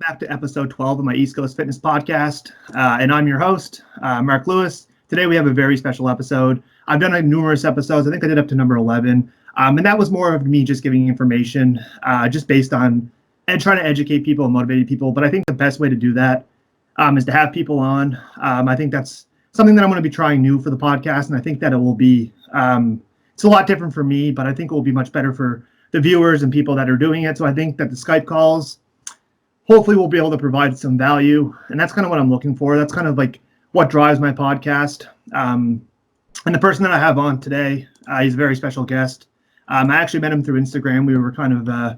back to episode 12 of my East Coast Fitness Podcast. And I'm your host, Mark Lewis. Today we have a very special episode. I've done numerous episodes. I think I did up to number 11. And that was more of me just giving information just based on and trying to educate people and motivate people. But I think the best way to do that is to have people on. I think that's something that I'm going to be trying new for the podcast. And I think that it will be, it's a lot different for me, but I think it will be much better for the viewers and people that are doing it. So I think that the Skype calls, hopefully we'll be able to provide some value. And that's kind of what I'm looking for. That's kind of like what drives my podcast. And the person that I have on today, he's a very special guest. I actually met him through Instagram. We were kind of,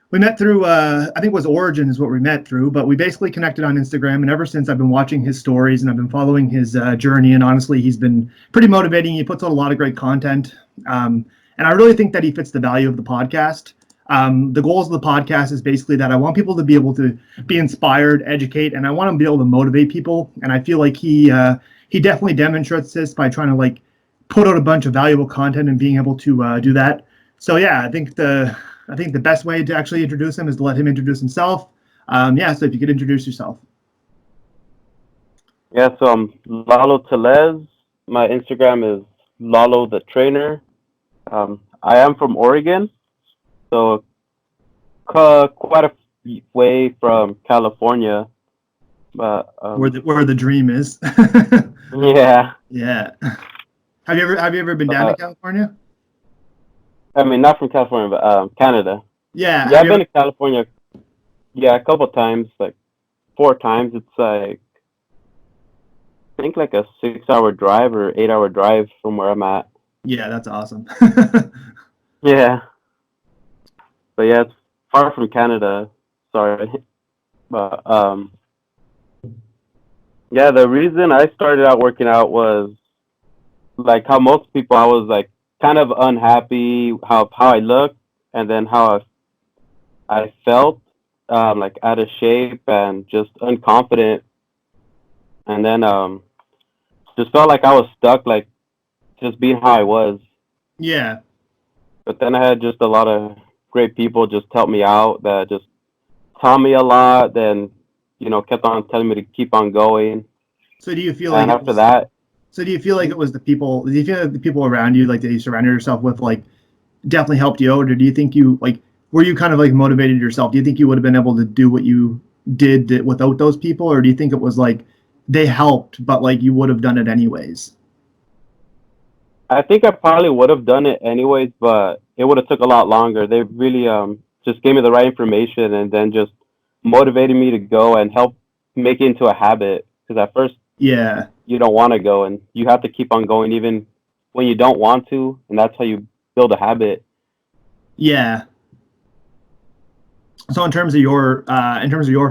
we met through, I think it was Origin is what we met through, but we basically connected on Instagram. And ever since I've been watching his stories and I've been following his journey. And honestly, he's been pretty motivating. He puts out a lot of great content. And I really think that he fits the value of the podcast. The goals of the podcast is basically that I want people to be able to be inspired, educate, and I want to be able to motivate people. And I feel like he definitely demonstrates this by trying to like put out a bunch of valuable content and being able to do that. So yeah, I think the best way to actually introduce him is to let him introduce himself. So if you could introduce yourself. Yeah, so I'm Lalo Tellez. My Instagram is Lalo the Trainer. I am from Oregon, so quite a way from California. But where the dream is. Yeah. Yeah. Have you ever been down to California? I mean, not from California, but Canada. Yeah. Yeah, I've been to California. Yeah, a couple times, like 4 times. It's like I think like a 6-hour drive or 8-hour drive from where I'm at. Yeah, that's awesome. Yeah. But yeah, it's far from Canada. Sorry. But yeah, the reason I started out working out was like how most people, I was like kind of unhappy how I looked and then how I felt like out of shape and just unconfident. And then just felt like I was stuck, like just being how I was. Yeah. But then I had just a lot of great people just help me out that just taught me a lot, then, kept on telling me to keep on going. So do you feel like So do you feel like it was do you feel like the people around you, like that you surrounded yourself with, like definitely helped you out? Or do you think were you kind of like motivated yourself? Do you think you would have been able to do what you did without those people? Or do you think it was like they helped, but like you would have done it anyways? I think I probably would have done it anyways, but it would have took a lot longer. They really just gave me the right information and then just motivated me to go and help make it into a habit. Because at first, you don't want to go, and you have to keep on going even when you don't want to, and that's how you build a habit. Yeah. So in terms of your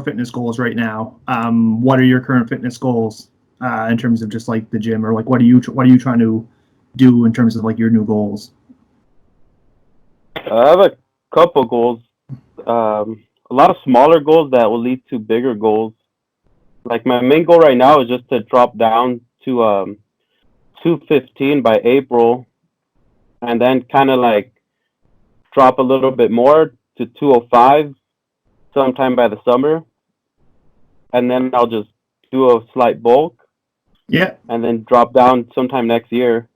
fitness goals right now, what are your current fitness goals in terms of just like the gym, or like what are you trying to do in terms of like your new goals? I have a couple goals, a lot of smaller goals that will lead to bigger goals. Like my main goal right now is just to drop down to 215 by April, and then kind of like drop a little bit more to 205 sometime by the summer, and then I'll just do a slight bulk. Yeah. And then drop down sometime next year.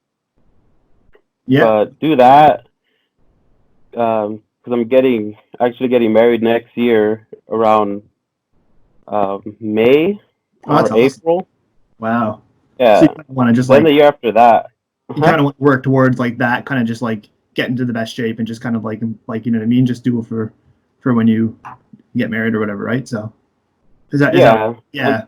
Yeah. But do that because I'm actually getting married next year around May or April. Awesome. Wow. Yeah. So you want to just then the year after that. You kind of want to work towards like that, kind of just like get into the best shape and just kind of like you know what I mean, just do it for when you get married or whatever, right? So is that yeah.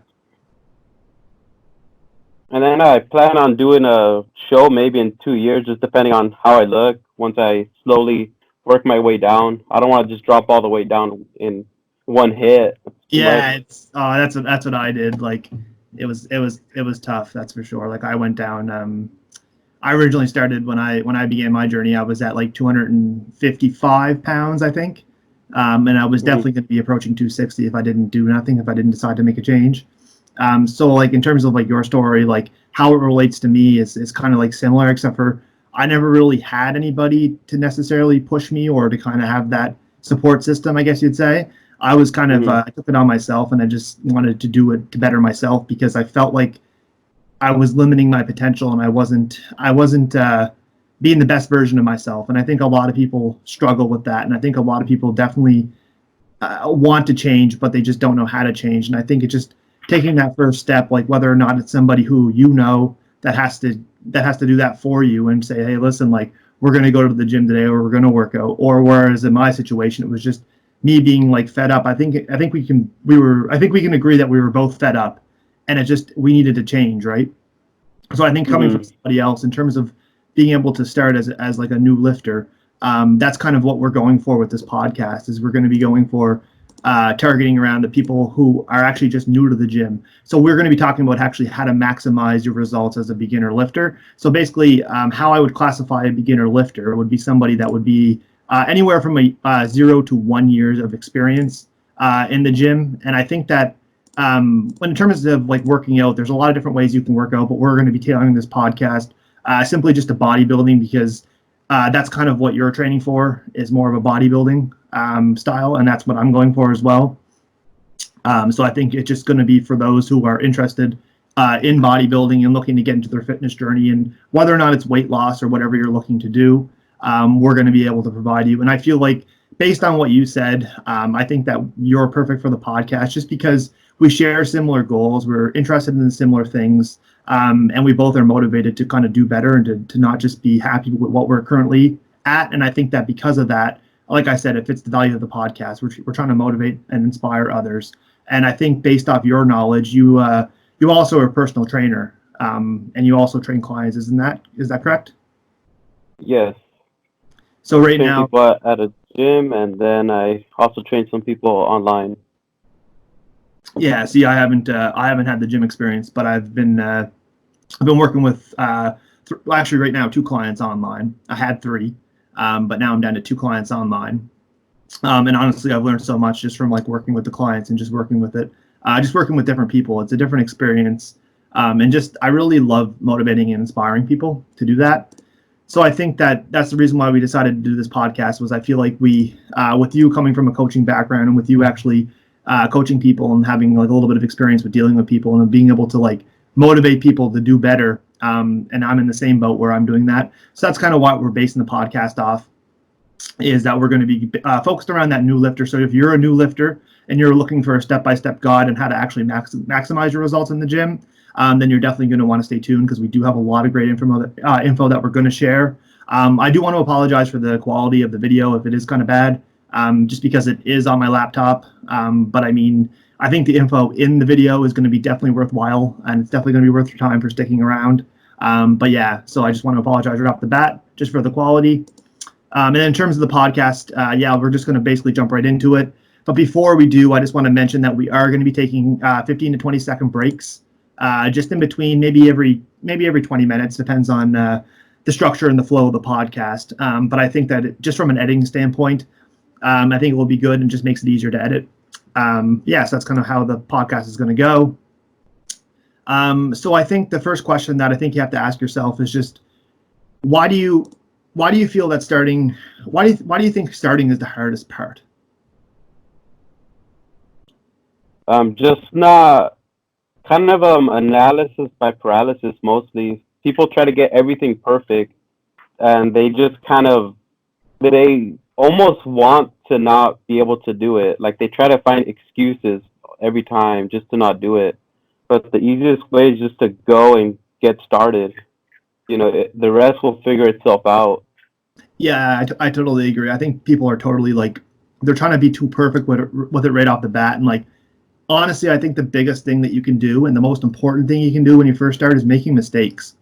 And then I plan on doing a show maybe in 2 years, just depending on how I look. Once I slowly work my way down, I don't want to just drop all the way down in one hit. Yeah, that's what I did. Like it was tough, that's for sure. Like I went down. I originally started when I began my journey. I was at like 255 pounds, I think, and I was definitely going to be approaching 260 if I didn't do nothing. If I didn't decide to make a change. So like in terms of like your story, like how it relates to me is kind of like similar, except for I never really had anybody to necessarily push me or to kind of have that support system, I guess you'd say. I was kind of, Mhm. I took it on myself, and I just wanted to do it to better myself because I felt like I was limiting my potential, and I wasn't being the best version of myself. And I think a lot of people struggle with that. And I think a lot of people definitely want to change, but they just don't know how to change. And I think it's just taking that first step, like whether or not it's somebody who you know that has to do that for you and say, hey, listen, like we're going to go to the gym today, or we're going to work out. Or whereas in my situation, it was just me being like fed up. I think we can agree that we were both fed up, and it just we needed to change, right? So I think coming from Mhm. somebody else in terms of being able to start as like a new lifter, that's kind of what we're going for with this podcast. Is we're going to be going for targeting around the people who are actually just new to the gym. So we're going to be talking about actually how to maximize your results as a beginner lifter. So basically, how I would classify a beginner lifter would be somebody that would be anywhere from a 0 to 1 years of experience in the gym. And I think that when in terms of like working out, there's a lot of different ways you can work out, but we're going to be tailoring this podcast simply just to bodybuilding because that's kind of what you're training for is more of a bodybuilding style, and that's what I'm going for as well. So I think it's just going to be for those who are interested in bodybuilding and looking to get into their fitness journey, and whether or not it's weight loss or whatever you're looking to do, we're going to be able to provide you. And I feel like based on what you said, I think that you're perfect for the podcast just because we share similar goals. We're interested in similar things. And we both are motivated to kind of do better and to not just be happy with what we're currently at. And I think that because of that, like I said, it fits the value of the podcast. We're trying to motivate and inspire others. And I think based off your knowledge, you also are a personal trainer, and you also train clients. Is that correct? Yes. So I right train now, people at a gym, and then I also train some people online. yeah. See, I haven't had the gym experience, but I've been working with well, actually right now 2 clients online. I had 3, but now I'm down to 2 clients online. And honestly, I've learned so much just from like working with the clients and just working with it, just working with different people. It's a different experience, and just I really love motivating and inspiring people to do that. So I think that that's the reason why we decided to do this podcast. Was I feel like with you coming from a coaching background and with you actually coaching people and having like a little bit of experience with dealing with people and being able to like motivate people to do better. And I'm in the same boat where I'm doing that. So that's kind of what we're basing the podcast off, is that we're going to be focused around that new lifter. So if you're a new lifter and you're looking for a step-by-step guide on how to actually maximize your results in the gym, then you're definitely going to want to stay tuned because we do have a lot of great info that we're going to share. I do want to apologize for the quality of the video if it is kind of bad, just because it is on my laptop. But I mean, I think the info in the video is going to be definitely worthwhile, and it's definitely going to be worth your time for sticking around. But yeah, so I just want to apologize right off the bat just for the quality. And in terms of the podcast, yeah, we're just going to basically jump right into it. But before we do, I just want to mention that we are going to be taking 15 to 20-second breaks, just in between, maybe every 20 minutes, depends on the structure and the flow of the podcast. But I think that just from an editing standpoint, I think it will be good and just makes it easier to edit. Yeah, so that's kind of how the podcast is going to go. So I think the first question that I think you have to ask yourself is just why do you feel that starting? Why do you think starting is the hardest part? Just not kind of analysis by paralysis mostly. People try to get everything perfect, and they just kind of they almost want to not be able to do it. Like they try to find excuses every time just to not do it. But the easiest way is just to go and get started. The rest will figure itself out. Yeah, I totally agree. I think people are totally like they're trying to be too perfect with it right off the bat, and like honestly, I think the biggest thing that you can do and the most important thing you can do when you first start is making mistakes.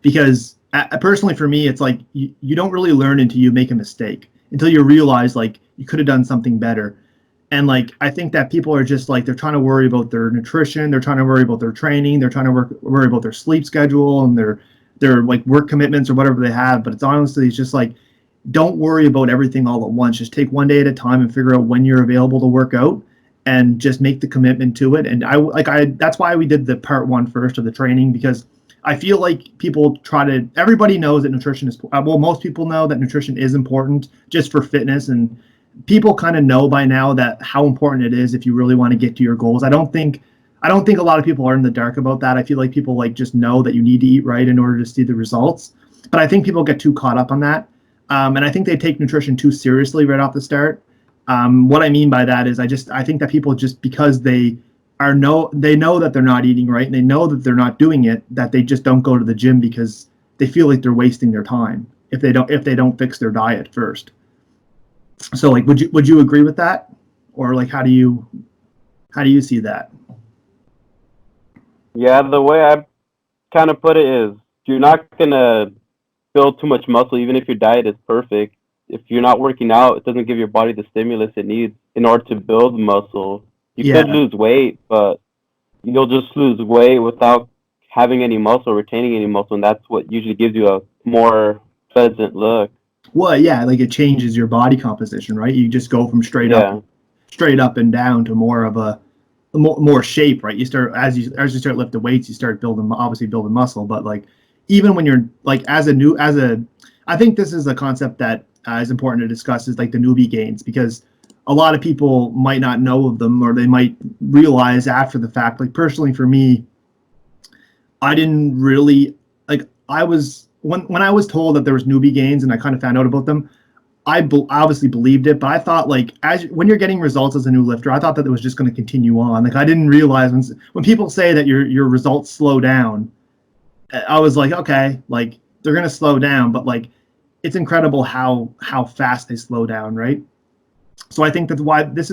Because personally for me, it's like you don't really learn until you make a mistake, until you realize like you could have done something better. And like I think that people are just like they're trying to worry about their nutrition, they're trying to worry about their training, they're trying to worry about their sleep schedule and their like work commitments or whatever they have. But it's just like don't worry about everything all at once. Just take one day at a time and figure out when you're available to work out and just make the commitment to it. And I that's why we did the part 1 first of the training, because I feel like everybody knows that nutrition is, well, most people know that nutrition is important just for fitness, and people kind of know by now that how important it is if you really want to get to your goals. I don't think a lot of people are in the dark about that. I feel like people like just know that you need to eat right in order to see the results. But I think people get too caught up on that. And I think they take nutrition too seriously right off the start. What I mean by that is I think that people just because they know that they're not eating right and they know that they're not doing it, that they just don't go to the gym because they feel like they're wasting their time if they don't fix their diet first. So like would you agree with that? Or like how do you see that? Yeah, the way I kind of put it is you're not gonna build too much muscle even if your diet is perfect. If you're not working out, it doesn't give your body the stimulus it needs in order to build muscle. You could Yeah. lose weight, but you'll just lose weight without having any muscle, retaining any muscle, and that's what usually gives you a more pleasant look. Well, yeah, like it changes your body composition, right? You just go from Yeah, straight up and down to more of a more shape, right? You start as you start lifting weights, you start building muscle. But like even when you're like I think this is a concept that is important to discuss is like the newbie gains because a lot of people might not know of them or they might realize after the fact. Like personally for me, I didn't really like I was when I was told that there was newbie gains and I kind of found out about them. Obviously believed it, but I thought like when you're getting results as a new lifter, I thought that it was just going to continue on. Like I didn't realize when people say that your results slow down, I was like, okay, like they're going to slow down, but like it's incredible how fast they slow down, right? So I think that's why this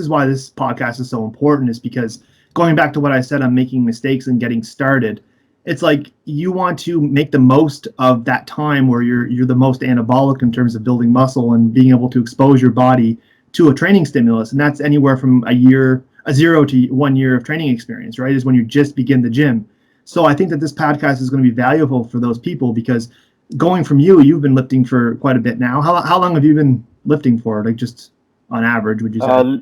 podcast is so important is because going back to what I said on making mistakes and getting started, it's like you want to make the most of that time where you're the most anabolic in terms of building muscle and being able to expose your body to a training stimulus, and that's anywhere from a 0 to 1 year of training experience, right? Is when you just begin the gym. So I think that this podcast is going to be valuable for those people because going from you've been lifting for quite a bit now. How long have you been lifting for? Like just on average, would you say? uh,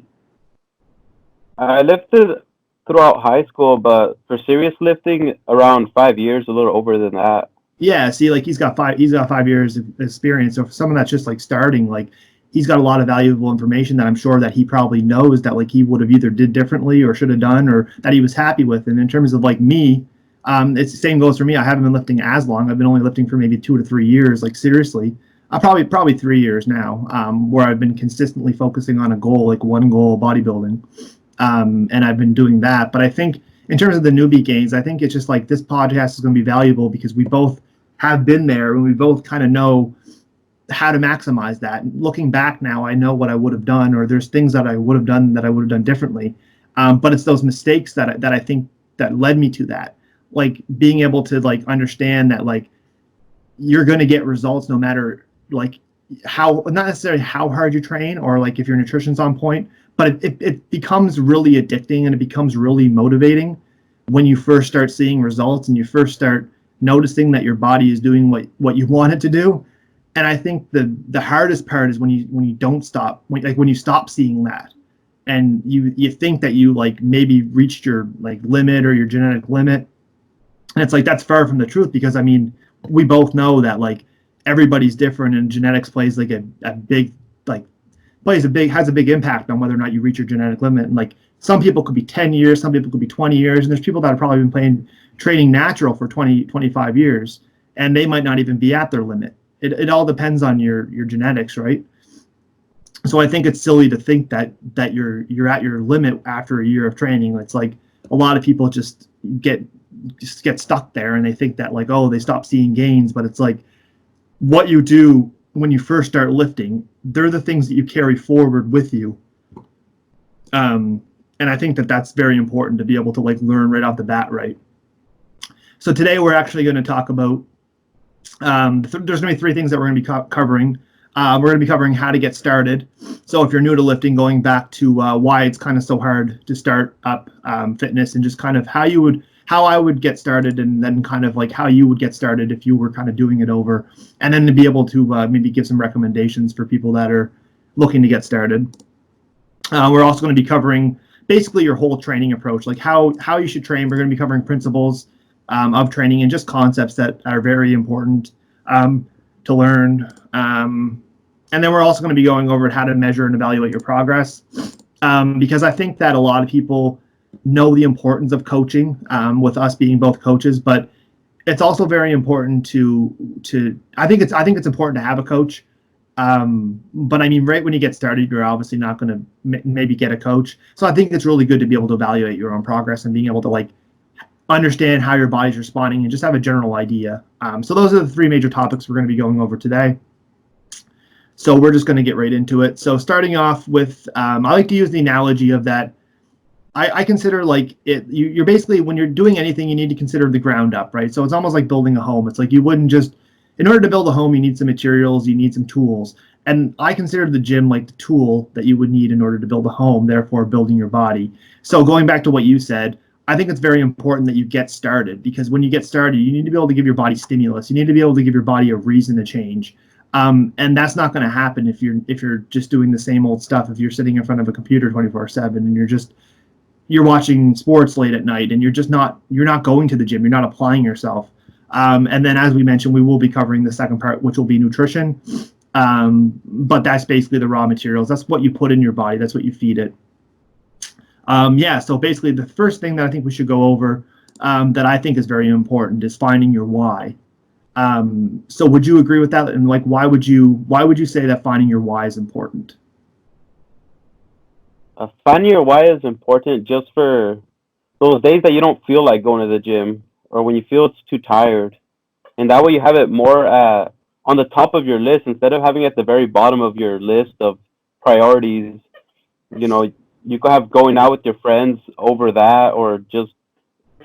I lifted throughout high school, but for serious lifting, around 5 years, a little over than that. Yeah, see, like he's got 5 years of experience. So for someone that's just like starting, like he's got a lot of valuable information that I'm sure that he probably knows that like he would have either did differently or should have done or that he was happy with. And in terms of like me, it's the same goes for me. I haven't been lifting as long. I've been only lifting for maybe 2 to 3 years, like seriously. Probably 3 years now, where I've been consistently focusing on a goal, like one goal, bodybuilding. And I've been doing that. But I think in terms of the newbie gains, I think it's just like this podcast is going to be valuable because we both have been there and we both kind of know how to maximize that. Looking back now, I know what I would have done, or there's things that I would have done that I would have done differently. But it's those mistakes that I think that led me to that. Like being able to like understand that like you're going to get results no matter like how not necessarily how hard you train or like if your nutrition's on point, but it becomes really addicting and it becomes really motivating when you first start seeing results and you first start noticing that your body is doing what you want it to do. And I think the hardest part is when you don't stop, when you stop seeing that and you think that you like maybe reached your like limit or your genetic limit. And it's like that's far from the truth because I mean we both know that like everybody's different and genetics plays like a big like has a big impact on whether or not you reach your genetic limit. And like some people could be 10 years, some people could be 20 years, and there's people that have probably been training natural for 25 years, and they might not even be at their limit. It all depends on your genetics, right? So I think it's silly to think that you're at your limit after a year of training. It's like a lot of people just get stuck there and they think that like, oh, they stop seeing gains, but it's like what you do when you first start lifting, they're the things that you carry forward with you. And I think that that's very important to be able to like learn right off the bat, right? So today we're actually going to talk about, there's going to be three things that we're going to be covering. We're going to be covering how to get started. So if you're new to lifting, going back to why it's kind of so hard to start up fitness and just kind of how I would get started and then kind of like how you would get started if you were kind of doing it over. And then to be able to maybe give some recommendations for people that are looking to get started. We're also going to be covering basically your whole training approach, like how you should train. We're going to be covering principles of training and just concepts that are very important to learn. And then we're also going to be going over how to measure and evaluate your progress, because I think that a lot of people know the importance of coaching, with us being both coaches, but it's also very important to I think it's important to have a coach. But I mean, right when you get started, you're obviously not going to maybe get a coach. So I think it's really good to be able to evaluate your own progress and being able to like understand how your body's responding and just have a general idea. So those are the three major topics we're going to be going over today. So we're just going to get right into it. So starting off with, I like to use the analogy of that. I consider like you're basically, when you're doing anything, you need to consider the ground up, right? So it's almost like building a home. It's like you wouldn't just, in order to build a home, you need some materials, you need some tools. And I consider the gym like the tool that you would need in order to build a home, therefore building your body. So going back to what you said, I think it's very important that you get started, because when you get started, you need to be able to give your body stimulus. You need to be able to give your body a reason to change. And that's not going to happen if you're just doing the same old stuff. If you're sitting in front of a computer 24/7 and you're watching sports late at night and you're not going to the gym, you're not applying yourself. And then, as we mentioned, we will be covering the second part, which will be nutrition. But that's basically the raw materials. That's what you put in your body. That's what you feed it. So basically the first thing that I think we should go over, that I think is very important, is finding your why. So would you agree with that? And like, why would you say that finding your why is important? Finding your why is important just for those days that you don't feel like going to the gym, or when you feel it's too tired. And that way you have it more on the top of your list instead of having it at the very bottom of your list of priorities. You know, you could have going out with your friends over that, or just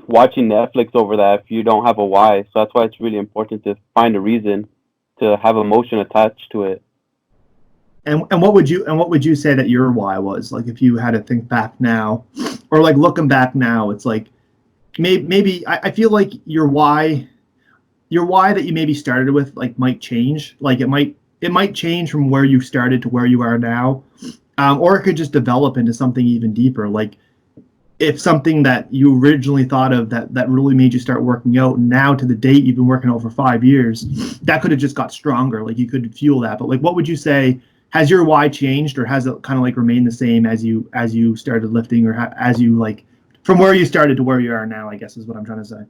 watching Netflix over that if you don't have a why. So that's why it's really important to find a reason, to have emotion attached to it. And what would you say that your why was? Like, if you had to think back now, or like looking back now, it's like maybe I feel like your why that you maybe started with like might change. Like it might change from where you started to where you are now, or it could just develop into something even deeper. Like, if something that you originally thought of that really made you start working out, and now to the date you've been working out for 5 years, that could have just got stronger. Like, you could fuel that. But like, what would you say? Has your why changed, or has it kind of like remained the same as you started lifting, or as you like from where you started to where you are now? I guess is what I'm trying to say.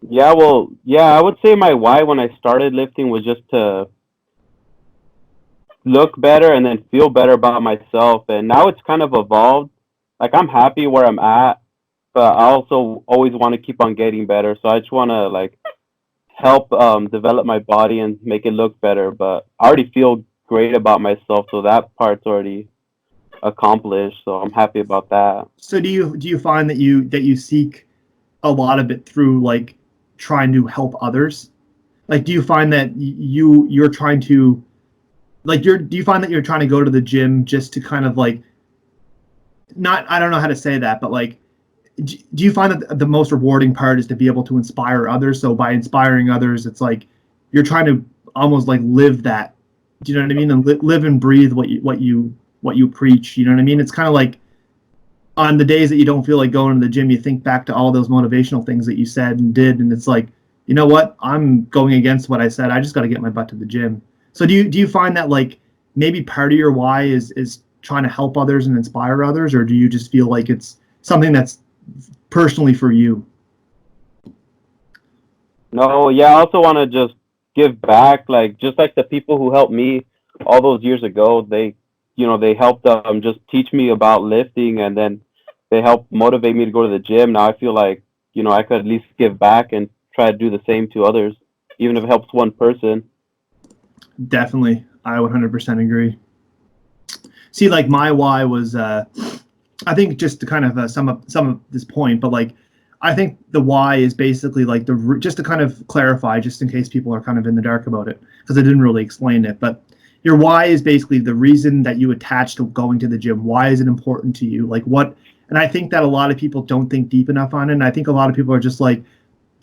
Yeah, well, yeah, I would say my why when I started lifting was just to look better and then feel better about myself. And now it's kind of evolved. Like, I'm happy where I'm at, but I also always want to keep on getting better. So I just want to like help develop my body and make it look better. But I already feel great about myself, so that part's already accomplished. So I'm happy about that. So do you find that you seek a lot of it through like trying to help others? Like, do you find that you're trying to like do you find that you're trying to go to the gym just to kind of like, not, I don't know how to say that, but like, do you find that the most rewarding part is to be able to inspire others? So by inspiring others, it's like you're trying to almost like live that. Do you know what I mean? And live and breathe what you preach. You know what I mean? It's kind of like, on the days that you don't feel like going to the gym, you think back to all those motivational things that you said and did, and it's like, you know what? I'm going against what I said. I just got to get my butt to the gym. So do you find that like maybe part of your why is trying to help others and inspire others, or do you just feel like it's something that's personally for you? No, yeah, I also want to just give back, like just like the people who helped me all those years ago. They helped just teach me about lifting, and then they helped motivate me to go to the gym. Now I feel like I could at least give back and try to do the same to others, even if it helps one person. Definitely, I 100% agree. See, like my why was, I think, just to kind of sum up this point, but like, I think the why is basically like just to kind of clarify, just in case people are kind of in the dark about it, because I didn't really explain it. But your why is basically the reason that you attach to going to the gym. Why is it important to you? Like what? And I think that a lot of people don't think deep enough on it. And I think a lot of people are just like,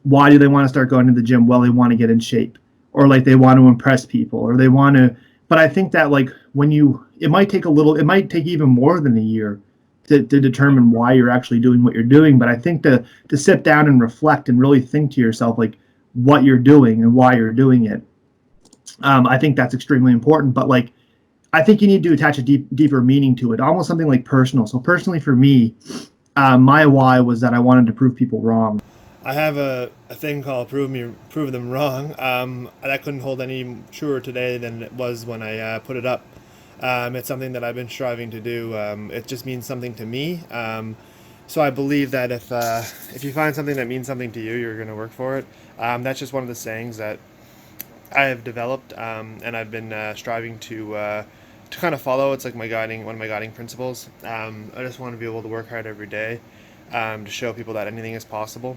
why do they want to start going to the gym? Well, they want to get in shape, or like they want to impress people, or they want to. But I think that like it might take even more than a year to determine why you're actually doing what you're doing. But I think to sit down and reflect and really think to yourself like what you're doing and why you're doing it, I think that's extremely important. But like, I think you need to attach a deeper meaning to it, almost something like personal. So personally for me, my why was that I wanted to prove people wrong. I have a thing called Prove Them Wrong. That couldn't hold any truer today than it was when I put it up. It's something that I've been striving to do. It just means something to me. So I believe that if you find something that means something to you, you're going to work for it. That's just one of the sayings that I have developed, and I've been striving to kind of follow. It's like one of my guiding principles. I just want to be able to work hard every day, to show people that anything is possible.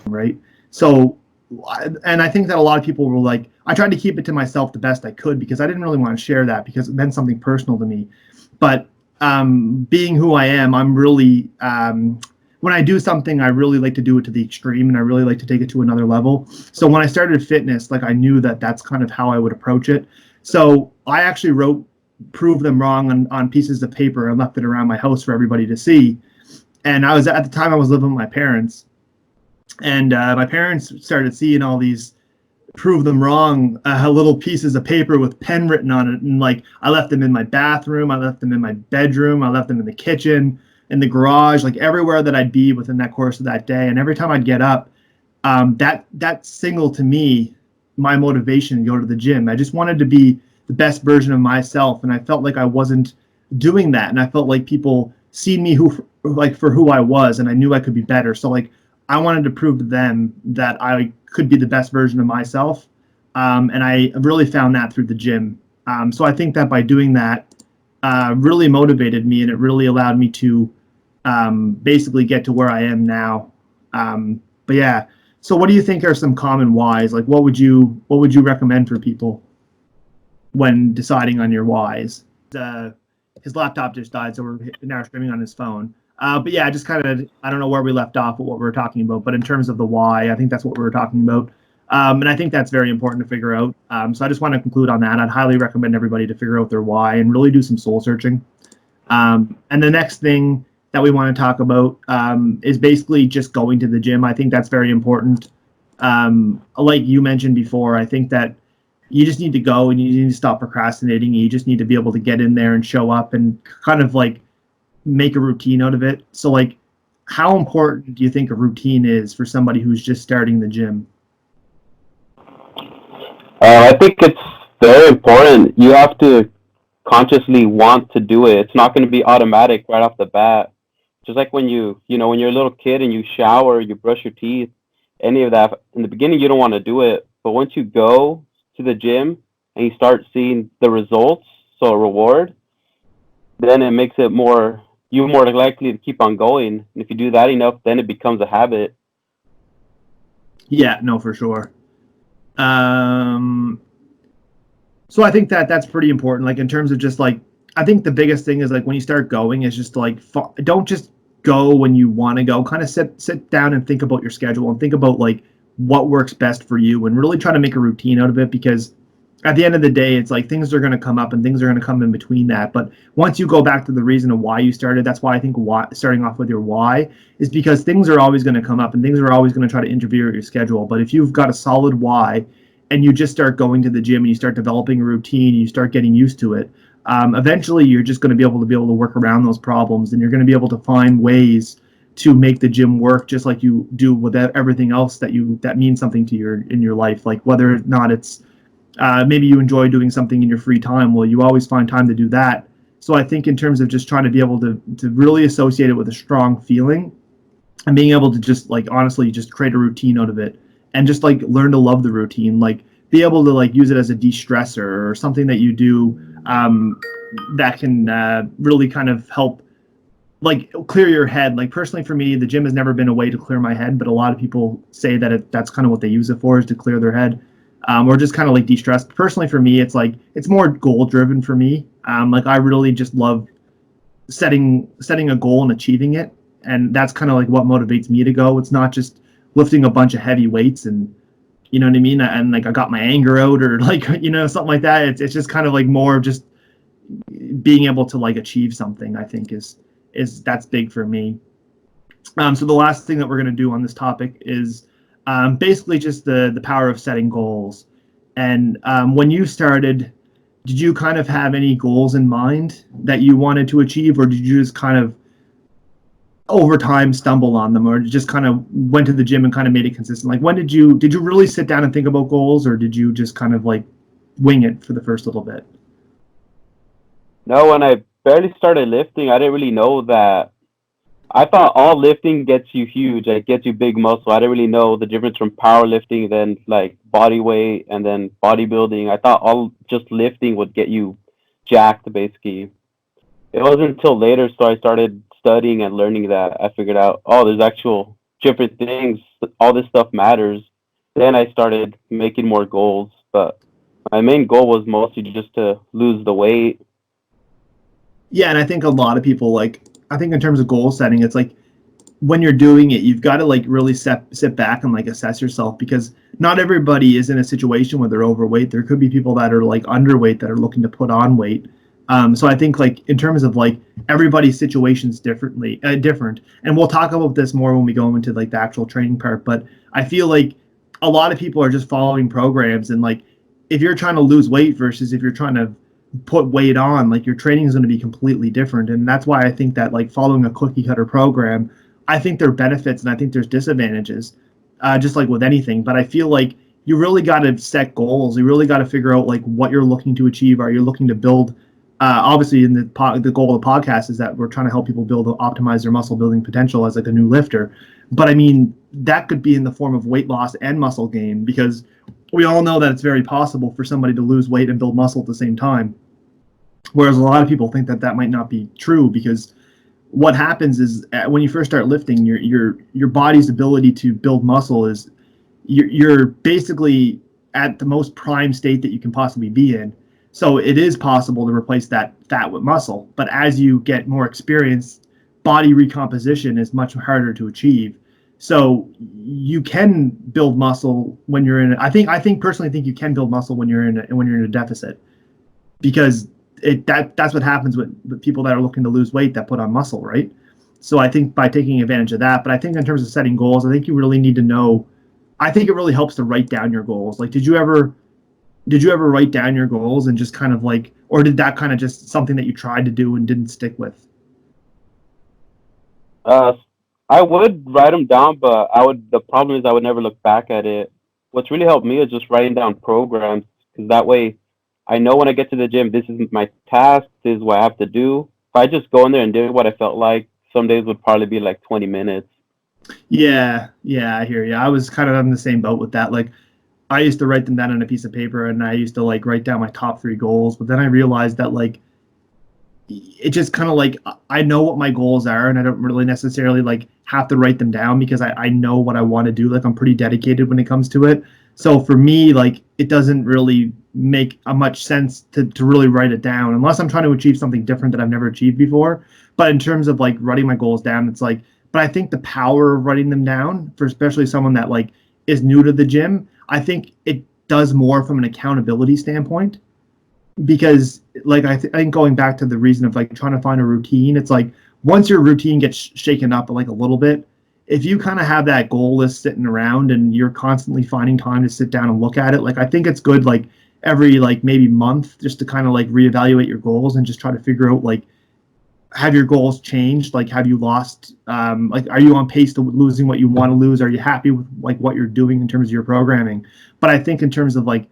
Right. So, and I think that a lot of people were like, I tried to keep it to myself the best I could because I didn't really want to share that because it meant something personal to me. But being who I am, I'm really, when I do something, I really like to do it to the extreme and I really like to take it to another level. So when I started fitness, like I knew that that's kind of how I would approach it. So I actually wrote Prove Them Wrong on pieces of paper and left it around my house for everybody to see. And I was at the time I was living with my parents. And my parents started seeing all these Prove Them Wrong little pieces of paper with pen written on it. And like I left them in my bathroom, I left them in my bedroom, I left them in the kitchen, in the garage, like everywhere that I'd be within that course of that day. And every time I'd get up, that signaled to me my motivation to go to the gym. I just wanted to be the best version of myself. And I felt like I wasn't doing that. And I felt like people seen me for who I was, and I knew I could be better. So like I wanted to prove to them that I could be the best version of myself. And I really found that through the gym. So I think that by doing that, really motivated me, and it really allowed me to basically get to where I am now. But yeah, so what do you think are some common whys? Like what would you recommend for people when deciding on your whys? His laptop just died, so we're now streaming on his phone. But yeah, just kind of, I don't know where we left off with what we were talking about, but in terms of the why, I think that's what we were talking about. And I think that's very important to figure out. So I just want to conclude on that. I'd highly recommend everybody to figure out their why and really do some soul searching. And the next thing that we want to talk about is basically just going to the gym. I think that's very important. Like you mentioned before, I think that you just need to go and you need to stop procrastinating. You just need to be able to get in there and show up and kind of like make a routine out of it. So like, how important do you think a routine is for somebody who's just starting the gym? I think it's very important. You have to consciously want to do it. It's not going to be automatic right off the bat. Just like when when you're a little kid and you shower, you brush your teeth, any of that. In the beginning, you don't want to do it, but once you go to the gym and you start seeing the results, so a reward, then it makes it more likely to keep on going. And if you do that enough, then it becomes a habit. Yeah, no, for sure. So I think that that's pretty important. Like in terms of just like, I think the biggest thing is like when you start going is just like, don't just go when you want to go. Kind of sit down and think about your schedule and think about like what works best for you and really try to make a routine out of it, because at the end of the day, it's like things are going to come up and things are going to come in between that. But once you go back to the reason of why you started, that's why I think starting off with your why is because things are always going to come up and things are always going to try to interfere with your schedule. But if you've got a solid why and you just start going to the gym and you start developing a routine and you start getting used to it, eventually you're just going to be able to work around those problems, and you're going to be able to find ways to make the gym work just like you do with everything else that means something to in your life. Like whether or not it's maybe you enjoy doing something in your free time, well, you always find time to do that. So I think in terms of just trying to be able to really associate it with a strong feeling and being able to just like honestly just create a routine out of it and just like learn to love the routine, like be able to like use it as a de-stressor or something that you do that can really kind of help like clear your head. Like personally for me, the gym has never been a way to clear my head, but a lot of people say that that's kind of what they use it for, is to clear their head. Or just kind of like de-stress. Personally for me, it's like it's more goal driven for me. Like I really just love setting a goal and achieving it, and that's kind of like what motivates me to go. It's not just lifting a bunch of heavy weights and you know what I mean, and like I got my anger out or like something like that. It's just kind of like more of just being able to like achieve something. I think is that's big for me. So the last thing that we're going to do on this topic is basically just the power of setting goals. And when you started, did you kind of have any goals in mind that you wanted to achieve, or did you just kind of over time stumble on them, or just kind of went to the gym and kind of made it consistent? Like, when did you really sit down and think about goals, or did you just kind of like wing it for the first little bit? No, when I barely started lifting, I didn't really know that. I thought all lifting gets you huge, like gets you big muscle. I didn't really know the difference from powerlifting, then like body weight, and then bodybuilding. I thought all just lifting would get you jacked, basically. It wasn't until later, so I started studying and learning that I figured out, oh, there's actual different things. All this stuff matters. Then I started making more goals, but my main goal was mostly just to lose the weight. Yeah, and I think a lot of people, like, I think in terms of goal setting, it's like when you're doing it, you've got to like really sit back and like assess yourself, because not everybody is in a situation where they're overweight. There could be people that are like underweight that are looking to put on weight. So I think like in terms of like everybody's situation's different, and we'll talk about this more when we go into like the actual training part. But I feel like a lot of people are just following programs, and like if you're trying to lose weight versus if you're trying to put weight on, like your training is going to be completely different. And that's why I think that like following a cookie cutter program, I think there are benefits and I think there's disadvantages, just like with anything. But I feel like you really got to set goals. You really got to figure out like what you're looking to achieve. Are you looking to build? Obviously, in the goal of the podcast is that we're trying to help people optimize their muscle building potential as like a new lifter. But I mean, that could be in the form of weight loss and muscle gain, because we all know that it's very possible for somebody to lose weight and build muscle at the same time. Whereas a lot of people think that that might not be true, because what happens is when you first start lifting, your body's ability to build muscle is you're basically at the most prime state that you can possibly be in. So it is possible to replace that fat with muscle, but as you get more experience, body recomposition is much harder to achieve. So you can build muscle when you're in. I personally think you can build muscle when you're in a deficit, because that's what happens with people that are looking to lose weight that put on muscle, right? So I think by taking advantage of that, but I think in terms of setting goals, I think you really need to know. I think it really helps to write down your goals. Like, did you ever write down your goals and just kind of like, or did that kind of just something that you tried to do and didn't stick with? Uh, I would write them down, but the problem is I would never look back at it. What's really helped me is just writing down programs, because that way I know when I get to the gym, this is my task, this is what I have to do. If I just go in there and did what I felt like, some days would probably be like 20 minutes. Yeah, I hear you. I was kind of on the same boat with that. Like, I used to write them down on a piece of paper, and I used to like write down my top 3 goals. But then I realized that like it just kind of like I know what my goals are, and I don't really necessarily like have to write them down, because I know what I want to do. Like, I'm pretty dedicated when it comes to it. So for me, like, it doesn't really make much sense to really write it down unless I'm trying to achieve something different that I've never achieved before. But in terms of like writing my goals down, it's like, but I think the power of writing them down, for especially someone that like is new to the gym, I think it does more from an accountability standpoint. Because like I think going back to the reason of like trying to find a routine, it's like once your routine gets shaken up like a little bit, if you kind of have that goal list sitting around and you're constantly finding time to sit down and look at it, like I think it's good like every like maybe month just to kind of like reevaluate your goals and just try to figure out like, have your goals changed? Like, have you lost, like, are you on pace to losing what you want to lose? Are you happy with like what you're doing in terms of your programming? But I think in terms of like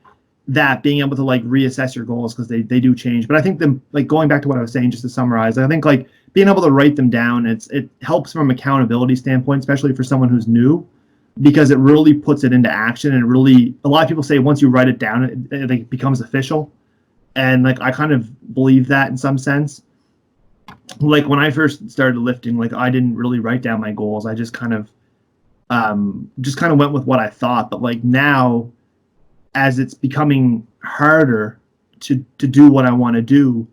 that, being able to like reassess your goals, because they do change. But I think them, like, going back to what I was saying, just to summarize, I think like being able to write them down, it helps from an accountability standpoint, especially for someone who's new, because it really puts it into action. And it really, a lot of people say once you write it down, it becomes official. And like, I kind of believe that in some sense. Like when I first started lifting, like I didn't really write down my goals. I just kind of went with what I thought. But like now, as it's becoming harder to do what I want to do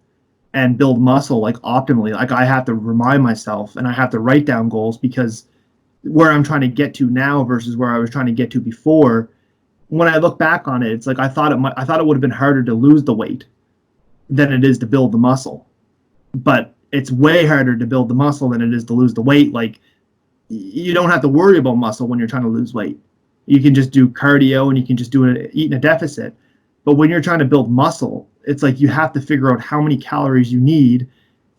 and build muscle like optimally, like I have to remind myself and I have to write down goals, because where I'm trying to get to now versus where I was trying to get to before, when I look back on it, it's like I thought it would have been harder to lose the weight than it is to build the muscle. But it's way harder to build the muscle than it is to lose the weight. Like, you don't have to worry about muscle when you're trying to lose weight. You can just do cardio and you can just do it, eat in a deficit. But when you're trying to build muscle, it's like you have to figure out how many calories you need,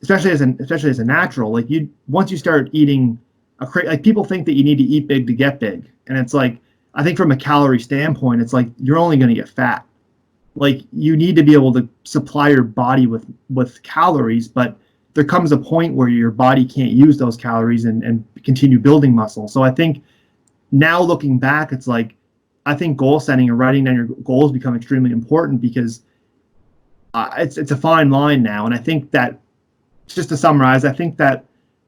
especially as a natural. Like once you start eating like people think that you need to eat big to get big, and it's like I think from a calorie standpoint, it's like you're only going to get fat. Like you need to be able to supply your body with calories, but there comes a point where your body can't use those calories and continue building muscle. So I think now looking back, it's like I think goal setting and writing down your goals become extremely important because it's a fine line now. And I think that, just to summarize, I think that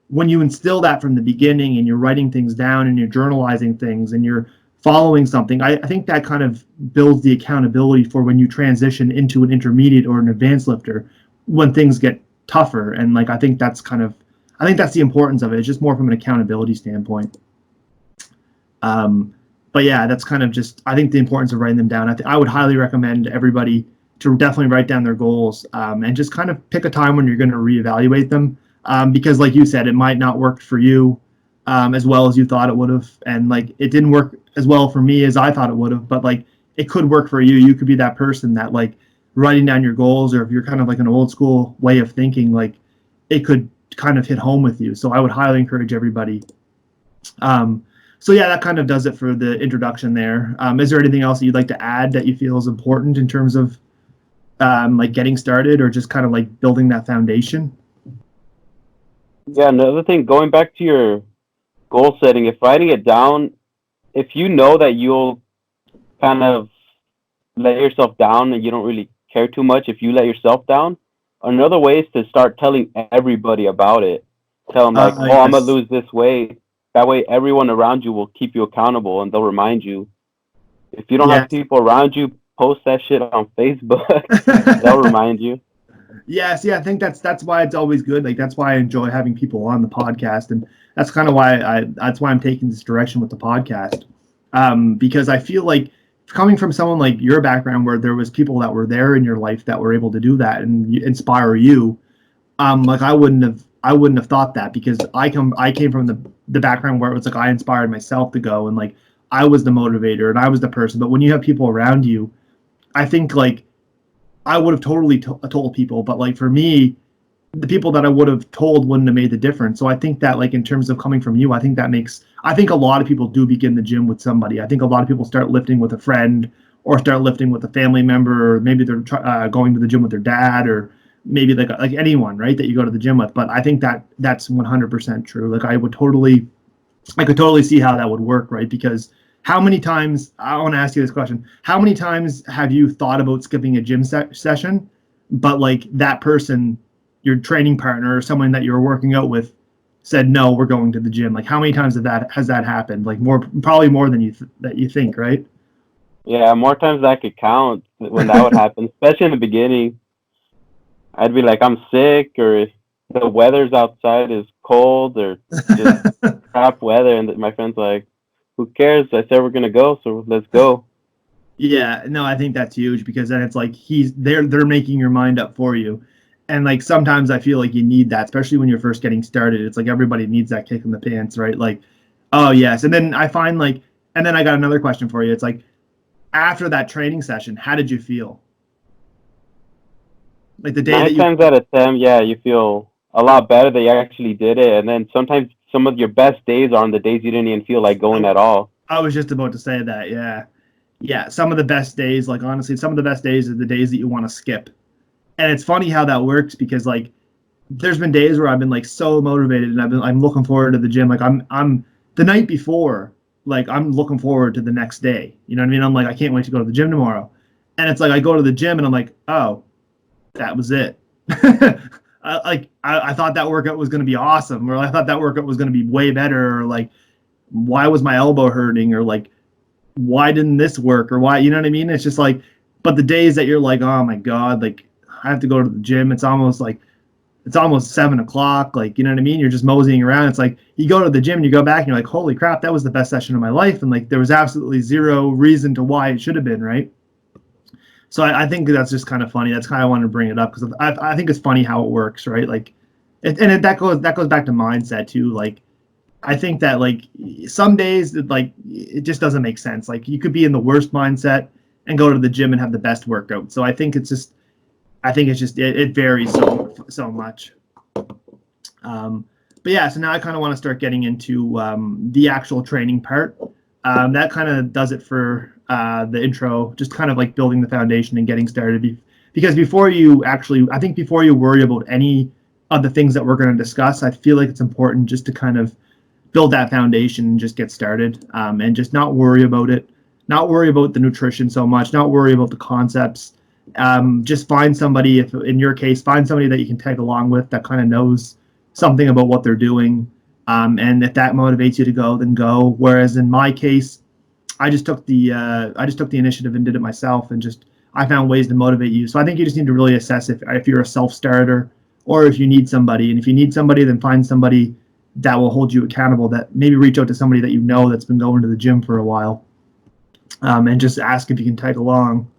when you instill that from the beginning and you're writing things down and you're journalizing things and you're following something, I think that kind of builds the accountability for when you transition into an intermediate or an advanced lifter when things get tougher. And like I think that's the importance of it. It's just more from an accountability standpoint. But yeah, that's kind of just, I think the importance of writing them down. I would highly recommend everybody to definitely write down their goals and just kind of pick a time when you're going to reevaluate them. Because like you said, it might not work for you as well as you thought it would have. And like, it didn't work as well for me as I thought it would have, but like, it could work for you. You could be that person that like writing down your goals, or if you're kind of like an old school way of thinking, like it could kind of hit home with you. So I would highly encourage everybody. So yeah, that kind of does it for the introduction there. Is there anything else that you'd like to add that you feel is important in terms of like getting started or just kind of like building that foundation? Yeah, another thing, going back to your goal setting, if writing it down, if you know that you'll kind of let yourself down and you don't really care too much if you let yourself down, another way is to start telling everybody about it. Tell them like, Yes. I'm going to lose this weight. That way everyone around you will keep you accountable and they'll remind you. If you don't have people around you, post that shit on Facebook. They'll remind you. Yes, yeah, I think that's why it's always good. Like that's why I enjoy having people on the podcast, and that's kind of why I'm taking this direction with the podcast. Because I feel like coming from someone like your background, where there was people that were there in your life that were able to do that and inspire you, like I wouldn't have thought that, because I came from the background where it was like I inspired myself to go, and like I was the motivator and I was the person. But when you have people around you, I think like I would have totally told people, but like for me, the people that I would have told wouldn't have made the difference. So I think that like in terms of coming from you, I think a lot of people do begin the gym with somebody. I think a lot of people start lifting with a friend or start lifting with a family member, or maybe they're going to the gym with their dad, or maybe like anyone, right, that you go to the gym with. But I think that's 100% true. Like I could totally see how that would work, right? Because how many times, I want to ask you this question, how many times have you thought about skipping a gym session, but like that person, your training partner or someone that you're working out with, said, no, we're going to the gym? Like how many times has that happened? Like probably more than you think, right? Yeah, more times than I could count when that would happen, especially in the beginning. I'd be like, I'm sick, or the weather's outside is cold, or just crap weather, and my friend's like, who cares? I said we're gonna go, so let's go. Yeah, no, I think that's huge, because then it's like they're making your mind up for you. And like sometimes I feel like you need that, especially when you're first getting started. It's like everybody needs that kick in the pants, right? Like, oh yes. And then I find like, and then I got another question for you. It's like, after that training session, how did you feel? Like the day 9 times out of 10, yeah, you feel a lot better that you actually did it. And then sometimes some of your best days are on the days you didn't even feel like going at all. I was just about to say that, yeah. Yeah, some of the best days, like honestly, some of the best days are the days that you want to skip. And it's funny how that works, because like there's been days where I've been like so motivated and I'm looking forward to the gym. Like I'm the night before, like I'm looking forward to the next day. You know what I mean? I'm like, I can't wait to go to the gym tomorrow. And it's like I go to the gym and I'm like, oh, that was it. I thought that workout was going to be awesome, or I thought that workout was going to be way better, or like, why was my elbow hurting, or like, why didn't this work, or why, you know what I mean? It's just like, but the days that you're like, oh my God, like I have to go to the gym. It's almost 7:00. Like, you know what I mean? You're just moseying around. It's like you go to the gym and you go back and you're like, holy crap, that was the best session of my life. And like, there was absolutely zero reason to why it should have been, right? So I think that's just kind of funny. That's kind of, I wanted to bring it up, because I think it's funny how it works, right? Like, that goes back to mindset too. Like, I think that like some days like it just doesn't make sense. Like you could be in the worst mindset and go to the gym and have the best workout. So I think it varies so much. But yeah, so now I kind of want to start getting into the actual training part. That kind of does it for the intro, just kind of like building the foundation and getting started. Because before you worry about any of the things that we're going to discuss, I feel like it's important just to kind of build that foundation and just get started, and just not worry about it, not worry about the nutrition so much, not worry about the concepts. Just find somebody, if in your case, find somebody that you can tag along with that kind of knows something about what they're doing. And if that motivates you to go, then go. Whereas in my case, I just took the initiative and did it myself, and I found ways to motivate you. So I think you just need to really assess if you're a self-starter or if you need somebody. And if you need somebody, then find somebody that will hold you accountable, that maybe reach out to somebody that you know that's been going to the gym for a while, and just ask if you can tag along.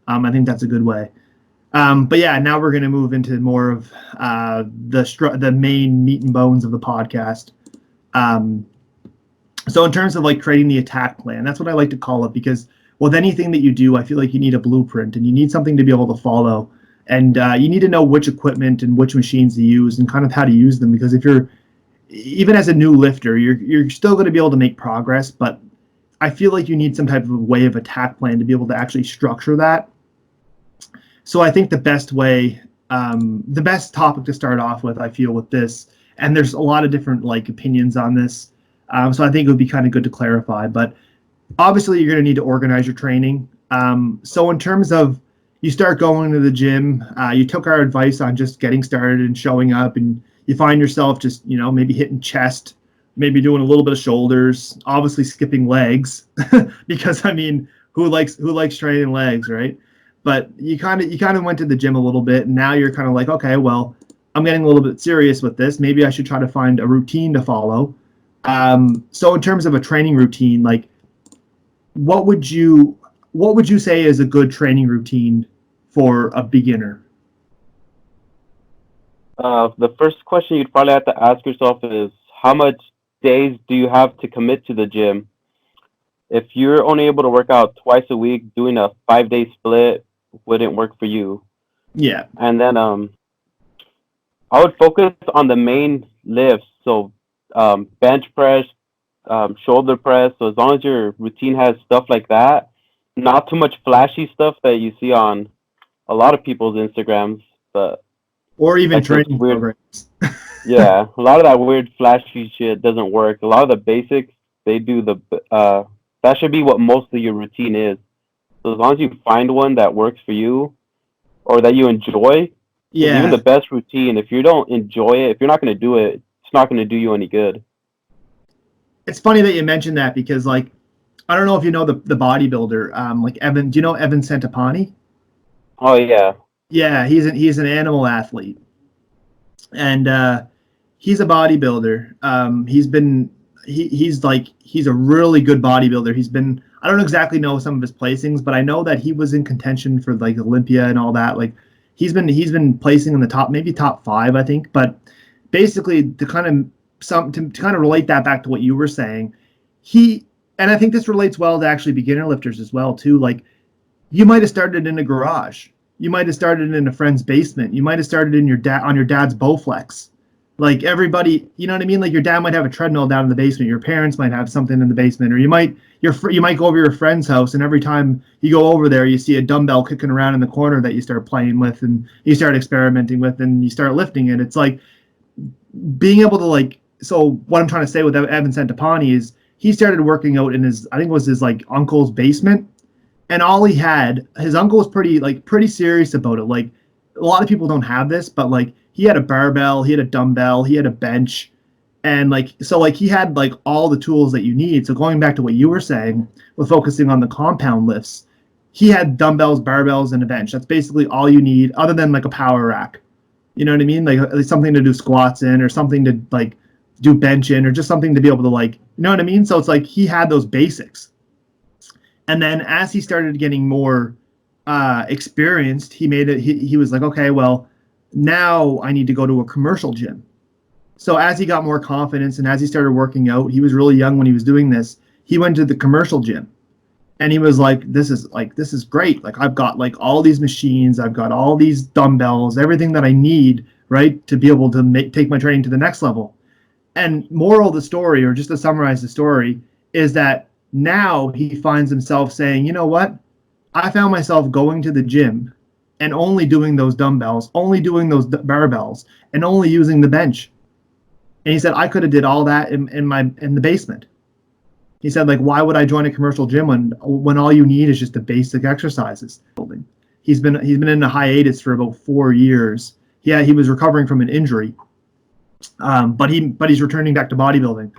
I think that's a good way. But yeah, now we're going to move into more of the main meat and bones of the podcast. So in terms of like creating the attack plan, that's what I like to call it, because with anything that you do, I feel like you need a blueprint and you need something to be able to follow. And you need to know which equipment and which machines to use and kind of how to use them. Because if you're, even as a new lifter, you're still going to be able to make progress, but I feel like you need some type of way of attack plan to be able to actually structure that. So I think the best topic to start off with, I feel, with this, and there's a lot of different like opinions on this, so I think it would be kind of good to clarify. But obviously, you're going to need to organize your training. So in terms of you start going to the gym, you took our advice on just getting started and showing up, and you find yourself just maybe hitting chest, maybe doing a little bit of shoulders, obviously skipping legs, because I mean, who likes training legs, right? But you kind of went to the gym a little bit, and now you're kind of like, okay, well, I'm getting a little bit serious with this. Maybe I should try to find a routine to follow. So in terms of a training routine, like, what would you say is a good training routine for a beginner? The first question you'd probably have to ask yourself is, how much days do you have to commit to the gym? If you're only able to work out twice a week, doing a 5-day split wouldn't work for you. Yeah. And then I would focus on the main lifts. So bench press, shoulder press. So as long as your routine has stuff like that, not too much flashy stuff that you see on a lot of people's Instagrams, but or even like training weird programs. Yeah, a lot of that weird flashy shit doesn't work. A lot of the basics, they do that should be what most of your routine is. So as long as you find one that works for you or that you enjoy, Yeah. even the best routine, if you don't enjoy it, if you're not going to do it, it's not going to do you any good. It's funny that you mentioned that, because like, I don't know if you know the bodybuilder, like Evan. Do you know Evan Santapani? Oh yeah. Yeah, he's an animal athlete, and he's a bodybuilder. He's a really good bodybuilder. I don't exactly know some of his placings, but I know that he was in contention for like Olympia and all that. Like he's been placing in the top, maybe top 5, I think. But basically, to kind of relate that back to what you were saying, and I think this relates well to actually beginner lifters as well too. Like, you might have started in a garage, you might have started in a friend's basement, you might have started in on your dad's Bowflex. Like everybody, you know what I mean? Like your dad might have a treadmill down in the basement. Your parents might have something in the basement, or you might go over to your friend's house, and every time you go over there, you see a dumbbell kicking around in the corner that you start playing with, and you start experimenting with, and you start lifting it. It's like being able to like. So what I'm trying to say with Evan Santapani is he started working out in I think it was his like uncle's basement, and all he had, his uncle was pretty serious about it. Like a lot of people don't have this, but like, he had a barbell, he had a dumbbell, he had a bench, and like, so like he had like all the tools that you need. So going back to what you were saying with focusing on the compound lifts, he had dumbbells, barbells, and a bench. That's basically all you need, other than like a power rack. You know what I mean? Like something to do squats in, or something to like do bench in, or just something to be able to like, you know what I mean? So it's like he had those basics. And then as he started getting more experienced, he was like, okay, well, now I need to go to a commercial gym. So as he got more confidence and as he started working out, he was really young when he was doing this, he went to the commercial gym. And he was like, this is great. Like, I've got like all these machines, I've got all these dumbbells, everything that I need, right, to be able to take my training to the next level. And moral of the story, or just to summarize the story, is that now he finds himself saying, you know what? I found myself going to the gym and only doing those dumbbells, only doing those barbells, and only using the bench. And he said, I could have did all that in the basement. He said, like, why would I join a commercial gym when all you need is just the basic exercises? He's been in a hiatus for about 4 years. Yeah, he was recovering from an injury, but he's returning back to bodybuilding,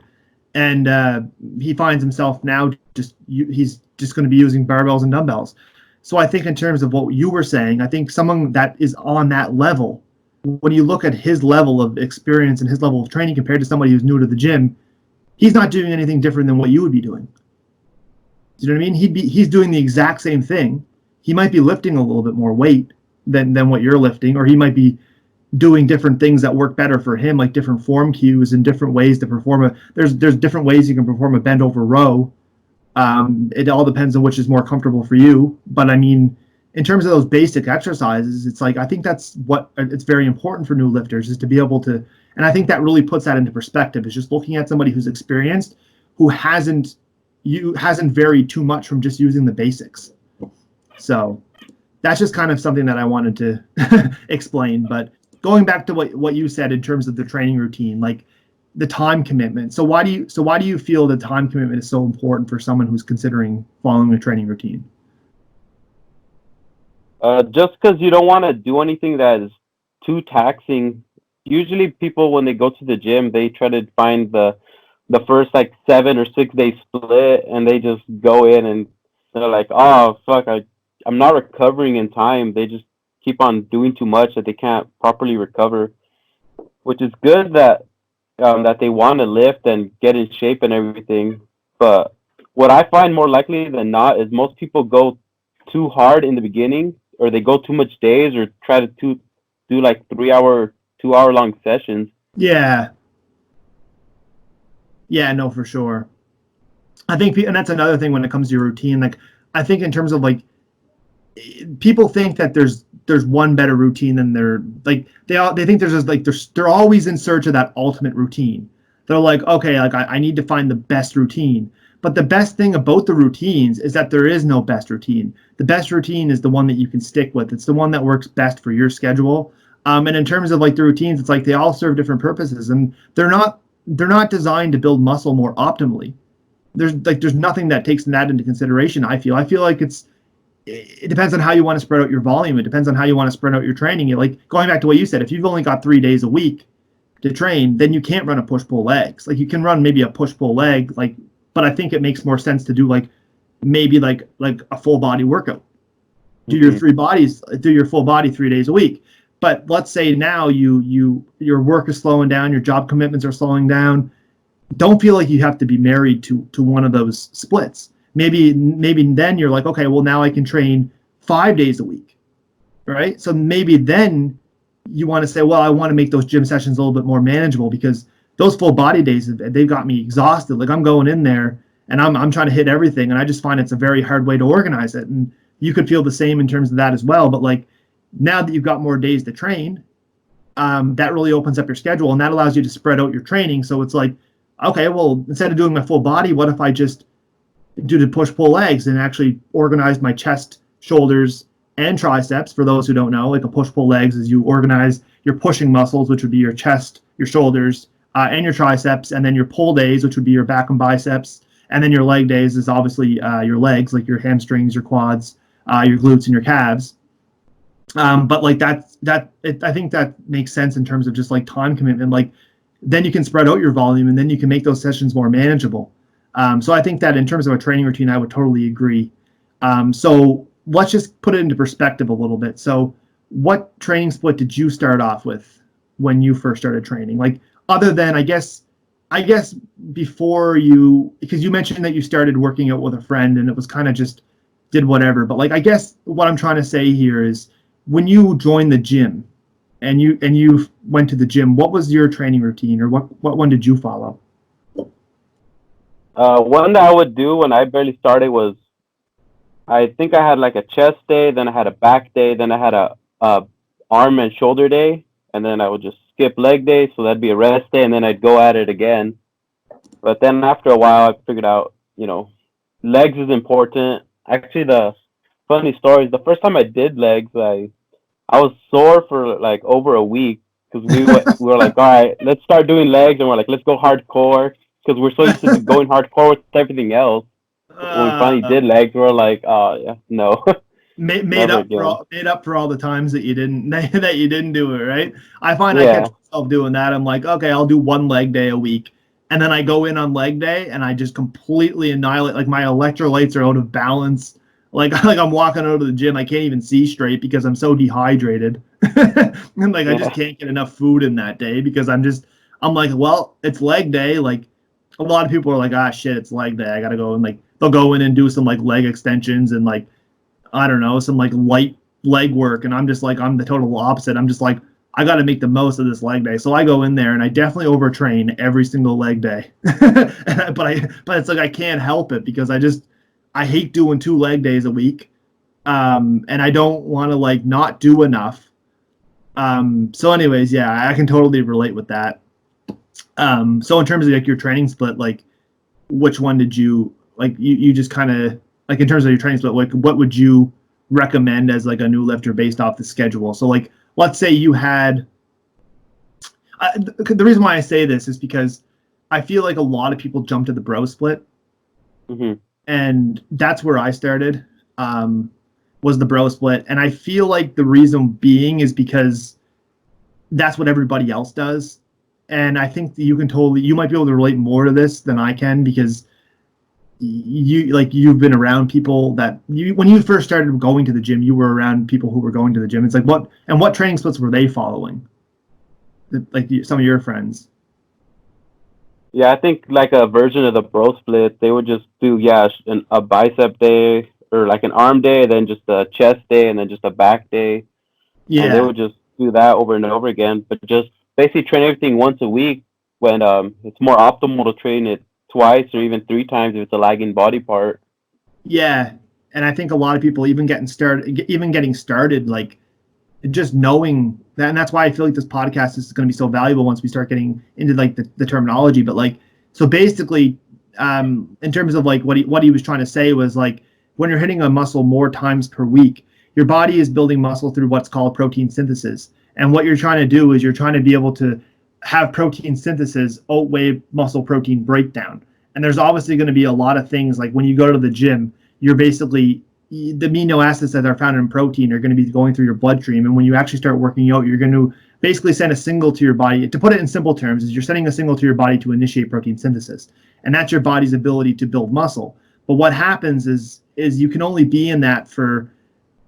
and he finds himself now he's just going to be using barbells and dumbbells. So I think in terms of what you were saying, I think someone that is on that level, when you look at his level of experience and his level of training compared to somebody who's new to the gym, he's not doing anything different than what you would be doing. Do you know what I mean? He's doing the exact same thing. He might be lifting a little bit more weight than what you're lifting, or he might be doing different things that work better for him, like different form cues and different ways to perform there's different ways you can perform a bend over row. It all depends on which is more comfortable for you. But I mean, in terms of those basic exercises, it's like, I think that's what it's very important for new lifters, is to be able to, and I think that really puts that into perspective, is just looking at somebody who's experienced, who hasn't varied too much from just using the basics. So that's just kind of something that I wanted to explain. But going back to what you said in terms of the training routine, like the time commitment. So why do you feel the time commitment is so important for someone who's considering following a training routine? Just because you don't want to do anything that is too taxing. Usually, people when they go to the gym, they try to find the first like 7 or 6 day split, and they just go in and they're like, oh fuck, I'm not recovering in time. They just keep on doing too much that they can't properly recover, which is good that they want to lift and get in shape and everything. But what I find more likely than not is most people go too hard in the beginning, or they go too much days, or try to do like 3 hour, 2 hour long sessions. Yeah, no, for sure. I think, and that's another thing when it comes to your routine. Like, I think in terms of like, people think that there's one better routine than they think there's just like they're always in search of that ultimate routine. They're like, okay, like I need to find the best routine. But the best thing about the routines is that there is no best routine. The best routine is the one that you can stick with. It's the one that works best for your schedule. And in terms of like the routines, it's like they all serve different purposes, and they're not designed to build muscle more optimally. There's nothing that takes that into consideration. I feel like it depends on how you want to spread out your volume. It depends on how you want to spread out your training. Like, going back to what you said, if you've only got 3 days a week to train, then you can't run a push-pull legs. Like, you can run maybe a push-pull leg, like, but I think it makes more sense to do like maybe like a full body workout. Do your do your full body 3 days a week. But let's say now your work is slowing down, your job commitments are slowing down. Don't feel like you have to be married to one of those splits. Maybe then you're like, okay, well, now I can train 5 days a week, right? So maybe then you want to say, well, I want to make those gym sessions a little bit more manageable, because those full body days, they've got me exhausted. Like, I'm going in there and I'm trying to hit everything, and I just find it's a very hard way to organize it. And you could feel the same in terms of that as well. But like, now that you've got more days to train, that really opens up your schedule, and that allows you to spread out your training. So it's like, okay, well, instead of doing my full body, what if I just do the push-pull legs and actually organize my chest, shoulders, and triceps? For those who don't know, like, a push-pull legs is you organize your pushing muscles, which would be your chest, your shoulders, and your triceps, and then your pull days, which would be your back and biceps, and then your leg days is obviously your legs, like your hamstrings, your quads, your glutes, and your calves. But like I think that makes sense in terms of just like time commitment. Like, then you can spread out your volume, and then you can make those sessions more manageable. So I think that in terms of a training routine, I would totally agree. So let's just put it into perspective a little bit. So what training split did you start off with when you first started training? Like, other than, I guess before because you mentioned that you started working out with a friend and it was kind of just did whatever. But like, I guess what I'm trying to say here is, when you joined the gym and you went to the gym, what was your training routine, or what one did you follow? One that I would do when I barely started was I think I had like a chest day, then I had a back day, then I had a arm and shoulder day, and then I would just skip leg day, so that'd be a rest day, and then I'd go at it again. But then after a while, I figured out, legs is important. Actually, the funny story is the first time I did legs, I was sore for like over a week because we were like, all right, let's start doing legs, and we're like, let's go hardcore because we're so used to going hardcore with everything else. When we finally Uh, did legs, we were like, oh yeah, no, made never up for again. all the times that you didn't that you didn't do it, right? I find I catch Yeah, myself doing that. I'm like, okay, I'll do one leg day a week, and then I go in on leg day and I just completely annihilate. Like my electrolytes are out of balance. Like like I'm walking out of the gym, I can't even see straight because I'm so dehydrated, and like I just yeah, can't get enough food in that day because I'm like, well, it's leg day. Like a lot of people are like, ah, shit, it's leg day. I gotta go and like they'll go in and do some like leg extensions and like I don't know, some like light leg work. And I'm just like, I'm the total opposite. I'm just like, I got to make the most of this leg day. So I go in there and I definitely overtrain every single leg day. But it's like, I can't help it because I hate doing 2 leg days a week. And I don't want to like not do enough. So anyways, yeah, I can totally relate with that. So in terms of like your training split, like which one did you like you just kind of like in terms of your training split, like what would you recommend as like a new lifter based off the schedule? So like let's say you had the reason why I say this is because I feel like a lot of people jump to the bro split, hmm and that's where I started. Was the bro split, and I feel like the reason being is because that's what everybody else does, and I think that you might be able to relate more to this than I can because you've been around people that you when you first started going to the gym, you were around people who were going to the gym. It's like what training splits were they following? Like some of your friends. yeah. I think like a version of the bro split, they would just do a bicep day or like an arm day, then just a chest day, and then just a back day, and they Yeah, would just do that over and over again. But just basically train everything once a week when it's more optimal to train it twice or even 3 times if it's a lagging body part. yeah, and I think a lot of people even getting started, like just knowing that, and that's why I feel like this podcast is going to be so valuable once we start getting into like the terminology. But like, so basically, in terms of like what he was trying to say was like when you're hitting a muscle more times per week, your body is building muscle through what's called protein synthesis. And what you're trying to do is you're trying to be able to have protein synthesis outweigh muscle protein breakdown. And there's obviously going to be a lot of things like when you go to the gym, you're basically the amino acids that are found in protein are going to be going through your bloodstream. And when you actually start working out, you're going to basically send a signal to your body. To put it in simple terms, is you're sending a signal to your body to initiate protein synthesis. And that's your body's ability to build muscle. But what happens is you can only be in that for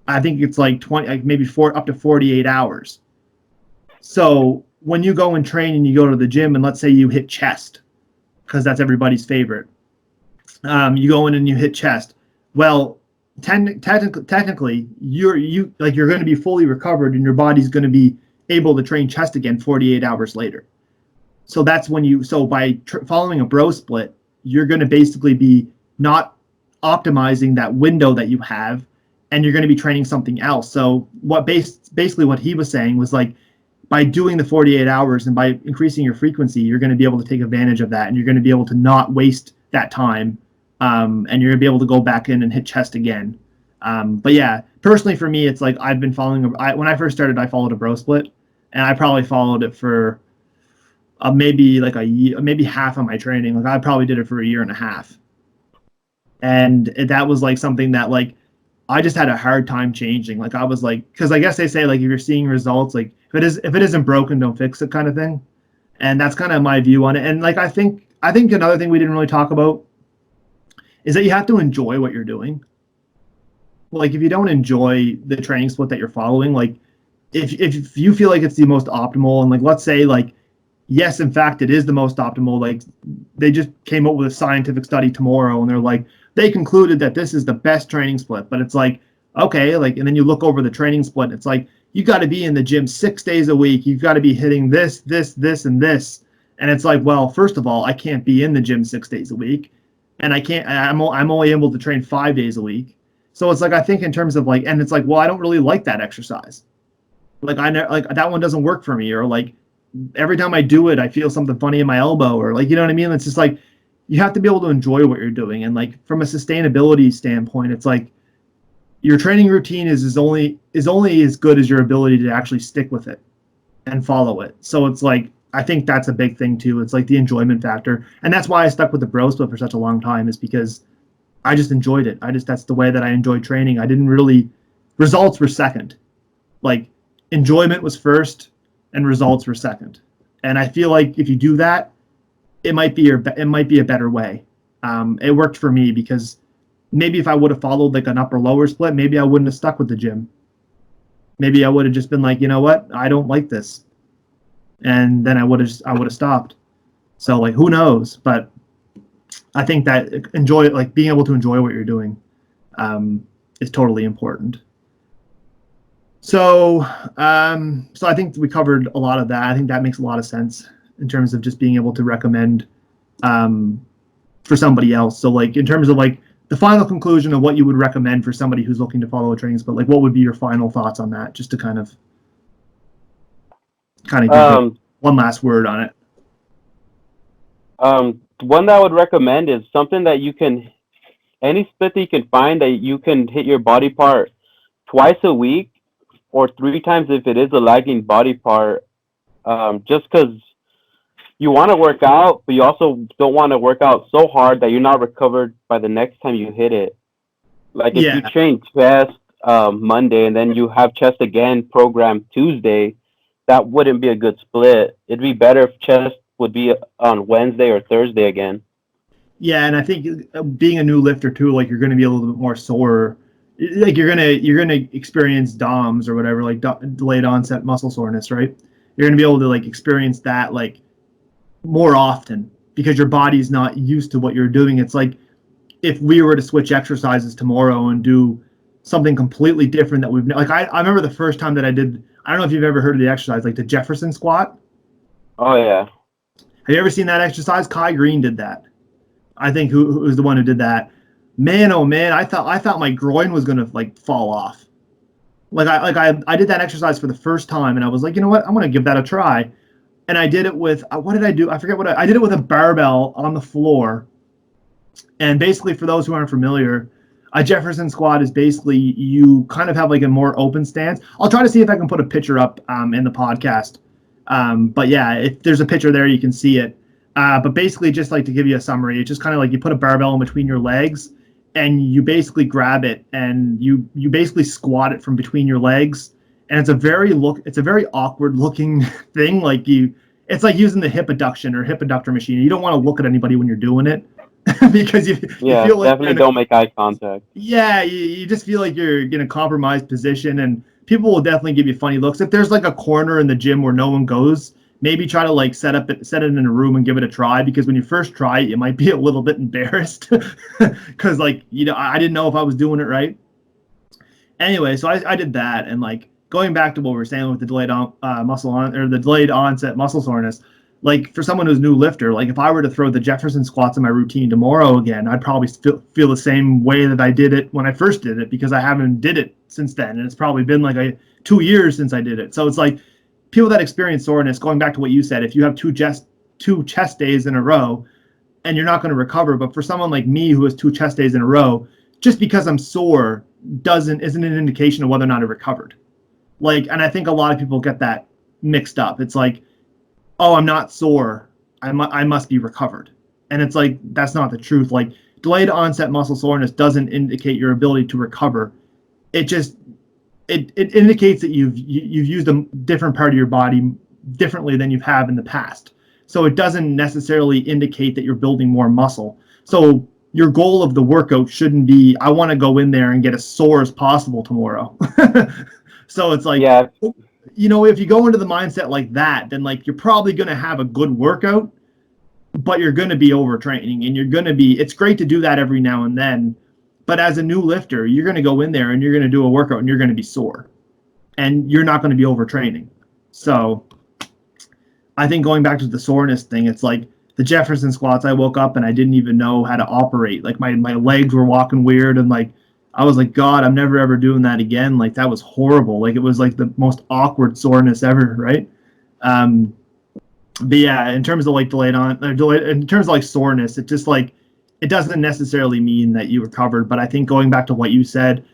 I think it's like 20 like maybe up to 48 hours. So when you go and train and you go to the gym and let's say you hit chest, because that's everybody's favorite. You go in and you hit chest. Well, technically, you're going to be fully recovered, and your body's going to be able to train chest again 48 hours later. So that's when by following a bro split, you're going to basically be not optimizing that window that you have, and you're going to be training something else. So basically what he was saying was like by doing the 48 hours and by increasing your frequency, you're going to be able to take advantage of that, and you're going to be able to not waste that time, and you're going to be able to go back in and hit chest again. But yeah, personally for me, it's like I've been following. When I first started, I followed a bro split, and I probably followed it for maybe like a year, maybe half of my training. Like I probably did it for a year and a half, and that was like something that like I just had a hard time changing. Like I was like, because I guess they say like if you're seeing results, like if it isn't broken, don't fix it, kind of thing. And that's kind of my view on it. And like I think another thing we didn't really talk about is that you have to enjoy what you're doing. Like if you don't enjoy the training split that you're following, like if you feel like it's the most optimal, and like let's say like yes, in fact, it is the most optimal. Like they just came up with a scientific study tomorrow, and they're like they concluded that this is the best training split. But it's like okay, like and then you look over the training split, and it's like you got to be in the gym 6 days a week. You've got to be hitting this, and this. And it's like, well, first of all, I can't be in the gym 6 days a week, and I can't. I'm only able to train 5 days a week. So it's like, I think in terms of like, and it's like, well, I don't really like that exercise. Like I know, like that one doesn't work for me, or like every time I do it, I feel something funny in my elbow, or like, you know what I mean? It's just like, you have to be able to enjoy what you're doing. And like, from a sustainability standpoint, it's like your training routine is only as good as your ability to actually stick with it and follow it. So it's like, I think that's a big thing too. It's like the enjoyment factor. And that's why I stuck with the bro split for such a long time, is because I just enjoyed it. That's the way that I enjoyed training. I didn't really, results were second. Like, enjoyment was first and results were second. And I feel like if you do that, it might be a better way. It worked for me because maybe if I would have followed like an upper lower split, maybe I wouldn't have stuck with the gym. Maybe I would have just been like, you know what, I don't like this, and then I would have stopped. So like, who knows? But I think that being able to enjoy what you're doing is totally important. So I think we covered a lot of that. I think that makes a lot of sense in terms of just being able to recommend for somebody else. So like, in terms of like the final conclusion of what you would recommend for somebody who's looking to follow a training split, like what would be your final thoughts on that? Just to kind of give one last word on it. One that I would recommend is something that any split that you can find that you can hit your body part twice a week or 3 times if it is a lagging body part, just because you want to work out, but you also don't want to work out so hard that you're not recovered by the next time you hit it. Like if you train chest Monday and then you have chest again programmed Tuesday, that wouldn't be a good split. It'd be better if chest would be on Wednesday or Thursday again. Yeah, and I think being a new lifter too, like you're going to be a little bit more sore. Like you're gonna experience DOMS or whatever, like delayed onset muscle soreness, right? You're gonna be able to like experience that like more often because your body's not used to what you're doing. It's like if we were to switch exercises tomorrow and do something completely different that we've like. I remember the first time that I did. I don't know if you've ever heard of the exercise, like the Jefferson squat. Oh yeah. Have you ever seen that exercise? Kai Green did that. I think who was the one who did that. Man, oh man, I thought my groin was gonna like fall off. I did that exercise for the first time, and I was like, you know what, I'm gonna give that a try. And I did it with what did I do? I forget what I did it with a barbell on the floor. And basically, for those who aren't familiar, a Jefferson squat is basically you kind of have like a more open stance. I'll try to see if I can put a picture up in the podcast. But yeah, if there's a picture there, you can see it. But basically, just like to give you a summary, it's just kind of like you put a barbell in between your legs, and you basically grab it and you basically squat it from between your legs. And it's a very awkward looking thing. Like it's like using the hip adduction or hip adductor machine. You don't want to look at anybody when you're doing it because you feel like definitely don't make eye contact. Yeah, you just feel like you're in a compromised position, and people will definitely give you funny looks. If there's like a corner in the gym where no one goes, maybe try to like set it in a room and give it a try, because when you first try it, you might be a little bit embarrassed because like, you know, I didn't know if I was doing it right. Anyway, so I did that, and like going back to what we were saying with the delayed onset muscle soreness, like for someone who's a new lifter, like if I were to throw the Jefferson squats in my routine tomorrow again, I'd probably feel the same way that I did it when I first did it, because I haven't did it since then, and it's probably been like 2 years since I did it. So it's like people that experience soreness, going back to what you said, if you have two chest days in a row, and you're not going to recover. But for someone like me who has 2 chest days in a row, just because I'm sore isn't an indication of whether or not I recovered. Like, and I think a lot of people get that mixed up. It's like, oh, I'm not sore, I must be recovered. And it's like, that's not the truth. Like, delayed onset muscle soreness doesn't indicate your ability to recover. It just it indicates that you've used a different part of your body differently than you have in the past. So it doesn't necessarily indicate that you're building more muscle. So your goal of the workout shouldn't be, I want to go in there and get as sore as possible tomorrow. So it's like, yeah, you know, if you go into the mindset like that, then like you're probably going to have a good workout, but you're going to be overtraining, and it's great to do that every now and then. But as a new lifter, you're going to go in there and you're going to do a workout and you're going to be sore, and you're not going to be overtraining. So I think going back to the soreness thing, it's like the Jefferson squats, I woke up and I didn't even know how to operate. Like my legs were walking weird, and like I was like, God, I'm never ever doing that again. Like that was horrible. Like it was like the most awkward soreness ever, right? Um, but yeah, in terms of like in terms of like soreness, it just like it doesn't necessarily mean that you recovered. But I think going back to what you said,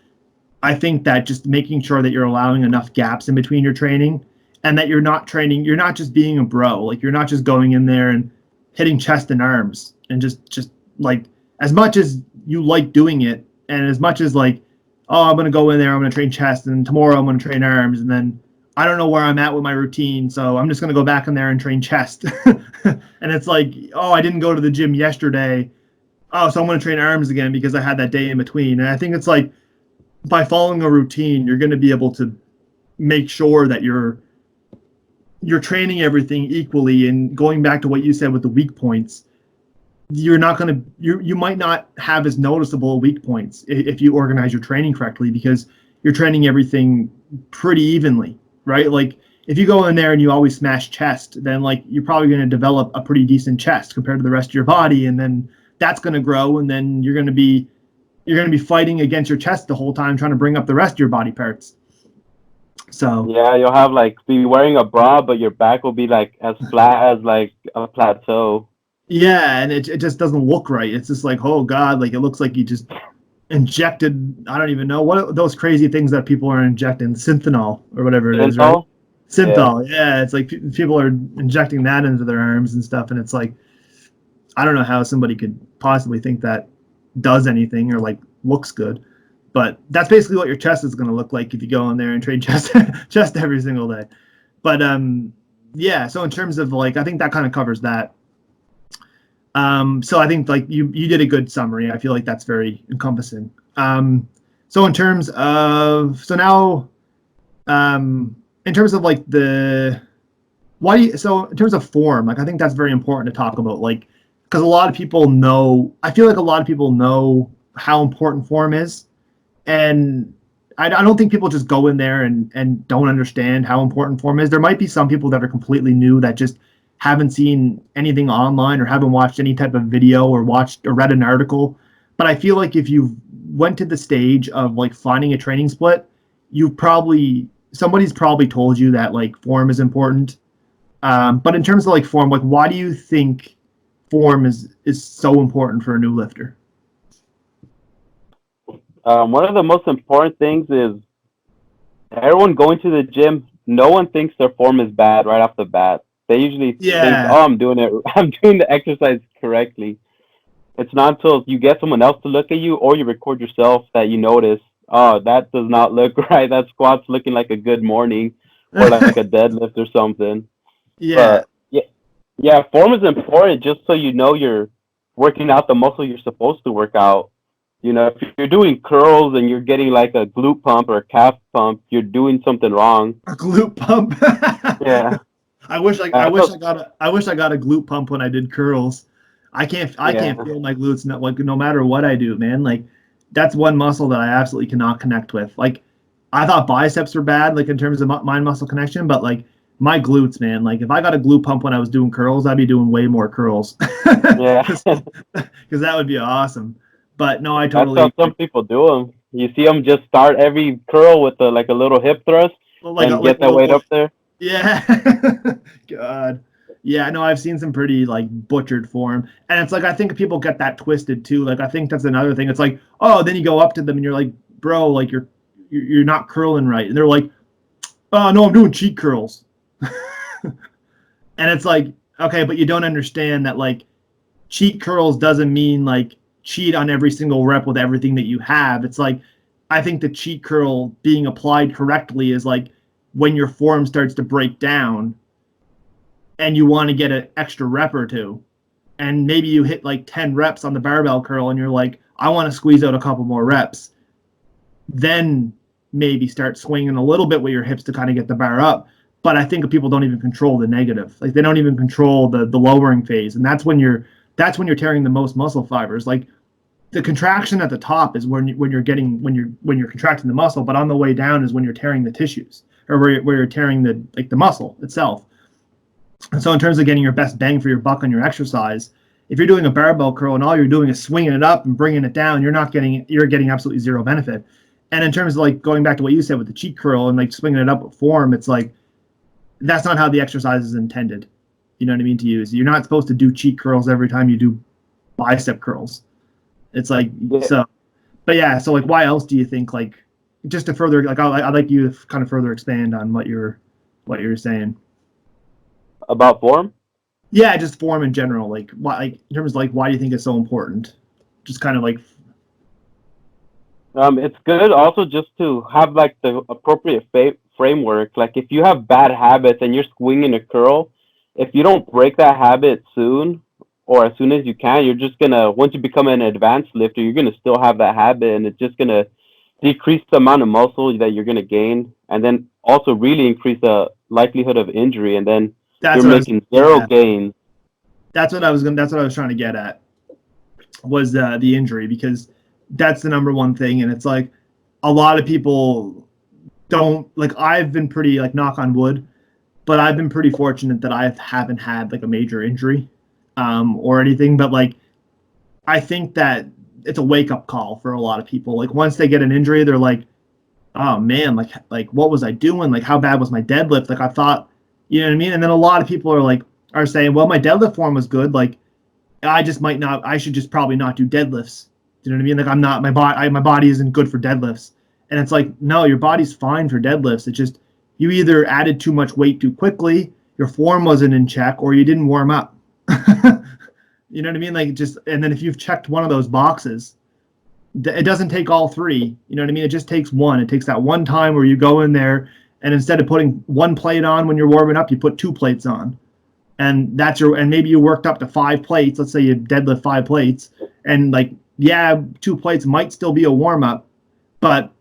I think that just making sure that you're allowing enough gaps in between your training and that you're not training, you're not just being a bro. Like you're not just going in there and hitting chest and arms and just like as much as you like doing it and as much as like, oh, I'm going to go in there, I'm going to train chest and tomorrow I'm going to train arms and then I don't know where I'm at with my routine, so I'm just going to go back in there and train chest. And it's like, oh, I didn't go to the gym yesterday. Oh, so I'm going to train arms again because I had that day in between. And I think it's like by following a routine, you're going to be able to make sure that you're training everything equally. And going back to what you said with the weak points, you're not going to you might not have as noticeable weak points if you organize your training correctly because you're training everything pretty evenly, right? Like if you go in there and you always smash chest, then like you're probably going to develop a pretty decent chest compared to the rest of your body, and then that's going to grow, and then you're going to be fighting against your chest the whole time trying to bring up the rest of your body parts. So yeah, you'll have like be wearing a bra, but your back will be like as flat as like a plateau. yeah, and it just doesn't look right. It's just like, oh God, like it looks like you just injected, I don't even know what are those crazy things that people are injecting, synthol or whatever it is, right? Synthol? Synthol, yeah. It's like people are injecting that into their arms and stuff, and it's like, I don't know how somebody could possibly think that does anything or like looks good, but that's basically what your chest is going to look like if you go in there and train chest chest every single day. But yeah. So in terms of like, I think that kind of covers that. So I think like you did a good summary. I feel like that's very encompassing. So in terms of now, in terms of like so in terms of form, like I think that's very important to talk about, like because a lot of people know. I feel like a lot of people know how important form is, and I don't think people just go in there and don't understand how important form is. There might be some people that are completely new that just haven't seen anything online or haven't watched any type of video or watched or read an article. But I feel like if you went to the stage of like finding a training split, somebody's probably told you that like form is important. But in terms of like form, like why do you think form is so important for a new lifter? One of the most important things is everyone going to the gym. No one thinks their form is bad right off the bat. They usually think, Yeah. "Oh, I'm doing it. I'm doing the exercise correctly." It's not until you get someone else to look at you or you record yourself that you notice, "Oh, that does not look right. That squat's looking like a good morning, or like a deadlift or something." Yeah. But yeah, form is important just so you know you're working out the muscle you're supposed to work out. You know, if you're doing curls and you're getting like a glute pump or a calf pump, you're doing something wrong. A glute pump. Yeah. I wish I wish I got a glute pump when I did curls. I can't Yeah. feel my glutes no matter what I do, man. Like that's one muscle that I absolutely cannot connect with. Like I thought biceps were bad, like in terms of mind muscle connection, but like my glutes, man. Like if I got a glute pump when I was doing curls, I'd be doing way more curls. Yeah. Because that would be awesome. But no, I That's totally how some people do them. You see them just start every curl with like a little hip thrust like and get that weight up there. yeah. God. Yeah, no, I've seen some pretty like butchered form. And it's like I think people get that twisted too. Like I think that's another thing. It's like, oh, then you go up to them and you're like, bro, like you're not curling right. And they're like, oh no, I'm doing cheat curls. And it's like, okay, but you don't understand that like cheat curls doesn't mean like cheat on every single rep with everything that you have. It's like I think the cheat curl being applied correctly is like when your form starts to break down and you want to get an extra rep or two. And maybe you hit like 10 reps on the barbell curl and you're like, I want to squeeze out a couple more reps. Then maybe start swinging a little bit with your hips to kind of get the bar up. But I think people don't even control the negative. Like they don't even control the lowering phase. And that's when you're tearing the most muscle fibers. Like the contraction at the top is when you're contracting the muscle, but on the way down is when you're tearing the tissues or where you're tearing the muscle itself. And so in terms of getting your best bang for your buck on your exercise, if you're doing a barbell curl and all you're doing is swinging it up and bringing it down, you're getting absolutely zero benefit. And in terms of like going back to what you said with the cheek curl and like swinging it up with form, it's like that's not how the exercise is intended. You know what I mean? To use, you're not supposed to do cheek curls every time you do bicep curls. It's like so, but yeah. So like, why else do you think like just to further like I'd like you to kind of further expand on what you're saying About form? Yeah, just form in general. Like why, like in terms of like why do you think it's so important? Just kind of like It's good also just to have like the appropriate framework. Like if you have bad habits and you're swinging a curl, if you don't break that habit soon or as soon as you can, you're just gonna once you become an advanced lifter, you're gonna still have that habit, and it's just gonna decrease the amount of muscle that you're gonna gain, and then also really increase the likelihood of injury, and then that's you're what I was, making zero yeah, gains. that's what I was trying to get at was the injury, because that's the number one thing. And it's like a lot of people don't like, I've been pretty like knock on wood, but I've been pretty fortunate that I haven't had like a major injury or anything. But like I think that it's a wake up call for a lot of people. Like once they get an injury, they're like, oh man, like what was I doing? Like how bad was my deadlift? Like I thought, you know what I mean? And then a lot of people are saying, well, my deadlift form was good. Like I should just probably not do deadlifts. Do you know what I mean? Like I'm not, my body isn't good for deadlifts. And it's like, no, your body's fine for deadlifts. It's just, you either added too much weight too quickly, your form wasn't in check, or you didn't warm up. You know what I mean? Like just, and then if you've checked one of those boxes, it doesn't take all three. You know what I mean? It just takes one. It takes that one time where you go in there and instead of putting one plate on when you're warming up, you put 2 plates on. And and maybe you worked up to 5 plates. Let's say you deadlift 5 plates, and like, yeah, 2 plates might still be a warm up, but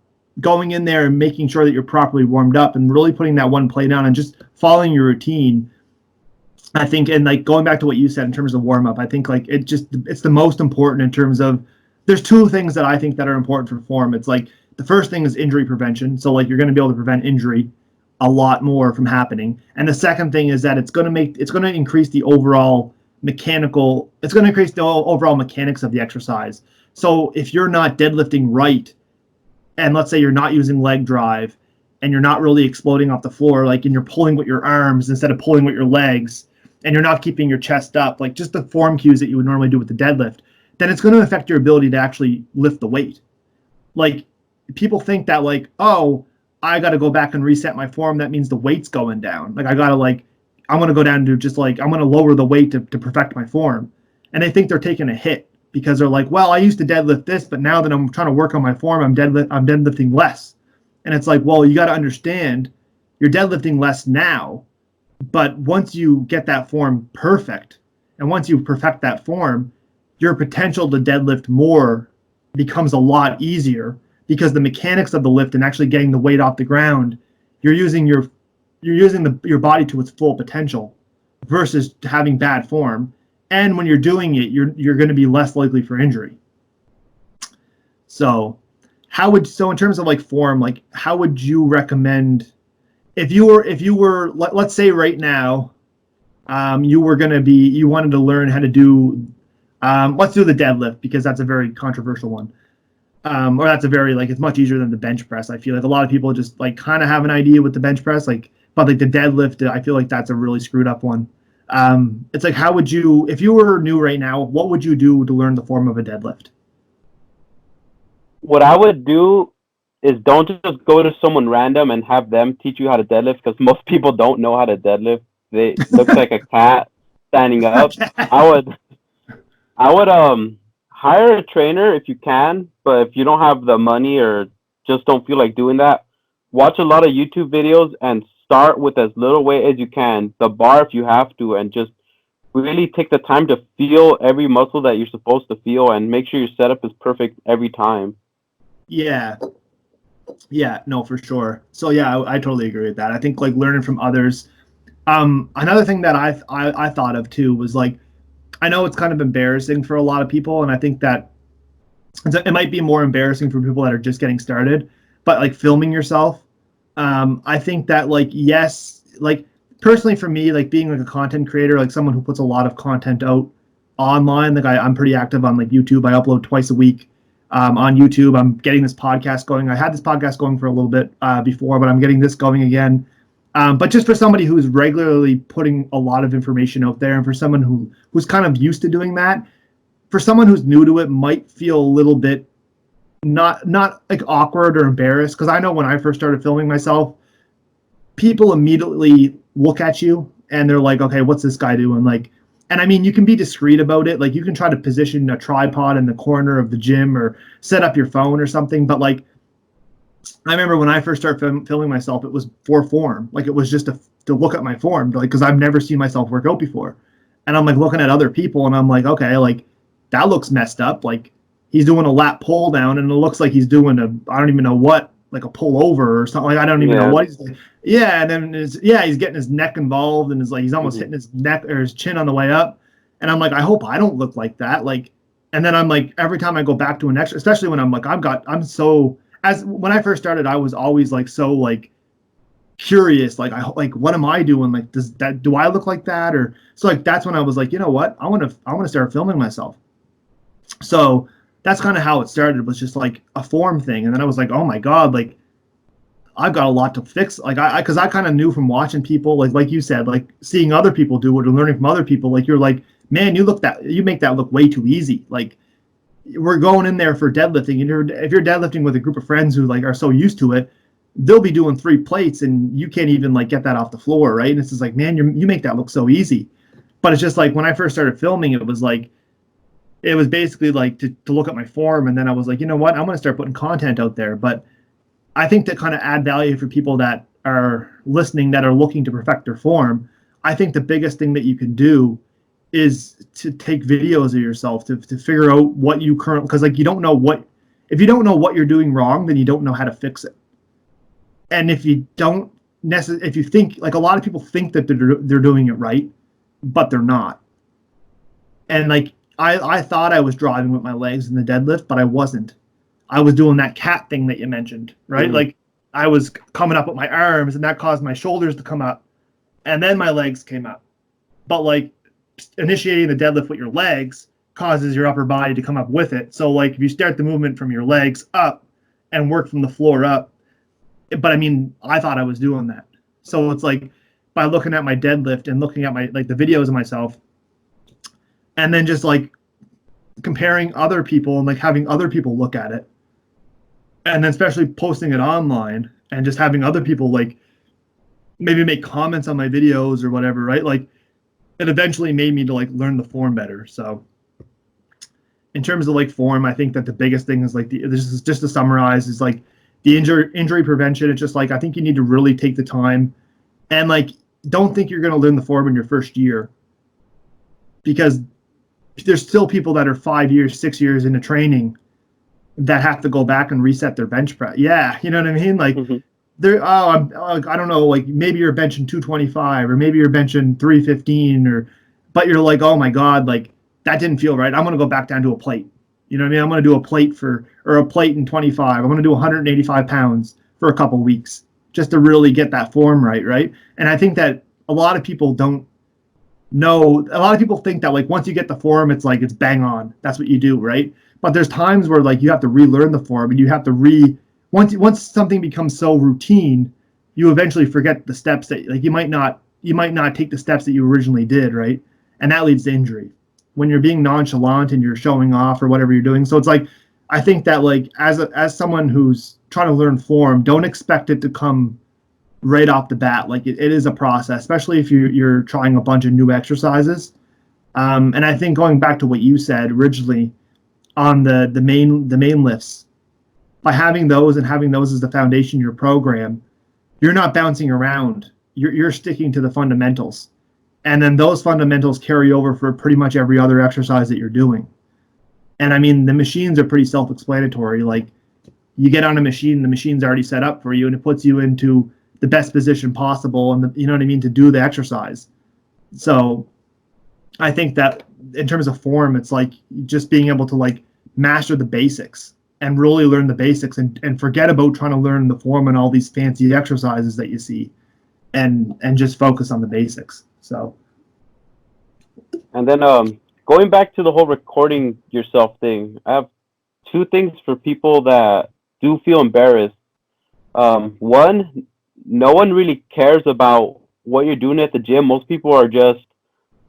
going in there and making sure that you're properly warmed up and really putting that one plate on and just following your routine, I think, and like going back to what you said in terms of warm up, I think like it's the most important in terms of, there's 2 things that I think that are important for form. It's like the first thing is injury prevention. So like you're going to be able to prevent injury a lot more from happening. And the second thing is that it's going to increase the overall overall mechanics of the exercise. So if you're not deadlifting right, and let's say you're not using leg drive and you're not really exploding off the floor, like, and you're pulling with your arms instead of pulling with your legs, and you're not keeping your chest up, like just the form cues that you would normally do with the deadlift, then it's going to affect your ability to actually lift the weight. Like people think that like, oh, I got to go back and reset my form. That means the weight's going down. Like I'm going to go down to just like, I'm going to lower the weight to perfect my form. And they think they're taking a hit because they're like, well, I used to deadlift this, but now that I'm trying to work on my form, I'm deadlifting less. And it's like, well, you got to understand you're deadlifting less now, but once you get that form perfect, and once you perfect that form, your potential to deadlift more becomes a lot easier, because the mechanics of the lift and actually getting the weight off the ground, you're using your body to its full potential versus having bad form. And when you're doing it, you're going to be less likely for injury. So in terms of like form, like how would you recommend, if you were let's say right now, you wanted to learn how to do, let's do the deadlift, because that's a very controversial one. Or that's a very, like, it's much easier than the bench press. I feel like a lot of people just like kind of have an idea with the bench press, like, but like the deadlift, I feel like that's a really screwed up one. It's like, how would you, if you were new right now, what would you do to learn the form of a deadlift? What I would do is don't just go to someone random and have them teach you how to deadlift, because most people don't know how to deadlift. They look like a cat standing up. I would hire a trainer if you can, but if you don't have the money or just don't feel like doing that, watch a lot of YouTube videos and start with as little weight as you can, the bar if you have to, and just really take the time to feel every muscle that you're supposed to feel and make sure your setup is perfect every time. Yeah. Yeah, no, for sure. So yeah, I totally agree with that. I think like learning from others. Another thing that I thought of too was like, I know it's kind of embarrassing for a lot of people, and I think that it might be more embarrassing for people that are just getting started, but like filming yourself. I think that like, yes, like personally for me, like being like a content creator, like someone who puts a lot of content out online. Like I'm pretty active on like YouTube. I upload twice a week on YouTube. I'm getting this podcast going. I had this podcast going for a little bit before, but I'm getting this going again. But just for somebody who's regularly putting a lot of information out there, and for someone who's kind of used to doing that, for someone who's new to it, might feel a little bit not like awkward or embarrassed. Because I know when I first started filming myself, people immediately look at you and they're like, okay, what's this guy doing? Like, and I mean, you can be discreet about it. Like, you can try to position a tripod in the corner of the gym or set up your phone or something. But like, I remember when I first started filming myself, it was for form. Like, it was just to look at my form, like, because I've never seen myself work out before. And I'm like looking at other people and I'm like, okay, like that looks messed up. Like, he's doing a lat pull down and it looks like he's doing I don't even know what, like a pull over or something. Like, I don't even know what he's doing. Yeah. And then he's getting his neck involved and he's almost hitting his neck or his chin on the way up. And I'm like, I hope I don't look like that. Like, and then I'm like, every time I go back to an extra, especially when I'm like, when I first started, I was always like, so like curious, like, what am I doing? Like, do I look like that? Or so like, that's when I was like, you know what? I want to start filming myself. So that's kind of how it started, was just like a form thing. And then I was like, oh my God, like I've got a lot to fix. Like cause I kind of knew from watching people, like you said, like seeing other people do it or learning from other people, like you're like, man, you make that look way too easy. Like, we're going in there for deadlifting, and if you're deadlifting with a group of friends who like are so used to it, they'll be doing 3 plates and you can't even like get that off the floor, right? And it's just like, man, you make that look so easy. But it's just like when I first started filming, it was basically like to look at my form, and then I was like, you know what, I'm going to start putting content out there. But I think to kind of add value for people that are listening, that are looking to perfect their form, I think the biggest thing that you can do is to take videos of yourself to figure out what you currently, because like if you don't know what you're doing wrong, then you don't know how to fix it. And if you think, like, a lot of people think that they're doing it right, but they're not. And like I thought I was driving with my legs in the deadlift, but I wasn't. I was doing that cat thing that you mentioned, right? Mm-hmm. Like, I was coming up with my arms and that caused my shoulders to come up, and then my legs came up. But like, initiating the deadlift with your legs causes your upper body to come up with it. So like, if you start the movement from your legs up and work from the floor up, but I mean, I thought I was doing that. So it's like, by looking at my deadlift and looking at my, like, the videos of myself, and then just like comparing other people and like having other people look at it, and then especially posting it online and just having other people like maybe make comments on my videos or whatever, right? Like, it eventually made me to like learn the form better. So in terms of like form, I think that the biggest thing is like this is just to summarize, is like the injury prevention. It's just like, I think you need to really take the time and like, don't think you're going to learn the form in your first year, because there's still people that are 5 years, 6 years into training that have to go back and reset their bench press. Yeah. You know what I mean? Like, I don't know, like maybe you're benching 225 or maybe you're benching 315, but you're like, oh my God, like that didn't feel right. I'm going to go back down to a plate. You know what I mean? I'm going to do a plate in 25. I'm going to do 185 pounds for a couple weeks just to really get that form right. Right. And I think that a lot of people don't know. A lot of people think that like, once you get the form, it's like, it's bang on. That's what you do. Right. But there's times where like you have to relearn the form, and you have to once something becomes so routine, you eventually forget the steps that like you might not take the steps that you originally did, right? And that leads to injury when you're being nonchalant and you're showing off or whatever you're doing. So it's like, I think that like as someone who's trying to learn form, don't expect it to come right off the bat. Like it is a process, especially if you're trying a bunch of new exercises. And I think going back to what you said originally on the main lifts, by having those as the foundation of your program, you're not bouncing around. You're sticking to the fundamentals. And then those fundamentals carry over for pretty much every other exercise that you're doing. And I mean, the machines are pretty self-explanatory. Like, you get on a machine, the machine's already set up for you, and it puts you into the best position possible, and you know what I mean, to do the exercise. So I think that in terms of form, it's like just being able to like master the basics and really learn the basics, and forget about trying to learn the form and all these fancy exercises that you see, and just focus on the basics. So. And then going back to the whole recording yourself thing, I have two things for people that do feel embarrassed. One, no one really cares about what you're doing at the gym. Most people are just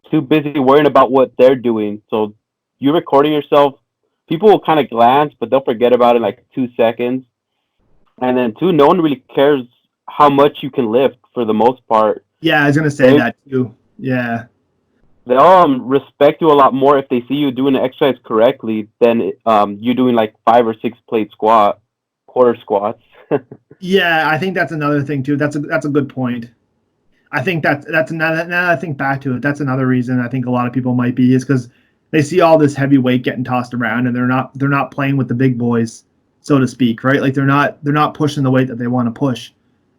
too busy worrying about what they're doing. So you recording yourself, people will kind of glance, but they'll forget about it in like 2 seconds. And then two, no one really cares how much you can lift for the most part. Yeah, I was gonna say that too. Yeah. They all respect you a lot more if they see you doing the exercise correctly than you doing like 5 or 6 plate quarter squats. Yeah, I think that's another thing too. That's a good point. I think that's another. Now that I think back to it, that's another reason I think a lot of people might be is because they see all this heavy weight getting tossed around and they're not playing with the big boys, so to speak, right? Like they're not pushing the weight that they want to push,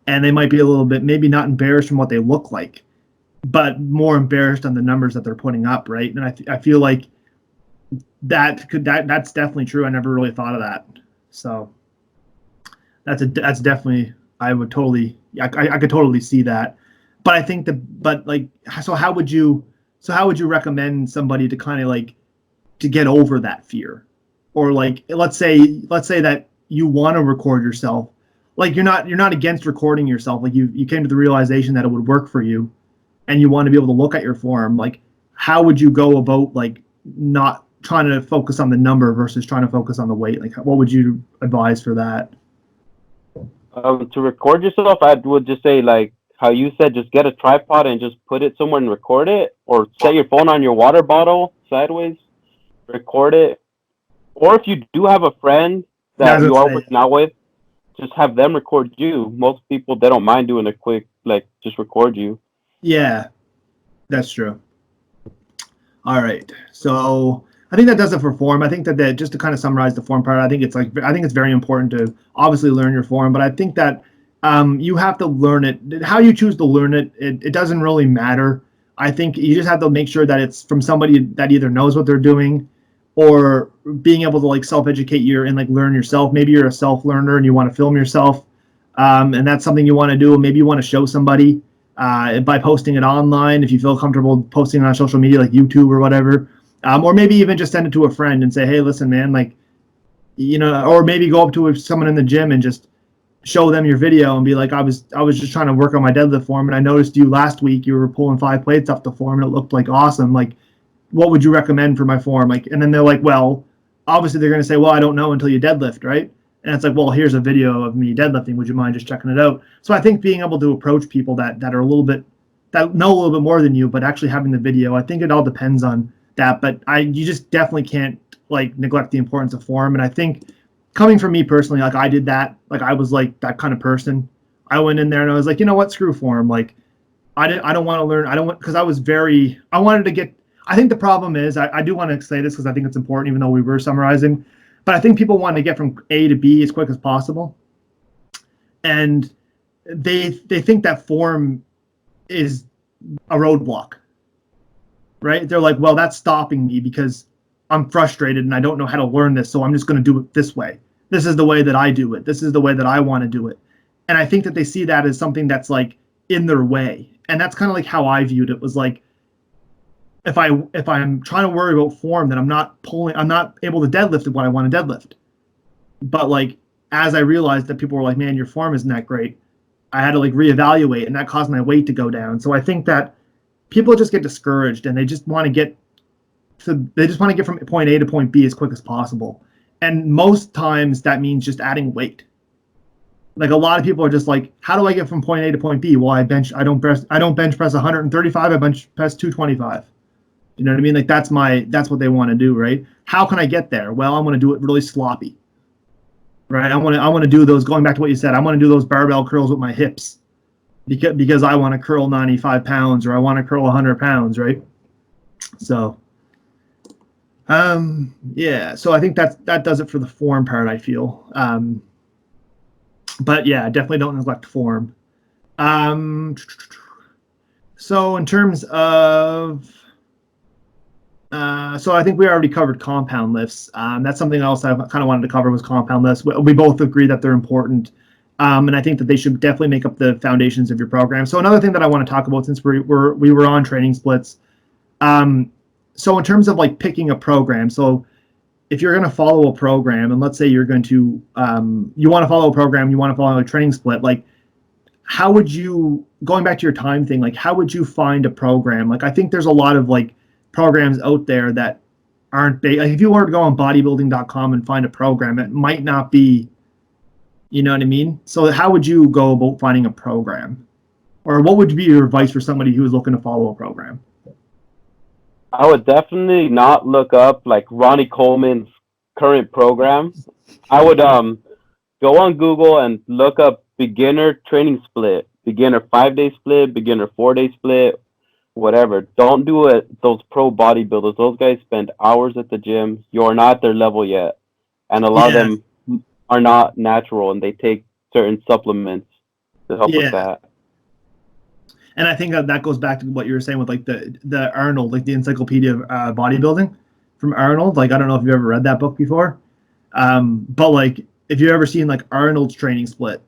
and they might be a little bit maybe not embarrassed from what they look like, but more embarrassed on the numbers that they're putting up, right? And I feel like that's definitely true. I never really thought of that, so that's definitely I could totally see that. But I think so how would you recommend somebody to kind of like to get over that fear? Or like let's say that you want to record yourself. Like you're not against recording yourself. Like you came to the realization that it would work for you and you want to be able to look at your form. Like how would you go about like not trying to focus on the number versus trying to focus on the weight? Like what would you advise for that? To record yourself, I would just say like how you said, just get a tripod and just put it somewhere and record it, or set your phone on your water bottle sideways, record it. Or if you do have a friend that you are working out with, just have them record you. Most people, they don't mind doing a quick, like, just record you. Yeah, that's true. All right. So I think that does it for form. I think that just to kind of summarize the form part, I think it's very important to obviously learn your form, but I think that you have to learn it. How you choose to learn it, it doesn't really matter. I think you just have to make sure that it's from somebody that either knows what they're doing or being able to like self-educate you and like learn yourself. Maybe you're a self-learner and you want to film yourself, and that's something you want to do. Maybe you want to show somebody by posting it online if you feel comfortable posting it on social media like YouTube or whatever. Or maybe even just send it to a friend and say, hey, listen, man, like, or maybe go up to someone in the gym and just show them your video and be like, I was just trying to work on my deadlift form, and I noticed you last week, you were pulling 5 plates off the form, and it looked like awesome. Like, what would you recommend for my form? Like, and then they're like, well, obviously they're going to say, well, I don't know until you deadlift, right? And it's like, well, here's a video of me deadlifting. Would you mind just checking it out? So I think being able to approach people that are a little bit, that know a little bit more than you, but actually having the video, I think it all depends on that. But you just definitely can't like neglect the importance of form. And I think coming from me personally, like I did that, like I was like that kind of person. I went in there and I was like, you know what, screw form. Like I don't want to learn. Because I wanted to get, I think the problem is, I do want to say this because I think it's important, even though we were summarizing, but I think people want to get from A to B as quick as possible. And they think that form is a roadblock, right? They're like, well, that's stopping me because I'm frustrated and I don't know how to learn this, so I'm just going to do it this way. This is the way that I do it. This is the way that I want to do it. And I think that they see that as something that's like in their way. And that's kind of like how I viewed it, was like, if I'm trying to worry about form, then I'm not able to deadlift what I want to deadlift. But like, as I realized that people were like, man, your form isn't that great, I had to like reevaluate, and that caused my weight to go down. So I think that people just get discouraged and they just want to get from point A to point B as quick as possible. And most times that means just adding weight. Like a lot of people are just like, how do I get from point A to point B? Well, I don't bench press 135, I bench press 225. You know what I mean? Like that's what they want to do, right? How can I get there? Well, I want to do it really sloppy. Right? I want to do those, going back to what you said, I want to do those barbell curls with my hips because I want to curl 95 pounds or I want to curl 100 pounds, right? So yeah, so I think that does it for the form part, I feel. But yeah, definitely don't neglect form. So in terms of so I think we already covered compound lifts. That's something else I kind of wanted to cover, was compound lifts. We both agree that they're important. And I think that they should definitely make up the foundations of your program. So another thing that I want to talk about, since we were on training splits, so in terms of like picking a program, so if you're going to follow a program, and let's say you're going to you want to follow a program, you want to follow a training split, like how would you, going back to your time thing, like how would you find a program? Like I think there's a lot of like programs out there that aren't big. Like if you were to go on bodybuilding.com and find a program, it might not be, you know what I mean? So how would you go about finding a program? Or what would be your advice for somebody who is looking to follow a program? I would definitely not look up like Ronnie Coleman's current program. I would go on Google and look up beginner training split, beginner 5-day split, beginner 4-day split, whatever. Don't do it. Those pro bodybuilders, those guys spend hours at the gym. You're not at their level yet, and a lot of them are not natural, and they take certain supplements to help with that. And I think that goes back to what you were saying with like the Arnold, like the Encyclopedia of Bodybuilding from Arnold. Like I don't know if you've ever read that book before, but like if you've ever seen like Arnold's training split,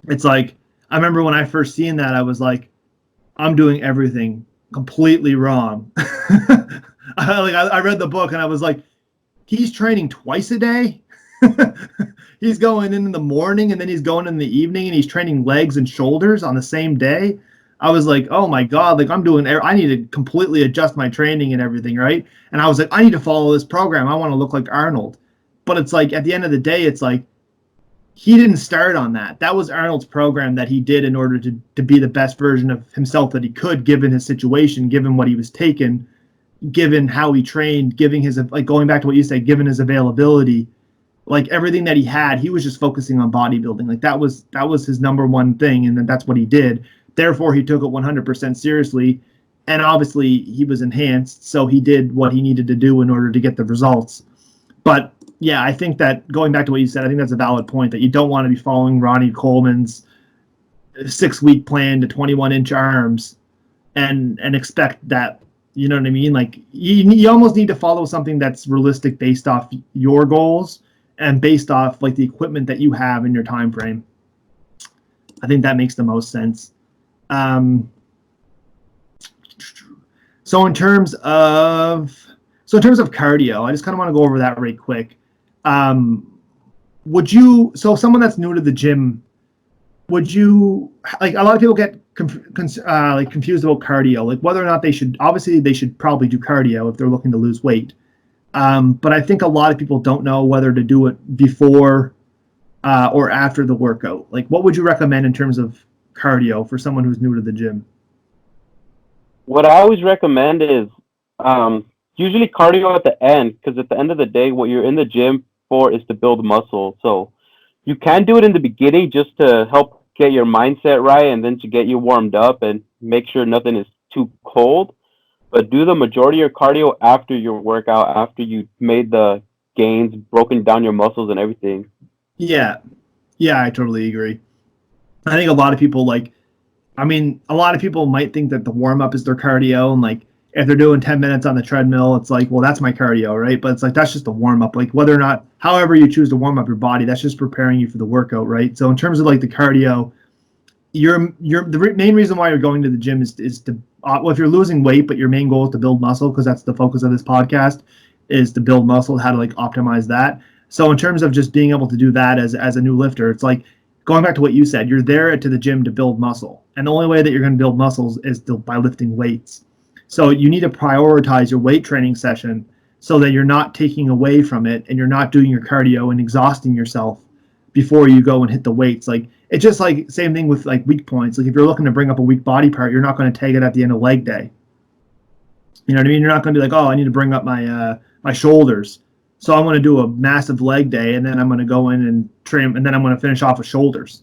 it's like I remember when I first seen that, I was like, I'm doing everything completely wrong. I read the book and I was like, he's training twice a day. He's going in the morning and then he's going in the evening and he's training legs and shoulders on the same day. I was like, oh my God, like I need to completely adjust my training and everything, right? And I was like, I need to follow this program. I want to look like Arnold. But it's like, at the end of the day, it's like, he didn't start on that. That was Arnold's program that he did in order to be the best version of himself that he could, given his situation, given what he was taking, given how he trained, giving his, like going back to what you said, given his availability, like everything that he had, he was just focusing on bodybuilding. Like that was his number one thing, and then that's what he did. Therefore, he took it 100% seriously, and obviously he was enhanced, so he did what he needed to do in order to get the results. But yeah, I think that going back to what you said, I think that's a valid point that you don't want to be following Ronnie Coleman's 6-week plan to 21-inch arms and expect that, you know what I mean? Like you almost need to follow something that's realistic based off your goals and based off like the equipment that you have in your time frame. I think that makes the most sense. So in terms of cardio, I just kind of want to go over that right quick. Someone that's new to the gym, would you, like a lot of people get confused about cardio, like whether or not they should probably do cardio if they're looking to lose weight. But I think a lot of people don't know whether to do it before or after the workout. Like what would you recommend in terms of cardio for someone who's new to the gym? What I always recommend is usually cardio at the end, because at the end of the day, what you're in the gym for is to build muscle. So you can do it in the beginning just to help get your mindset right and then to get you warmed up and make sure nothing is too cold. But do the majority of your cardio after your workout, after you made the gains, broken down your muscles and everything. Yeah, I totally agree. I think a lot of people might think that the warm up is their cardio, and like if they're doing 10 minutes on the treadmill, it's like, well, that's my cardio, right? But it's like that's just a warm up. Like whether or not, however you choose to warm up your body, that's just preparing you for the workout, right? So in terms of like the cardio, the main reason why you're going to the gym is to if you're losing weight, but your main goal is to build muscle, because that's the focus of this podcast, is to build muscle, how to like optimize that. So in terms of just being able to do that as a new lifter, it's like going back to what you said, you're there to the gym to build muscle. And the only way that you're going to build muscles is by lifting weights. So you need to prioritize your weight training session so that you're not taking away from it and you're not doing your cardio and exhausting yourself before you go and hit the weights. Like it's just like same thing with like weak points. Like if you're looking to bring up a weak body part, you're not going to take it at the end of leg day. You know what I mean? You're not going to be like, oh, I need to bring up my shoulders. So I'm going to do a massive leg day, and then I'm going to go in and trim, and then I'm going to finish off with shoulders.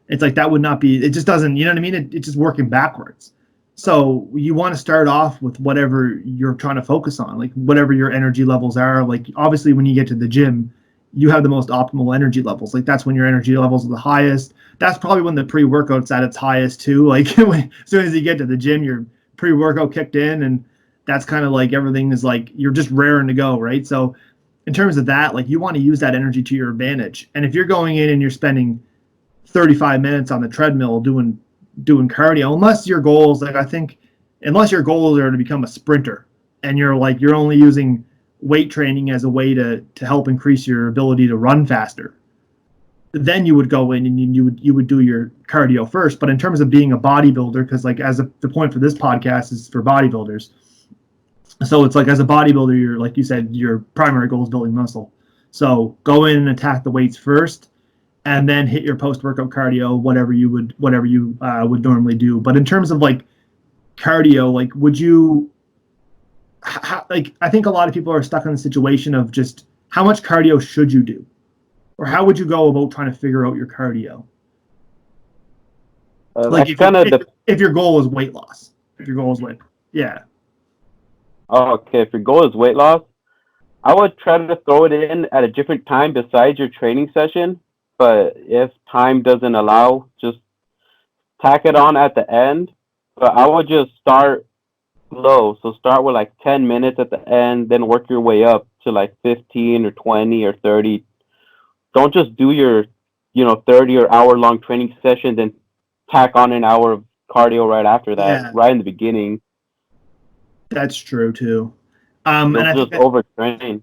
It's like that would not be, it just doesn't, you know what I mean? It's just working backwards. So you want to start off with whatever you're trying to focus on, like whatever your energy levels are. Like obviously when you get to the gym, you have the most optimal energy levels. Like that's when your energy levels are the highest. That's probably when the pre-workout's at its highest too. Like as soon as you get to the gym, your pre-workout kicked in, and that's kind of like everything is like, you're just raring to go, right? So in terms of that, like you want to use that energy to your advantage. And if you're going in and you're spending 35 minutes on the treadmill doing cardio, unless your goals are to become a sprinter, and you're only using weight training as a way to help increase your ability to run faster, then you would go in and you would do your cardio first. But in terms of being a bodybuilder, because like the point for this podcast is for bodybuilders, so it's like as a bodybuilder, you're like you said, your primary goal is building muscle. So go in and attack the weights first, and then hit your post-workout cardio, whatever you would normally do. But in terms of like cardio, like would you like, I think a lot of people are stuck in the situation of just how much cardio should you do, or how would you go about trying to figure out your cardio? Like if your goal is weight loss, yeah. Oh, okay. If your goal is weight loss, I would try to throw it in at a different time besides your training session. But if time doesn't allow, just tack it on at the end. But I would just start low. So start with like 10 minutes at the end, then work your way up to like 15 or 20 or 30. Don't just do your, 30 or hour long training session, then tack on an hour of cardio right after that, right in the beginning. That's true too. And I just overtrain.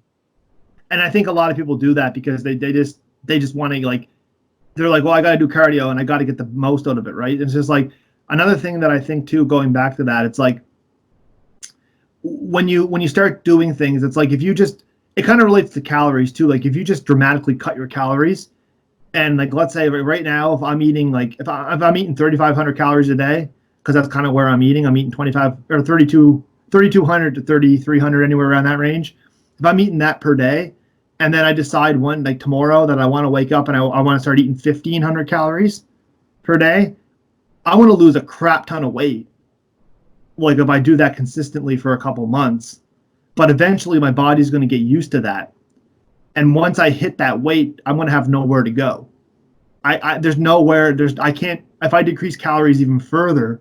And I think a lot of people do that because they just want to, like, they're like, well, I got to do cardio and I got to get the most out of it, right? It's just like another thing that I think too, going back to that, it's like when you start doing things, it's like it kind of relates to calories too. Like if you just dramatically cut your calories, and like let's say right now, if I'm eating if I'm eating 3,500 calories a day, because that's kind of where I'm eating 25 or 3,200 to 3,300, anywhere around that range. If I'm eating that per day, and then I decide tomorrow that I want to wake up and I want to start eating 1,500 calories per day, I want to lose a crap ton of weight. Like if I do that consistently for a couple months, but eventually my body's going to get used to that. And once I hit that weight, I'm going to have nowhere to go. I can't, if I decrease calories even further,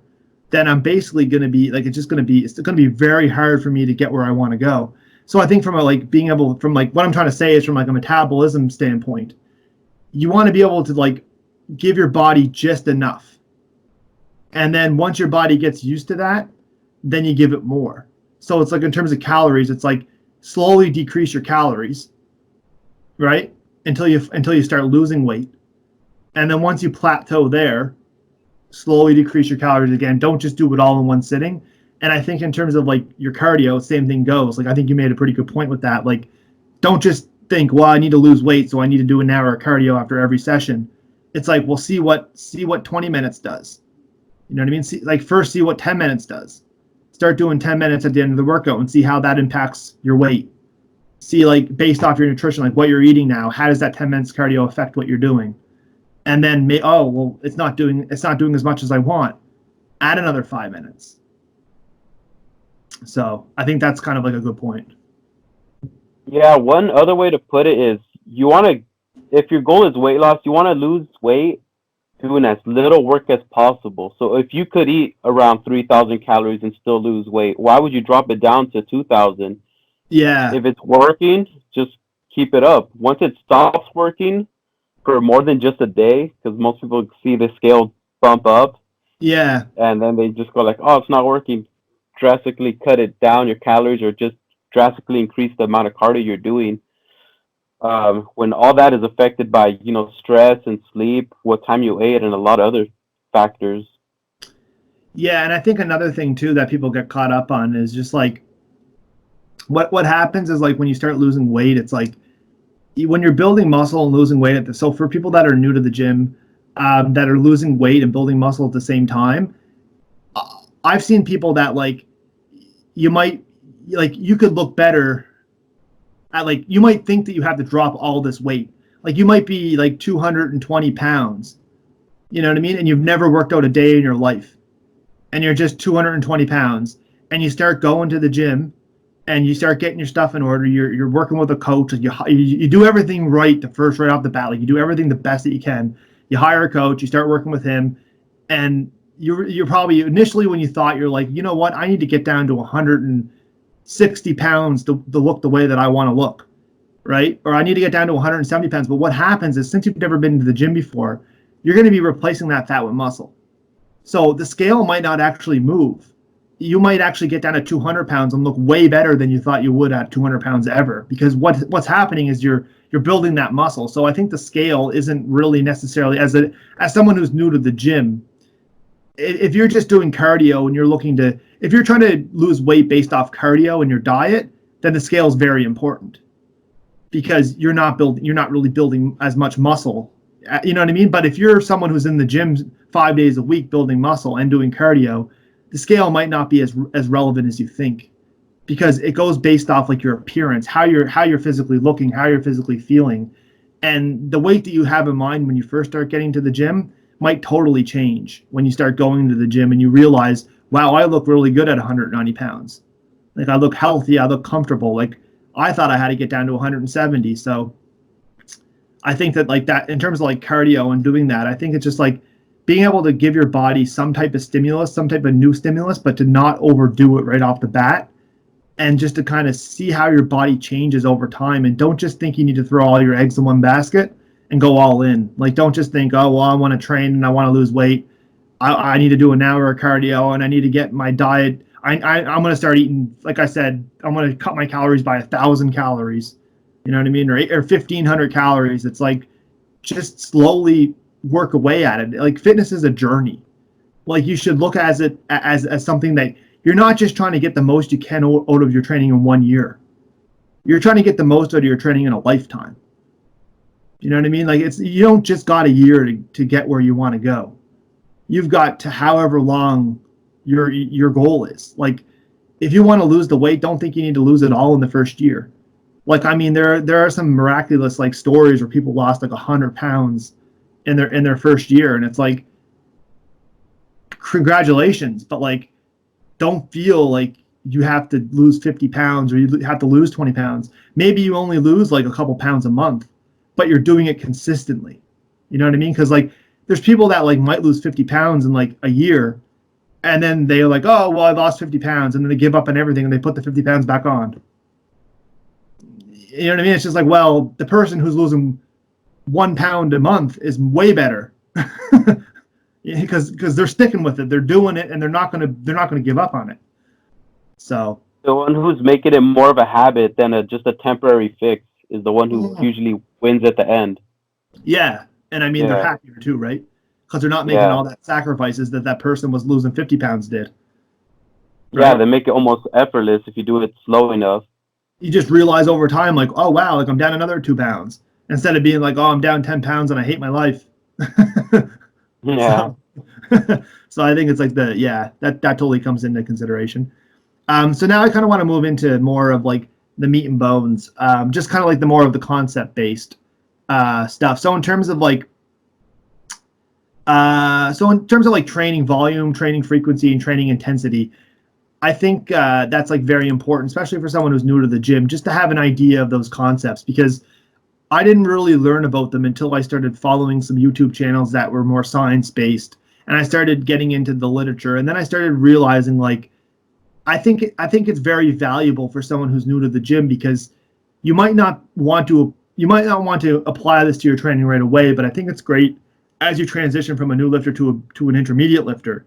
then I'm basically going to be like, it's going to be very hard for me to get where I want to go. So I think from what I'm trying to say is from like a metabolism standpoint, you want to be able to like give your body just enough. And then once your body gets used to that, then you give it more. So it's like in terms of calories, it's like slowly decrease your calories, right? Until you start losing weight. And then once you plateau there, slowly decrease your calories again. Don't just do it all in one sitting. And I think in terms of like your cardio, same thing goes. Like I think you made a pretty good point with that. Like don't just think, well, I need to lose weight, so I need to do an hour of cardio after every session. It's like, well, see what 20 minutes does. You know what I mean? First see what 10 minutes does. Start doing 10 minutes at the end of the workout and see how that impacts your weight. See, like, based off your nutrition, like what you're eating now, how does that 10 minutes cardio affect what you're doing? And then, it's not doing as much as I want. Add another 5 minutes. So I think that's kind of like a good point. Yeah, one other way to put it is if your goal is weight loss, you want to lose weight doing as little work as possible. So if you could eat around 3,000 calories and still lose weight, why would you drop it down to 2,000? Yeah. If it's working, just keep it up. Once it stops working for more than just a day, because most people see the scale bump up. Yeah. And then they just go like, oh, it's not working. Drastically cut it down, your calories, or just drastically increase the amount of cardio you're doing. When all that is affected by, stress and sleep, what time you ate, and a lot of other factors. Yeah, and I think another thing too that people get caught up on is just like what happens is like when you start losing weight, it's like when you're building muscle and losing weight. So for people that are new to the gym, that are losing weight and building muscle at the same time, I've seen people that you could look better at you might think that you have to drop all this weight. Like you might be like 220 pounds, you know what I mean? And you've never worked out a day in your life. And you're just 220 pounds. And you start going to the gym and you start getting your stuff in order. You're working with a coach. And you do everything right right off the bat. Like you do everything the best that you can. You hire a coach. You start working with him. And you're probably initially when you thought you're like, you know what? I need to get down to 160 pounds to look the way that I want to look, right? Or I need to get down to 170 pounds. But what happens is since you've never been to the gym before, you're going to be replacing that fat with muscle. So the scale might not actually move, you might actually get down to 200 pounds and look way better than you thought you would at 200 pounds ever, because what's happening is you're building that muscle. So I think the scale isn't really necessarily, as someone who's new to the gym, if you're just doing cardio and if you're trying to lose weight based off cardio and your diet, then the scale is very important, because you're not really building as much muscle. You know what I mean? But if you're someone who's in the gym 5 days a week building muscle and doing cardio, the scale might not be as relevant as you think, because it goes based off like your appearance, how you're physically looking, how you're physically feeling, and the weight that you have in mind when you first start getting to the gym might totally change when you start going to the gym and you realize, wow, I look really good at 190 pounds. Like, I look healthy, I look comfortable. Like, I thought I had to get down to 170. So I think that, like, that in terms of like cardio and doing that, I think it's just like being able to give your body some type of stimulus, some type of new stimulus, but to not overdo it right off the bat, and just to kind of see how your body changes over time. And don't just think you need to throw all your eggs in one basket and go all in. Like, don't just think, oh, well, I want to train and I want to lose weight. I need to do an hour of cardio and I need to get my diet. I'm going to start eating, like I said, I'm going to cut my calories by 1,000 calories. You know what I mean? Or 1,500 calories. It's like, just slowly work away at it. Like, fitness is a journey. Like, you should look at it as something that you're not just trying to get the most you can out of your training in 1 year. You're trying to get the most out of your training in a lifetime. You know what I mean? Like, you don't just got a year to get where you want to go. You've got to however long your goal is. Like, if you want to lose the weight, don't think you need to lose it all in the first year. Like, I mean, there are some miraculous like stories where people lost like 100 pounds in their first year, and it's like, congratulations, but like, don't feel like you have to lose 50 pounds or you have to lose 20 pounds. Maybe you only lose like a couple pounds a month, but you're doing it consistently. You know what I mean? Because like, there's people that like might lose 50 pounds in like a year, and then they're like, oh, well, I lost 50 pounds, and then they give up on everything and they put the 50 pounds back on. You know what I mean? It's just like, well, the person who's losing 1 pound a month is way better. because they're sticking with it, they're doing it, and they're not gonna give up on it. So the one who's making it more of a habit than just a temporary fix is the one who usually wins at the end. Yeah, and I mean, they're happier too, right? Because they're not making all that sacrifices that person was losing 50 pounds did. Right? Yeah, they make it almost effortless if you do it slow enough. You just realize over time, like, oh wow, like I'm down another 2 pounds, instead of being like, oh, I'm down 10 pounds and I hate my life. Yeah. So I think it's like that totally comes into consideration. So now I kind of want to move into more of like the meat and bones, just kind of like the more of the concept based stuff. So in terms of like training volume, training frequency, and training intensity, I think that's like very important, especially for someone who's new to the gym, just to have an idea of those concepts, because I didn't really learn about them until I started following some YouTube channels that were more science-based, and I started getting into the literature, and then I started realizing, like, I think it's very valuable for someone who's new to the gym, because you might not want to apply this to your training right away, but I think it's great as you transition from a new lifter to an intermediate lifter,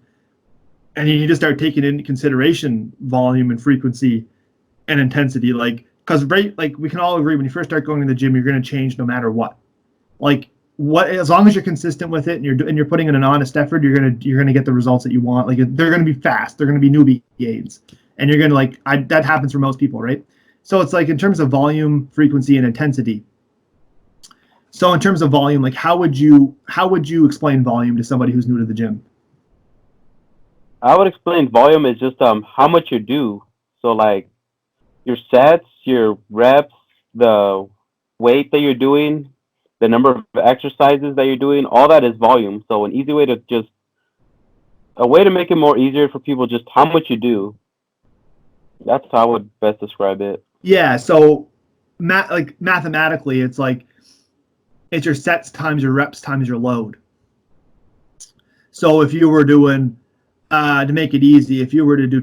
and you need to start taking into consideration volume and frequency and intensity, like. Because like we can all agree, when you first start going to the gym, you're going to change no matter what. Like, as long as you're consistent with it and you're putting in an honest effort, you're gonna get the results that you want. Like, they're going to be fast, they're going to be newbie gains, and you're going to that happens for most people, right? So it's like, in terms of volume, frequency, and intensity. So in terms of volume, like, how would you explain volume to somebody who's new to the gym? I would explain volume is just how much you do. So like, your sets, your reps, the weight that you're doing, the number of exercises that you're doing, all that is volume. So a way to make it more easier for people, just how much you do. That's how I would best describe it. Yeah, so mathematically, it's like, it's your sets times your reps times your load. So if you were doing, to make it easy, if you were to do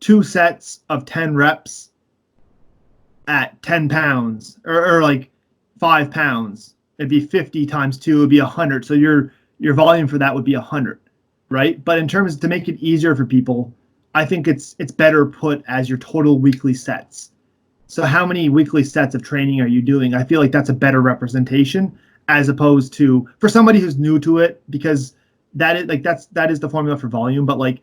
2 sets of 10 reps at 10 pounds or like 5 pounds, it'd be 50 times 2 would be 100. So your volume for that would be 100, right? But in terms to make it easier for people, I think it's better put as your total weekly sets. So how many weekly sets of training are you doing? I feel like that's a better representation as opposed to for somebody who's new to it, because that is the formula for volume. But like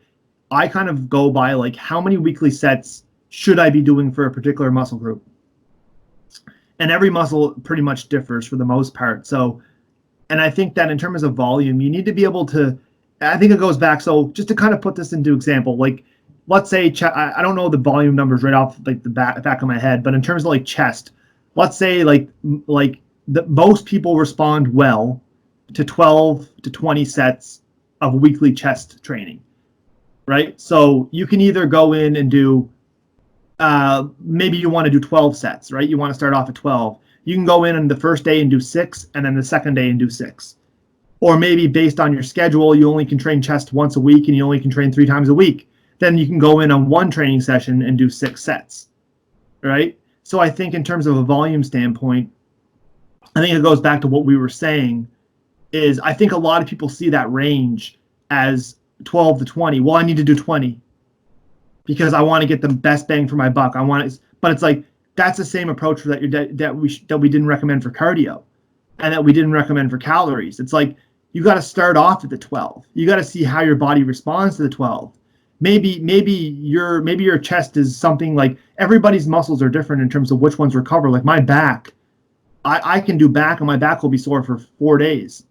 I kind of go by like how many weekly sets should I be doing for a particular muscle group? And every muscle pretty much differs for the most part. So, and I think that in terms of volume, you need to be able to, I think it goes back. So just to kind of put this into example, like let's say, I don't know the volume numbers right off like the back of my head, but in terms of like chest, let's say like most people respond well to 12 to 20 sets of weekly chest training, right? So you can either go in and do, maybe you want to do 12 sets, right? You want to start off at 12. You can go in on the first day and do 6, and then the second day and do 6. Or maybe based on your schedule, you only can train chest once a week and you only can train 3 times a week. Then you can go in on one training session and do 6 sets, right? So I think in terms of a volume standpoint, I think it goes back to what we were saying is I think a lot of people see that range as 12 to 20. Well, I need to do 20 because I want to get the best bang for my buck. But it's like that's the same approach that we didn't recommend for cardio, and that we didn't recommend for calories. It's like you got to start off at the 12. You got to see how your body responds to the 12. Maybe your chest is something like everybody's muscles are different in terms of which ones recover. Like my back, I can do back and my back will be sore for 4 days.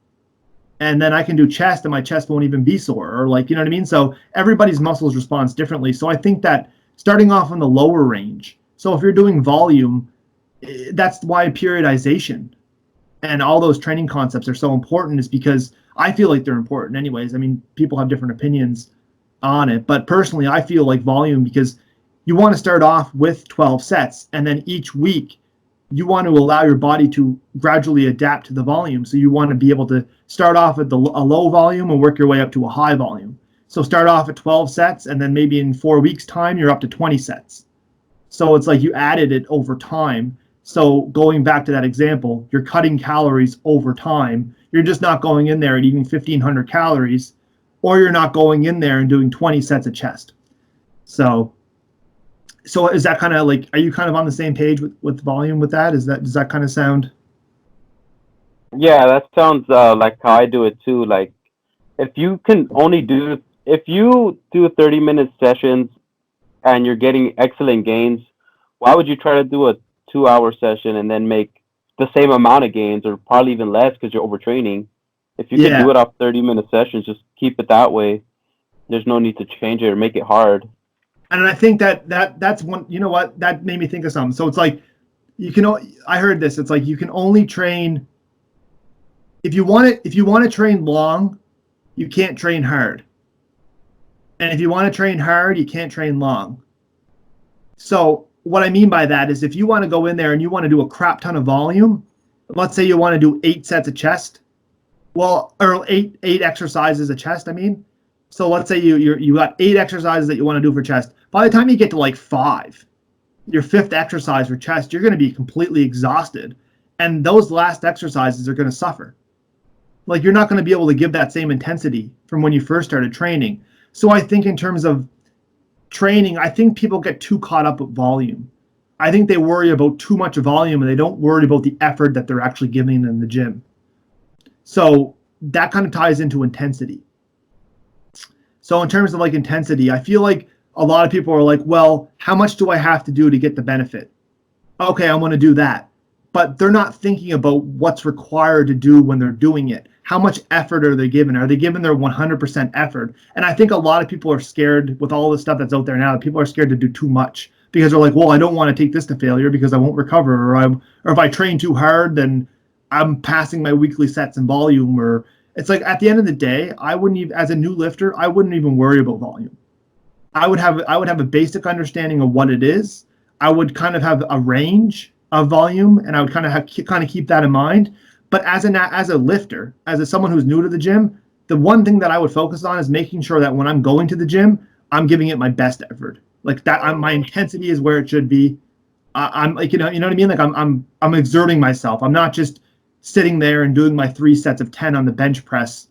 And then I can do chest and my chest won't even be sore, or like, you know what I mean? So everybody's muscles responds differently. So I think that starting off on the lower range. So if you're doing volume, that's why periodization and all those training concepts are so important, is because I feel like they're important anyways. I mean, people have different opinions on it, but personally I feel like volume, because you want to start off with 12 sets and then each week you want to allow your body to gradually adapt to the volume. So you want to be able to start off at a low volume and work your way up to a high volume. So start off at 12 sets and then maybe in 4 weeks time you're up to 20 sets. So it's like you added it over time. So going back to that example, you're cutting calories over time. You're just not going in there and eating 1,500 calories, or you're not going in there and doing 20 sets of chest. So is that kind of like, are you kind of on the same page with volume with that? Does that kind of sound? Yeah, that sounds like how I do it too. Like if you do 30-minute sessions and you're getting excellent gains, why would you try to do a 2-hour session and then make the same amount of gains, or probably even less because you're overtraining? If you can do it off 30-minute sessions, just keep it that way. There's no need to change it or make it hard. And I think that's one, you know what, that made me think of something. So it's like, I heard this, it's like you can only train, if you want to train long, you can't train hard. And if you want to train hard, you can't train long. So what I mean by that is if you want to go in there and you want to do a crap ton of volume, let's say you want to do 8 sets of chest, or eight exercises of chest, I mean. So let's say you got 8 exercises that you want to do for chest. By the time you get to like 5, your 5th exercise for chest, you're going to be completely exhausted. And those last exercises are going to suffer. Like you're not going to be able to give that same intensity from when you first started training. So I think in terms of training, I think people get too caught up with volume. I think they worry about too much volume and they don't worry about the effort that they're actually giving in the gym. So that kind of ties into intensity. So in terms of like intensity, I feel like a lot of people are like, well, how much do I have to do to get the benefit? Okay, I want to do that. But they're not thinking about what's required to do when they're doing it. How much effort are they giving? Are they giving their 100% effort? And I think a lot of people are scared with all the stuff that's out there now. People are scared to do too much because they're like, well, I don't want to take this to failure because I won't recover, or if I train too hard, then I'm passing my weekly sets and volume. Or it's like at the end of the day, I wouldn't even, as a new lifter, I wouldn't even worry about volume. I would have a basic understanding of what it is. I would kind of have a range of volume, and I would kind of keep that in mind. But as a lifter, as someone who's new to the gym, the one thing that I would focus on is making sure that when I'm going to the gym, I'm giving it my best effort. Like that, my intensity is where it should be. I'm like, you know what I mean? Like I'm exerting myself. I'm not just sitting there and doing my 3 sets of 10 on the bench press.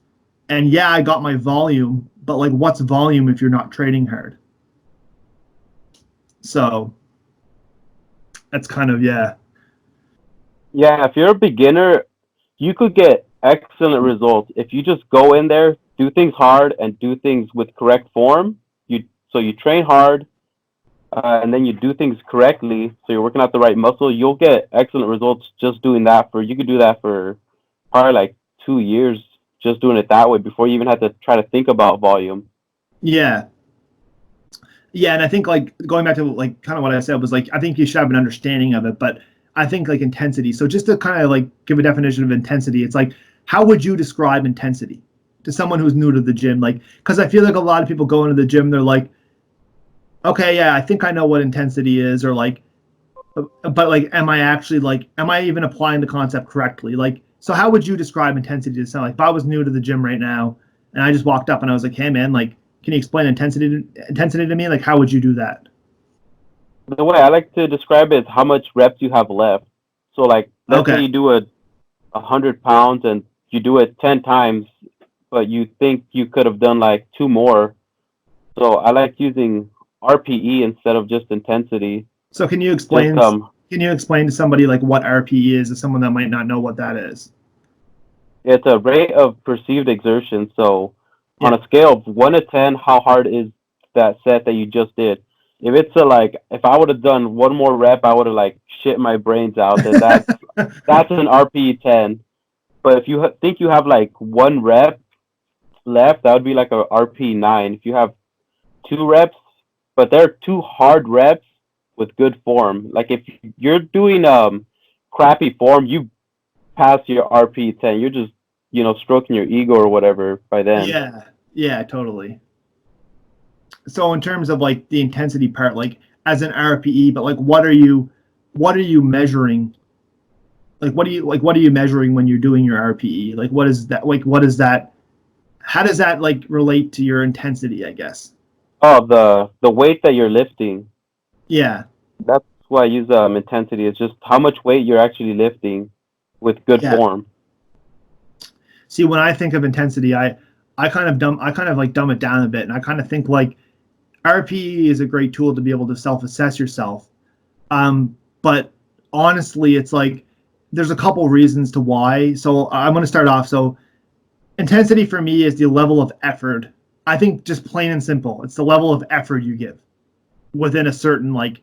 And yeah, I got my volume, but like what's volume if you're not training hard? So that's kind of, yeah. Yeah, if you're a beginner, you could get excellent results if you just go in there, do things hard, and do things with correct form. You train hard, and then you do things correctly, so you're working out the right muscle. You'll get excellent results just doing that. You could do that for probably like 2 years, just doing it that way before you even have to try to think about volume. Yeah. Yeah, and I think like going back to like kind of what I said was like I think you should have an understanding of it, but I think like intensity. So just to kind of like give a definition of intensity, it's like how would you describe intensity to someone who's new to the gym? Like, because I feel like a lot of people go into the gym, they're like, okay, yeah, I think I know what intensity is, or like, but like, am I even applying the concept correctly? Like, so how would you describe intensity to someone? Like, if I was new to the gym right now and I just walked up and I was like, hey man, like, can you explain intensity to me? Like, how would you do that? The way I like to describe it is how much reps you have left. So like, let's say Okay. you do 100 pounds and you do it 10 times, but you think you could have done like two more. So I like using RPE instead of just intensity. So Just can you explain to somebody like what RPE is, to someone that might not know what that is? It's a rate of perceived exertion. So on Yeah. a scale of 1 to 10, how hard is that set that you just did? If it's if I would have done one more rep, I would have like shit my brains out. Then that's an RPE 10. But if you think you have like one rep left, that would be like a RPE 9. If you have two reps, but they're two hard reps with good form. Like if you're doing crappy form, you pass your RP 10. You're just stroking your ego or whatever by then. Yeah. Yeah, totally. So in terms of like the intensity part, like as an RPE, but like what are you measuring? Like what are you measuring when you're doing your RPE? Like what is that, how does that like relate to your intensity, I guess? Oh, the weight that you're lifting. Yeah. That's why I use intensity. It's just how much weight you're actually lifting with good Yeah. form. See, when I think of intensity, I kind of like dumb it down a bit, and I kind of think like RPE is a great tool to be able to self-assess yourself. But honestly, it's like there's a couple reasons to why. So I'm going to start off. So intensity for me is the level of effort. I think just plain and simple, it's the level of effort you give within a certain like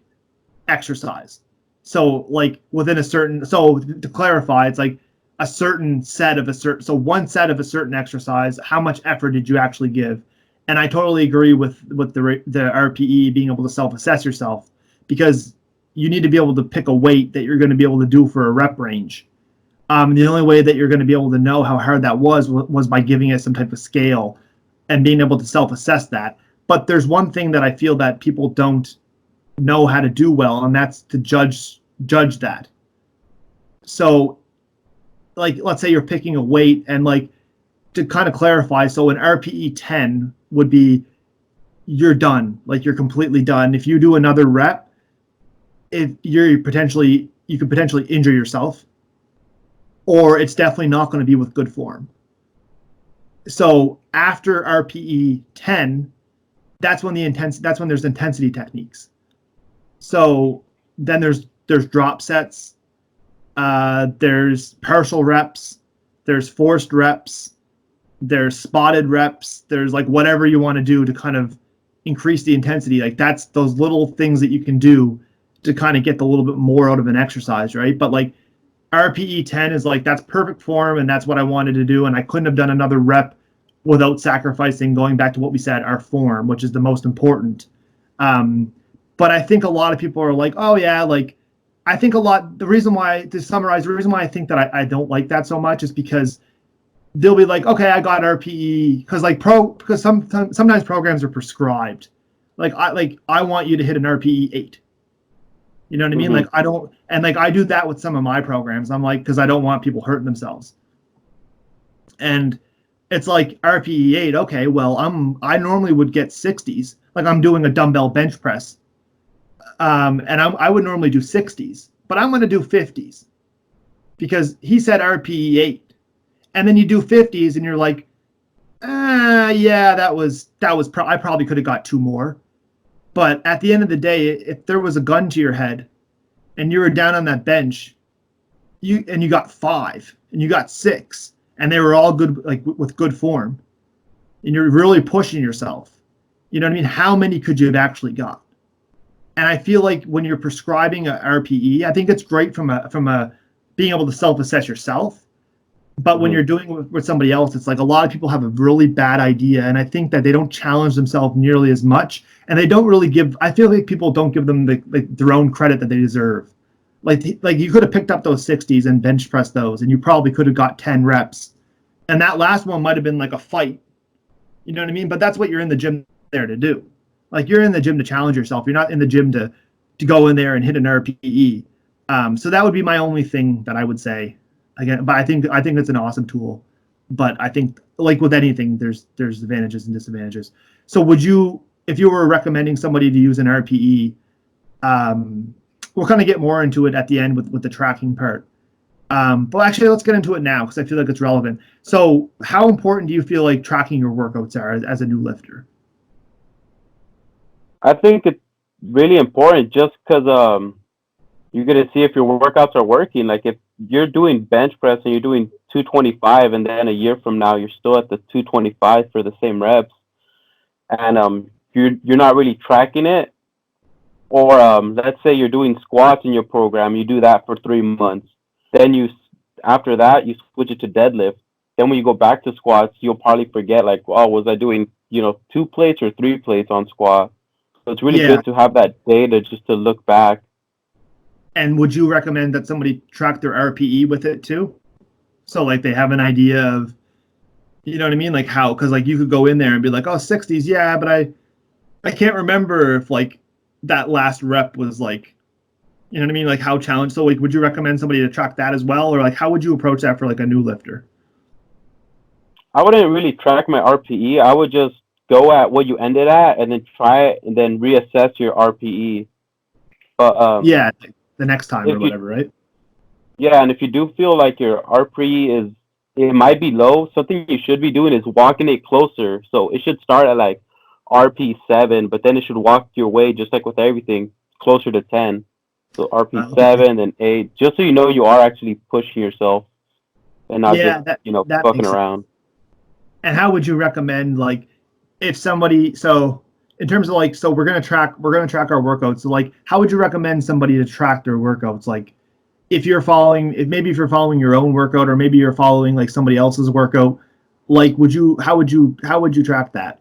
exercise. So like within a certain, so to clarify, it's like a certain set of a certain, so one set of a certain exercise, how much effort did you actually give? And I totally agree with the RPE being able to self-assess yourself, because you need to be able to pick a weight that you're going to be able to do for a rep range. The only way that you're going to be able to know how hard that was by giving it some type of scale and being able to self-assess that. But there's one thing that I feel that people don't know how to do well, and that's to judge that. So like let's say you're picking a weight, and like to kind of clarify, so an RPE 10 would be you're done, like you're completely done. If you do another rep, if you could potentially injure yourself, or it's definitely not going to be with good form. So after RPE 10, that's when there's intensity techniques. So then there's drop sets, there's partial reps, there's forced reps, there's spotted reps, there's like whatever you want to do to kind of increase the intensity. Like that's those little things that you can do to kind of get a little bit more out of an exercise, right? But like RPE 10 is like that's perfect form, and that's what I wanted to do, and I couldn't have done another rep without sacrificing, going back to what we said, our form, which is the most important. But I think a lot of people are like, oh yeah, like I think the reason why, to summarize, the reason why I think that I don't like that so much is because they'll be like, okay, I got RPE, because sometimes programs are prescribed. Like I want you to hit an RPE 8. You know what I mean? Like I don't, and like I do that with some of my programs. I'm like, because I don't want people hurting themselves. And it's like RPE 8. Okay, well I normally would get 60s. Like I'm doing a dumbbell bench press, and I would normally do 60s, but I'm going to do 50s because he said RPE 8, and then you do 50s, and you're like, Yeah, I probably could have got two more. But at the end of the day, if there was a gun to your head and you were down on that bench, you got five and you got six, and they were all good, like with good form, and you're really pushing yourself. You know what I mean? How many could you have actually got? And I feel like when you're prescribing a RPE, I think it's great from a being able to self-assess yourself. But when Hmm. you're doing it with somebody else, it's like a lot of people have a really bad idea, and I think that they don't challenge themselves nearly as much, and they don't really give. I feel like people don't give them their own credit that they deserve. Like you could have picked up those 60s and bench pressed those, and you probably could have got 10 reps, and that last one might have been like a fight. You know what I mean? But that's what you're in the gym there to do. Like you're in the gym to challenge yourself. You're not in the gym to go in there and hit an RPE. So that would be my only thing that I would say. Again, but I think it's an awesome tool. But I think like with anything, there's advantages and disadvantages. So would you, if you were recommending somebody to use an RPE, we'll kind of get more into it at the end with the tracking part. But actually, let's get into it now because I feel like it's relevant. So, how important do you feel like tracking your workouts are as a new lifter? I think it's really important just because you're gonna see if your workouts are working. Like if you're doing bench press and you're doing 225, and then a year from now you're still at the 225 for the same reps, and you're not really tracking it. Or let's say you're doing squats in your program, you do that for 3 months. Then after that, you switch it to deadlift. Then when you go back to squats, you'll probably forget like, oh, was I doing 2 plates or 3 plates on squat? So it's really Yeah, good to have that data just to look back. and would you recommend that somebody track their RPE with it too? So like they have an idea of, you know what I mean, like how, because like you could go in there and be like, oh, 60s, yeah, but I can't remember if like that last rep was like, you know what I mean, like how challenged. So like, would you recommend somebody to track that as well, or like how would you approach that for like a new lifter? I wouldn't really track my RPE. I would just go at what you ended at and then try it and then reassess your RPE. But Yeah, the next time or if you whatever, right? Yeah, and if you do feel like your RPE it might be low, something you should be doing is walking it closer. So it should start at like RP7, but then it should walk your way just like with everything closer to 10. So Okay. RP7 and 8, just so you know you are actually pushing yourself and not just Yeah, that fucking makes sense. around. And how would you recommend like if somebody so in terms of like so we're gonna track our workouts. So like how would you recommend somebody to track their workouts? Like if you're following your own workout or maybe you're following like somebody else's workout, like how would you track that?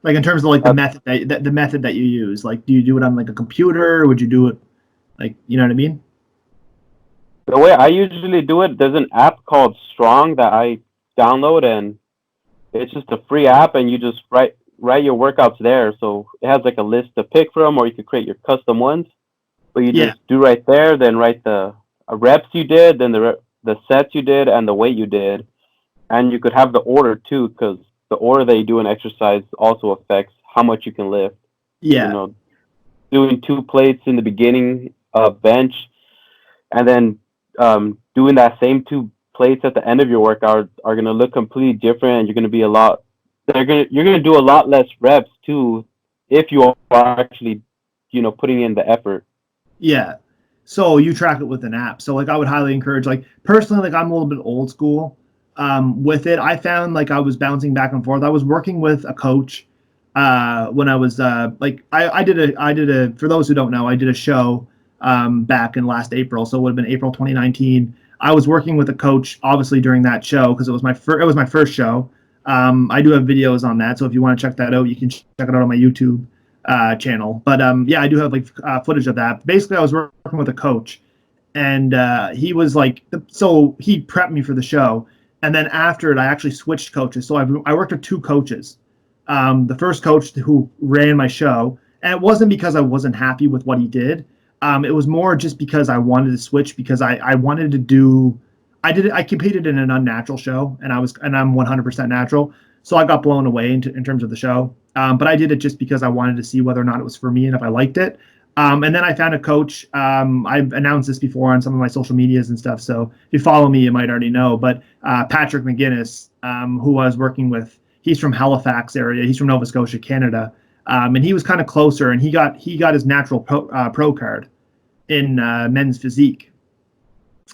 Like in terms of like the Uh, method the method that you use. Like do you do it on like a computer or would you do it like you know what I mean? the way I usually do it, there's an app called Strong that I download, and it's just a free app, and you just write your workouts there. So it has like a list to pick from, or you could create your custom ones. But you Yeah. just do right there, then write the reps you did, then the sets you did, and the weight you did, and you could have the order too, because the order that you do an exercise also affects how much you can lift. You Yeah. know, doing 2 plates in the beginning of bench, and then doing that same 2 plates at the end of your workout are going to look completely different, and you're going to be a lot. You're going to do a lot less reps too, if you are actually, putting in the effort. Yeah. So you track it with an app. So like I would highly encourage like personally like I'm a little bit old school with it. I found like I was bouncing back and forth. I was working with a coach when I was like I did a for those who don't know, I did a show back in last April. So it would have been April 2019. I was working with a coach obviously during that show because it was my first show. I do have videos on that. So if you want to check that out, you can check it out on my YouTube channel. But yeah, I do have like footage of that. Basically, I was working with a coach, and he was like, so he prepped me for the show, and then after it, I actually switched coaches. So I worked with two coaches. The first coach who ran my show, and it wasn't because I wasn't happy with what he did. It was more just because I wanted to switch because I wanted to do. I competed in an unnatural show, and I'm 100% natural. So I got blown away in terms of the show. But I did it just because I wanted to see whether or not it was for me and if I liked it. And then I found a coach. I've announced this before on some of my social medias and stuff. So if you follow me, you might already know. But Patrick McGinnis, who I was working with. He's from Halifax area. He's from Nova Scotia, Canada. And he was kind of closer, and he got his natural pro card in men's physique.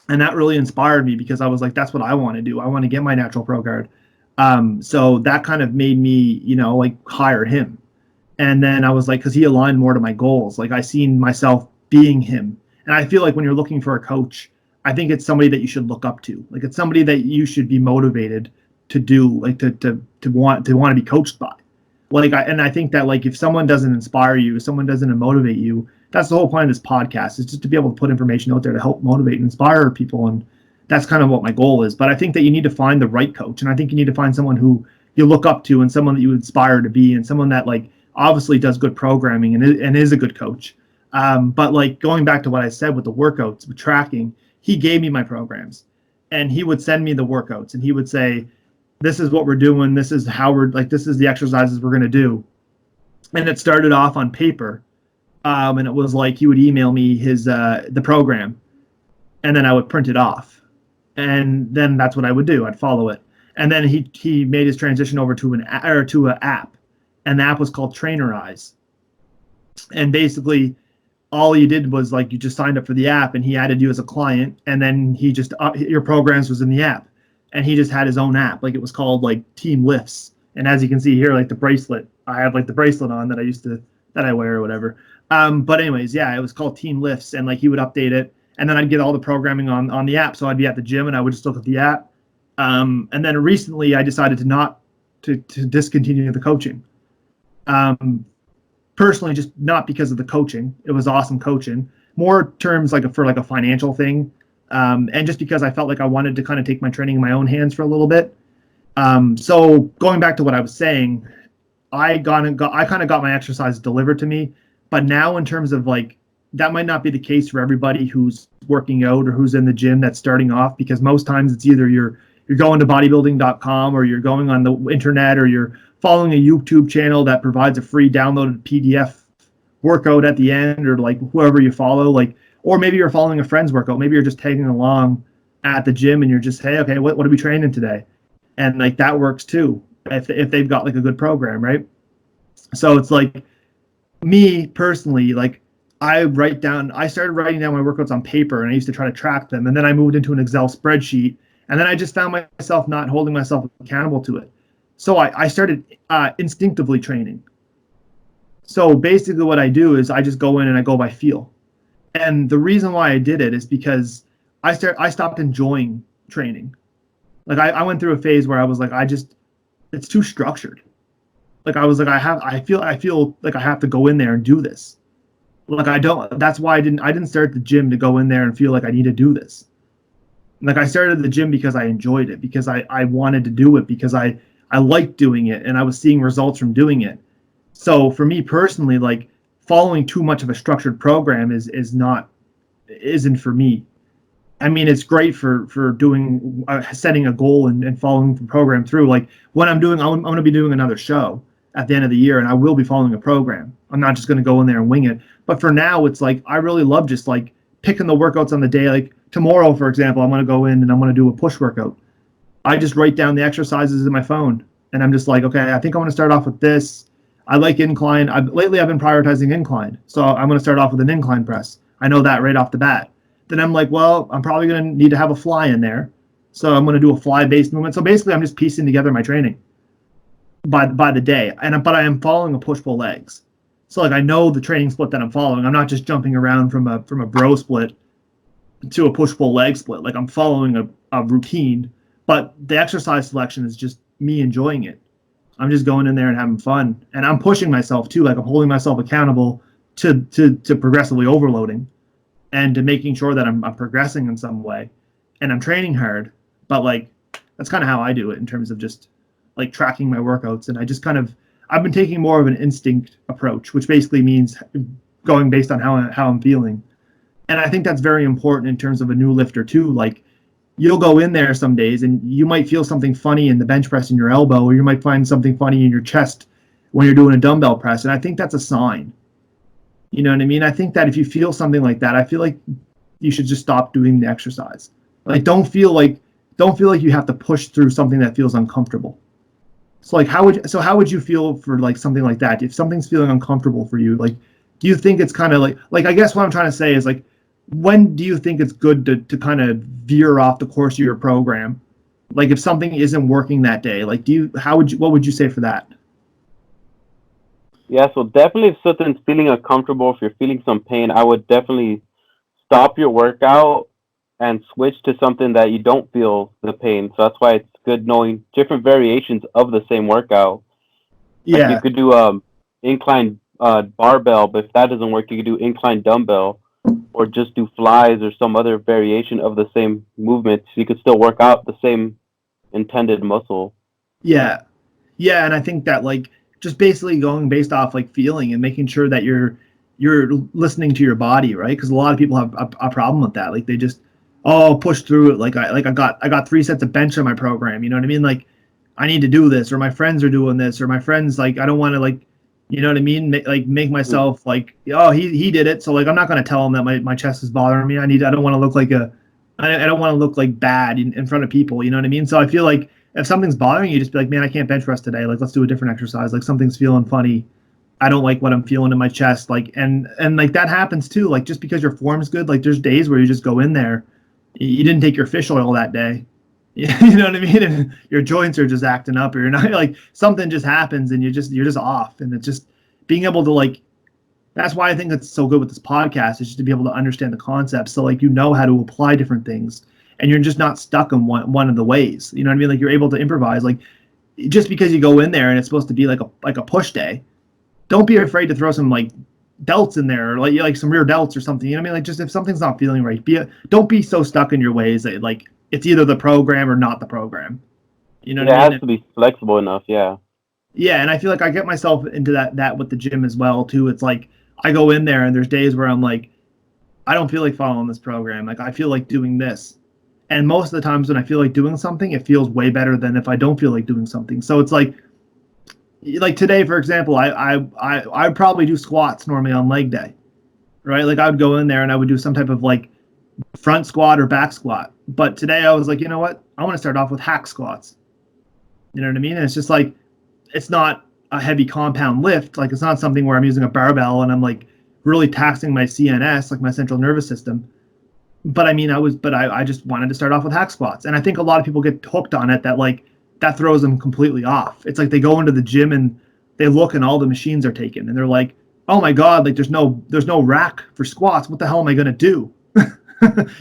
And that really inspired me because I was like, that's what I want to do. I want to get my natural pro card. So that kind of made me, like hire him. And then I was like, because he aligned more to my goals. Like I seen myself being him. And I feel like when you're looking for a coach, I think it's somebody that you should look up to. Like it's somebody that you should be motivated to do, like to want to be coached by. Like I think that like if someone doesn't inspire you, if someone doesn't motivate you, that's the whole point of this podcast, is just to be able to put information out there to help motivate and inspire people. And that's kind of what my goal is. But I think that you need to find the right coach. And I think you need to find someone who you look up to and someone that you inspire to be, and someone that like obviously does good programming and is a good coach. But like going back to what I said with the workouts, with tracking, he gave me my programs and he would send me the workouts and he would say, this is what we're doing. This is how this is the exercises we're going to do. And it started off on paper. And it was like, he would email me the program and then I would print it off. And then that's what I would do. I'd follow it. And then he made his transition over to an app, and the app was called Trainerize. And basically all you did was like, you just signed up for the app and he added you as a client, and then he just your programs was in the app, and he just had his own app. Like it was called like Team Lifts. And as you can see here, like the bracelet, I have like the bracelet on that I wear or whatever. But anyways, yeah, it was called Team Lifts, and like he would update it, and then I'd get all the programming on the app. So I'd be at the gym and I would just look at the app. And then recently I decided to discontinue the coaching. Personally, just not because of the coaching. It was awesome coaching. More terms like for a financial thing. And just because I felt like I wanted to kind of take my training in my own hands for a little bit. So going back to what I was saying, I kind of got my exercise delivered to me. But now in terms of like, that might not be the case for everybody who's working out or who's in the gym that's starting off, because most times it's either you're going to bodybuilding.com or you're going on the internet or you're following a YouTube channel that provides a free downloaded PDF workout at the end, or like whoever you follow, like, or maybe you're following a friend's workout. Maybe you're just tagging along at the gym and you're just, hey, okay, what are we training today? And like that works too if they've got like a good program, right? So it's like, me personally, like I started writing down my workouts on paper, and I used to try to track them. And then I moved into an Excel spreadsheet, and then I just found myself not holding myself accountable to it. So I started instinctively training. So basically what I do is I just go in and I go by feel. And the reason why I did it is because I stopped enjoying training. Like I went through a phase where I was like, it's too structured. Like I was like, I feel like I have to go in there and do this. Like that's why I didn't start the gym to go in there and feel like I need to do this. Like I started the gym because I enjoyed it, because I wanted to do it, because I liked doing it and I was seeing results from doing it. So for me personally, like following too much of a structured program isn't for me. I mean, it's great for doing setting a goal and following the program through. Like what I'm going to be doing another show at the end of the year, and I will be following a program. I'm not just going to go in there and wing it. But for now, it's like I really love just like picking the workouts on the day. Like tomorrow, for example, I'm going to go in and I'm going to do a push workout. I just write down the exercises in my phone, and I'm just like, okay, I think I want to start off with this. I like incline. Lately, I've been prioritizing incline, so I'm going to start off with an incline press. I know that right off the bat. Then I'm like, well, I'm probably going to need to have a fly in there, so I'm going to do a fly-based movement. So basically, I'm just piecing together my training by the day, but I am following a push-pull legs. So like I know the training split that I'm following. I'm not just jumping around from a bro split to a push-pull leg split. Like I'm following a routine, but the exercise selection is just me enjoying it. I'm just going in there and having fun, and I'm pushing myself too. Like I'm holding myself accountable to progressively overloading, and to making sure that I'm progressing in some way, and I'm training hard. But like that's kind of how I do it in terms of just like tracking my workouts. And I've been taking more of an instinct approach, which basically means going based on how I'm feeling. And I think that's very important in terms of a new lifter too. Like you'll go in there some days and you might feel something funny in the bench press in your elbow, or you might find something funny in your chest when you're doing a dumbbell press. And I think that's a sign. You know what I mean? I think that if you feel something like that, I feel like you should just stop doing the exercise. Like don't feel like don't feel like you have to push through something that feels uncomfortable. So like how would you feel for like something like that? If something's feeling uncomfortable for you, like do you think it's kind of like I guess what I'm trying to say is like when do you think it's good to kind of veer off the course of your program? Like if something isn't working that day, like what would you say for that? Yeah, so definitely if something's feeling uncomfortable, if you're feeling some pain, I would definitely stop your workout and switch to something that you don't feel the pain. So that's why it's good knowing different variations of the same workout. Like you Yeah. could do incline barbell, but if that doesn't work, you could do incline dumbbell or just do flies or some other variation of the same movement. So you could still work out the same intended muscle. Yeah. Yeah, and I think that like just basically going based off like feeling and making sure that you're listening to your body, right? Because a lot of people have a problem with that. Like they just push through it. I got 3 sets of bench on my program. You know what I mean? Like I need to do this, or my friends are doing this, or my friends like I don't want to like, you know what I mean? Make Mm. myself like he did it, so like I'm not gonna tell him that my chest is bothering me. I don't want to look like I don't want to look like bad in front of people. You know what I mean? So I feel like if something's bothering you, just be like, man, I can't bench press today. Like, let's do a different exercise. Like, something's feeling funny. I don't like what I'm feeling in my chest. Like, and like that happens too. Like, just because your form's good, like, there's days where you just go in there, you didn't take your fish oil that day. You know what I mean? And your joints are just acting up, or you're not like something just happens, and you're just off. And it's just being able to like. That's why I think it's so good with this podcast is just to be able to understand the concepts. So like how to apply different things, and you're just not stuck in one of the ways. You know what I mean? Like you're able to improvise. Like just because you go in there and it's supposed to be like a push day, don't be afraid to throw some like delts in there, or like some rear delts or something. You know what I mean? Like just if something's not feeling right, don't be so stuck in your ways that like it's either the program or not the program. You know what I Yeah, mean? it has to be flexible enough. Yeah. Yeah, and I feel like I get myself into that with the gym as well too. It's like I go in there and there's days where I'm like, I don't feel like following this program. Like I feel like doing this. And most of the times when I feel like doing something, it feels way better than if I don't feel like doing something. So it's like today, for example, I would probably do squats normally on leg day, right? Like I would go in there and I would do some type of like front squat or back squat. But today I was like, you know what? I want to start off with hack squats. You know what I mean? And it's just like it's not a heavy compound lift. Like it's not something where I'm using a barbell and I'm like really taxing my CNS, like my central nervous system. But I mean, I just wanted to start off with hack squats. And I think a lot of people get hooked on it that like that throws them completely off. It's like they go into the gym and they look and all the machines are taken and they're like, oh my God, like there's no rack for squats. What the hell am I going to do?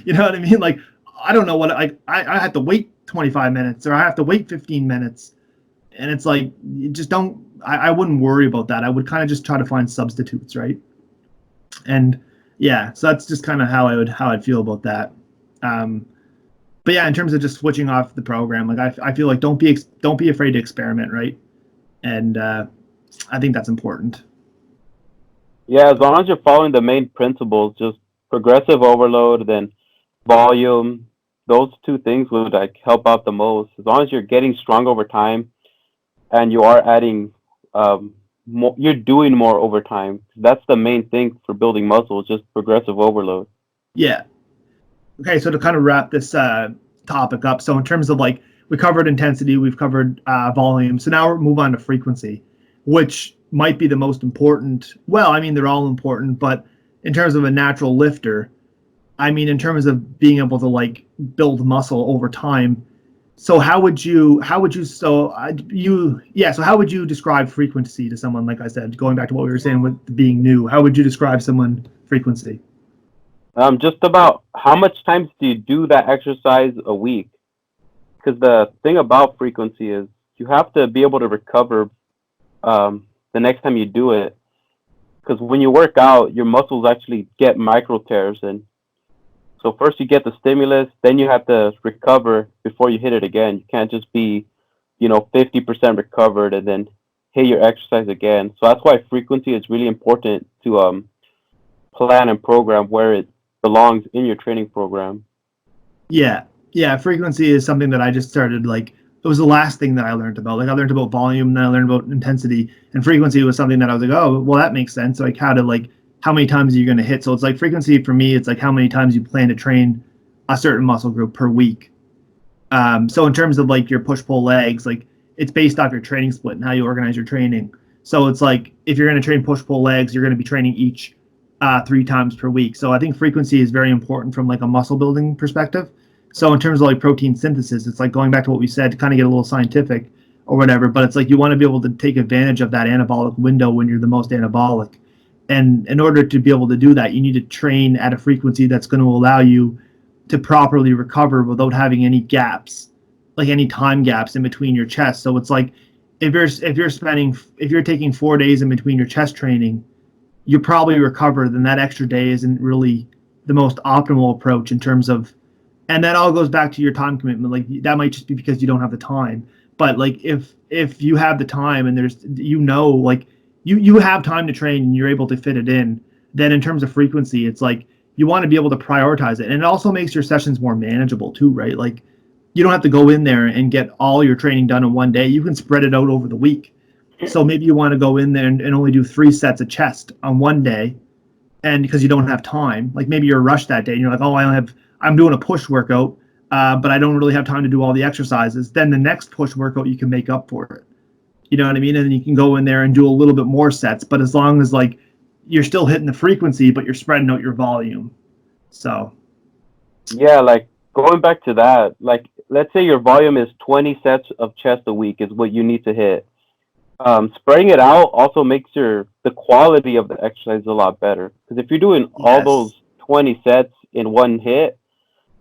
You know what I mean? Like, I don't know I have to wait 25 minutes or I have to wait 15 minutes. And it's like, you just don't, I wouldn't worry about that. I would kind of just try to find substitutes. Right. And yeah, so that's just kind of how I'd feel about that. Um, but yeah, in terms of just switching off the program, like I feel like don't be afraid to experiment, right? And I think that's important. Yeah, as long as you're following the main principles, just progressive overload, then volume, those two things would like help out the most. As long as you're getting strong over time and you are adding, you're doing more over time. That's the main thing for building muscle, just progressive overload. Yeah. Okay, so to kind of wrap this topic up, so in terms of like we covered intensity, we've covered volume, so now we'll move on to frequency, which might be the most important. Well, I mean they're all important, but in terms of a natural lifter, I mean in terms of being able to like build muscle over time. So how would you describe frequency to someone? Like I said, going back to what we were saying with being new, how would you describe someone frequency? Just about how much times do you do that exercise a week? Because the thing about frequency is you have to be able to recover the next time you do it. Because when you work out, your muscles actually get micro tears, and so first you get the stimulus, then you have to recover before you hit it again. You can't just be, 50% recovered and then hit your exercise again. So that's why frequency is really important to plan and program where it belongs in your training program. Yeah. Yeah. Frequency is something that I just started like, it was the last thing that I learned about. Like I learned about volume, and then I learned about intensity, and frequency was something that I was like, oh, well, that makes sense. So like how many times are you going to hit? So it's like frequency for me, it's like how many times you plan to train a certain muscle group per week. So in terms of like your push-pull legs, like it's based off your training split and how you organize your training. So it's like if you're going to train push-pull legs, you're going to be training each 3 times per week. So I think frequency is very important from like a muscle building perspective. So in terms of like protein synthesis, it's like going back to what we said to kind of get a little scientific or whatever, but it's like you want to be able to take advantage of that anabolic window when you're the most anabolic. And in order to be able to do that, you need to train at a frequency that's going to allow you to properly recover without having any gaps, like any time gaps in between your chest. So it's like if you're taking 4 days in between your chest training, you probably recover, then that extra day isn't really the most optimal approach in terms of, and that all goes back to your time commitment. Like that might just be because you don't have the time. But like if you have the time and there's like you have time to train and you're able to fit it in, then in terms of frequency, it's like you want to be able to prioritize it. And it also makes your sessions more manageable too, right? Like you don't have to go in there and get all your training done in one day. You can spread it out over the week. So maybe you want to go in there and only do 3 sets of chest on one day, and because you don't have time, like maybe you're rushed that day and you're like, oh, I'm doing a push workout, but I don't really have time to do all the exercises. Then the next push workout you can make up for it. You know what I mean? And then you can go in there and do a little bit more sets, but as long as like you're still hitting the frequency, but you're spreading out your volume. So Yeah, like going back to that, like let's say your volume is 20 sets of chest a week is what you need to hit. Spreading it out also makes the quality of the exercise a lot better. Because if you're doing all those yes, 20 sets in one hit,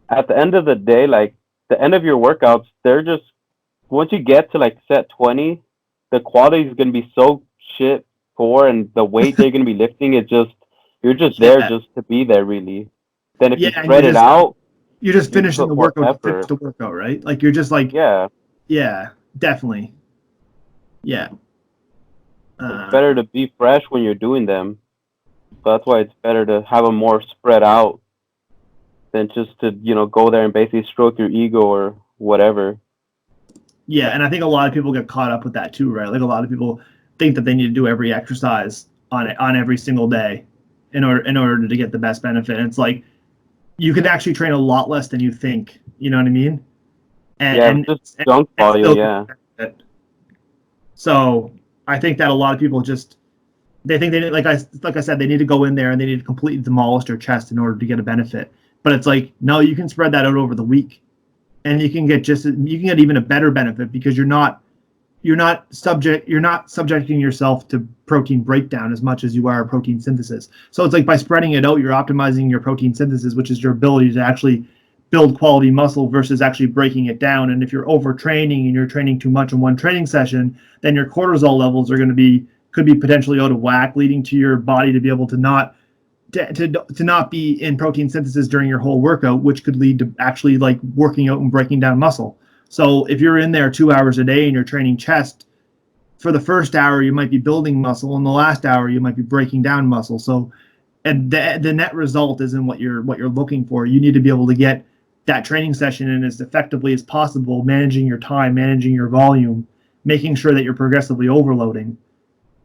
at the end of the day, like the end of your workouts, they're just once you get to like set 20, the quality is gonna be so shit poor, and the weight they're gonna be lifting is just you're just there yeah, just to be there really. Then if you yeah, and spread it out, you're just you finishing put the more workout to finish effort. the workout, right? Like you're just like, Yeah, yeah, definitely, yeah. it's Uh, better to be fresh when you're doing them. So that's why it's better to have them more spread out than just to go there and basically stroke your ego or whatever. Yeah, and I think a lot of people get caught up with that too, right? Like a lot of people think that they need to do every exercise on every single day in order to get the best benefit. And it's like you can actually train a lot less than you think. You know what I mean? Yeah, if And it's just and, junk and volume, still get yeah. the benefit. So I think that a lot of people just they think they like I said they need to go in there and they need to completely demolish their chest in order to get a benefit. But it's like no, you can spread that out over the week, and you can get even a better benefit because you're not subjecting yourself to protein breakdown as much as you are protein synthesis. So it's like by spreading it out, you're optimizing your protein synthesis, which is your ability to actually build quality muscle versus actually breaking it down. And if you're overtraining and you're training too much in one training session, then your cortisol levels are going to be could be potentially out of whack, leading to your body to be able to not be in protein synthesis during your whole workout, which could lead to actually like working out and breaking down muscle. So if you're in there 2 hours a day and you're training chest, for the first hour you might be building muscle, and the last hour you might be breaking down muscle. So, and the net result isn't what you're looking for. You need to be able to get that training session in as effectively as possible, managing your time, managing your volume, making sure that you're progressively overloading,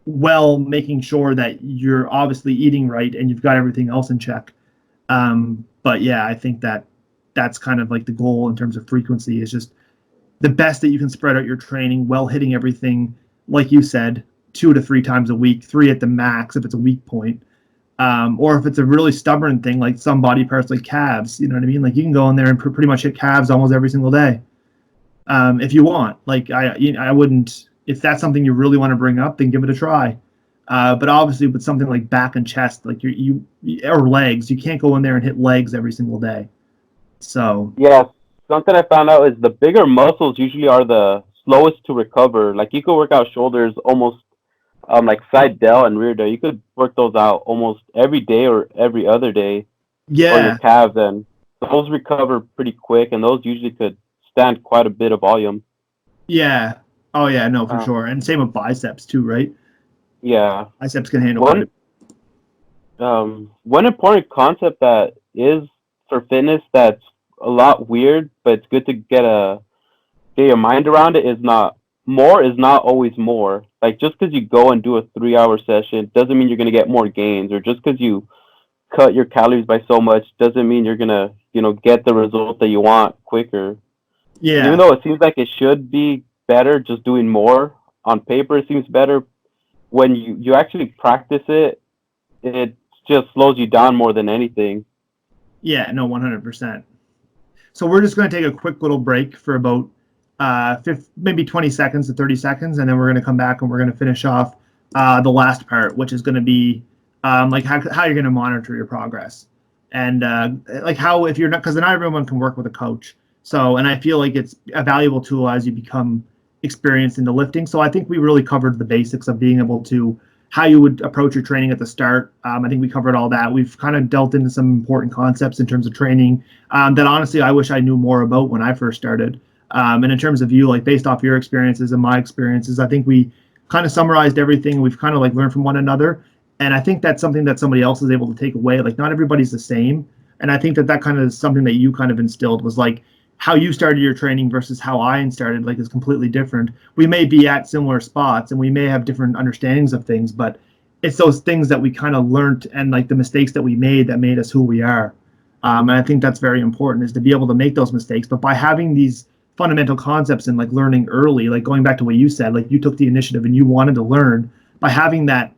well, making sure that you're obviously eating right and you've got everything else in check. But yeah, I think that that's kind of like the goal in terms of frequency is just the best that you can spread out your training while hitting everything, like you said, 2 to 3 times a week, three at the max if it's a weak point. Or if it's a really stubborn thing, like some body parts like calves, you know what I mean? Like you can go in there and pretty much hit calves almost every single day, if you want. Like I wouldn't, if that's something you really want to bring up, then give it a try. But obviously, with something like back and chest, like or legs, you can't go in there and hit legs every single day. So Yeah, something I found out is the bigger muscles usually are the slowest to recover. Like you could work out shoulders almost like side delt and rear delt. You could work those out almost every day or every other day, or your yeah, calves, and those recover pretty quick, and those usually could stand quite a bit of volume. yeah, oh yeah, no, for Uh, sure. And same with biceps too, right? yeah, Biceps can handle quite one a. one important concept that is for fitness that's a lot weird, but it's good to get your mind around it is not more is not always more. Like just because you go and do a 3 hour session doesn't mean you're gonna get more gains, or just because you cut your calories by so much doesn't mean you're gonna get the result that you want quicker. Yeah. Even though it seems like it should be better, just doing more on paper it seems better. When you actually practice it, it just slows you down more than anything. Yeah, no, 100%. So we're just going to take a quick little break for about maybe 20 seconds to 30 seconds, and then we're going to come back and we're going to finish off the last part, which is going to be like how you're going to monitor your progress. And like how, if you're not, because not everyone can work with a coach. So, and I feel like it's a valuable tool as you become experienced into lifting. So I think we really covered the basics of being able to how you would approach your training at the start. I think we covered all that. We've kind of dealt into some important concepts in terms of training that honestly I wish I knew more about when I first started. And in terms of you, like based off your experiences and my experiences, I think we kind of summarized everything. We've kind of like learned from one another. And I think that's something that somebody else is able to take away. Like not everybody's the same. And I think that kind of is something that you kind of instilled was like how you started your training versus how I started, like is completely different. We may be at similar spots and we may have different understandings of things, but it's those things that we kind of learned and like the mistakes that we made that made us who we are. And I think that's very important is to be able to make those mistakes. But by having these fundamental concepts and like learning early, like going back to what you said, like you took the initiative and you wanted to learn by having that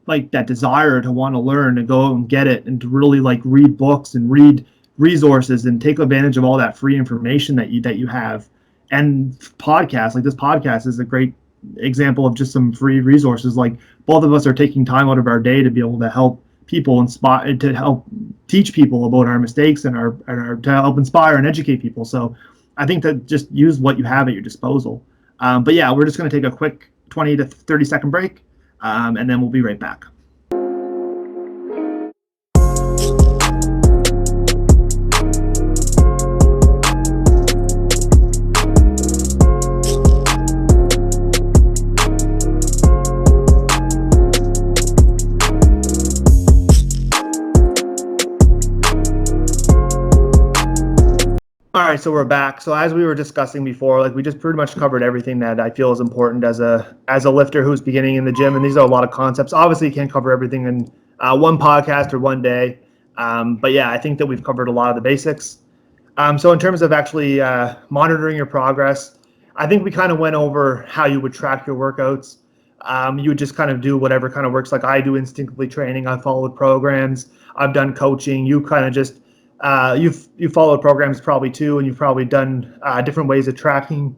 like that desire to want to learn and go and get it and to really like read books and read resources and take advantage of all that free information that you have. And podcasts like this podcast is a great example of just some free resources. Like both of us are taking time out of our day to be able to help people inspire, to help teach people about our mistakes and our to help inspire and educate people. So I think that just use what you have at your disposal. But yeah, we're just going to take a quick 20 to 30-second break, and then we'll be right back. All right, so we're back. So as we were discussing before, like we just pretty much covered everything that I feel is important as a lifter who's beginning in the gym, and these are a lot of concepts. Obviously, you can't cover everything in one podcast or one day, but yeah, I think that we've covered a lot of the basics. So in terms of actually monitoring your progress, I think we kind of went over how you would track your workouts. You would just kind of do whatever kind of works. Like I do instinctively training. I followed programs. I've done coaching. You kind of just you've followed programs probably too, and you've probably done different ways of tracking,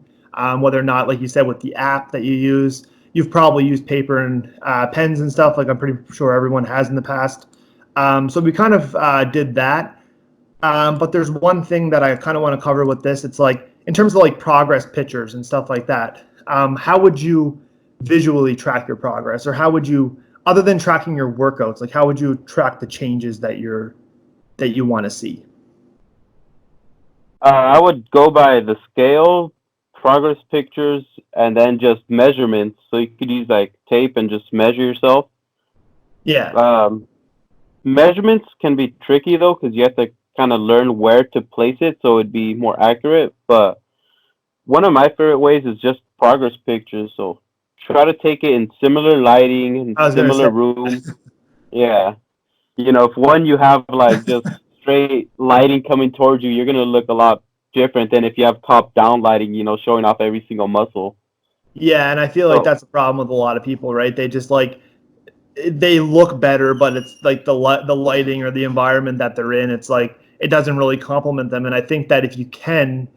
whether or not, like you said, with the app that you use. You've probably used paper and pens and stuff, like I'm pretty sure everyone has in the past. So we kind of did that. But there's one thing that I kind of want to cover with this. It's like in terms of like progress pictures and stuff like that. How would you visually track your progress, or how would you, other than tracking your workouts, like how would you track the changes that you want to see? I would go by the scale, progress pictures, and then just measurements. So you could use like tape and just measure yourself. Yeah. Measurements can be tricky though, because you have to kind of learn where to place it so it'd be more accurate. But one of my favorite ways is just progress pictures. So try to take it in similar lighting and I was gonna similar say. room. Yeah. If one you have like just straight lighting coming towards you, you're gonna look a lot different than if you have top down lighting, showing off every single muscle. Yeah, and I feel like So that's a problem with a lot of people, right? They just like they look better, but it's like the lighting or the environment that they're in. It's like it doesn't really complement them. And I think that if you can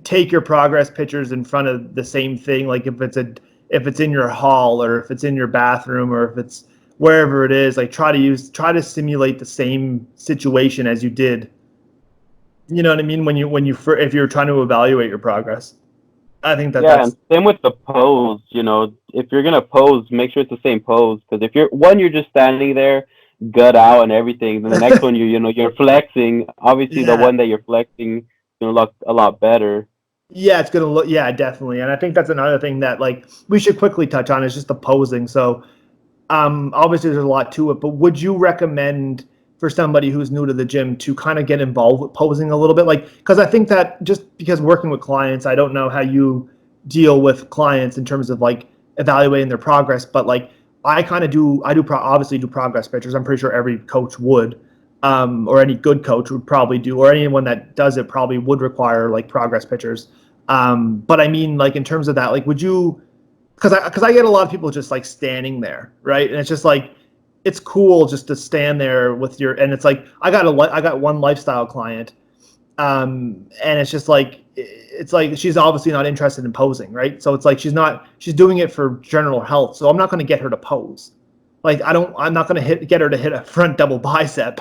take your progress pictures in front of the same thing, like if it's in your hall or if it's in your bathroom or if it's wherever it is, like try to simulate the same situation as you did. You know what I mean? If you're trying to evaluate your progress, I think yeah, and same with the pose. If you're gonna pose, make sure it's the same pose. Because if you're just standing there, gut out and everything, then the next one you're flexing. Obviously, the yeah. one that you're flexing is gonna look a lot better. Yeah, it's gonna look. Yeah, definitely. And I think that's another thing that like we should quickly touch on is just the posing. So, obviously there's a lot to it, but would you recommend for somebody who's new to the gym to kind of get involved with posing a little bit? Like, because I think that just because working with clients, I don't know how you deal with clients in terms of like evaluating their progress, but like I kind of do. Obviously do progress pictures. I'm pretty sure every coach would. or any good coach would probably do, or anyone that does it probably would require like progress pictures. But I mean, like in terms of that, like would you? Because I get a lot of people just like standing there, right? And it's just like it's cool just to stand there with your, and it's like I got one lifestyle client, and it's just like she's obviously not interested in posing, right? So it's like she's doing it for general health. So I'm not going to get her to pose. Like I'm not going to get her to hit a front double bicep.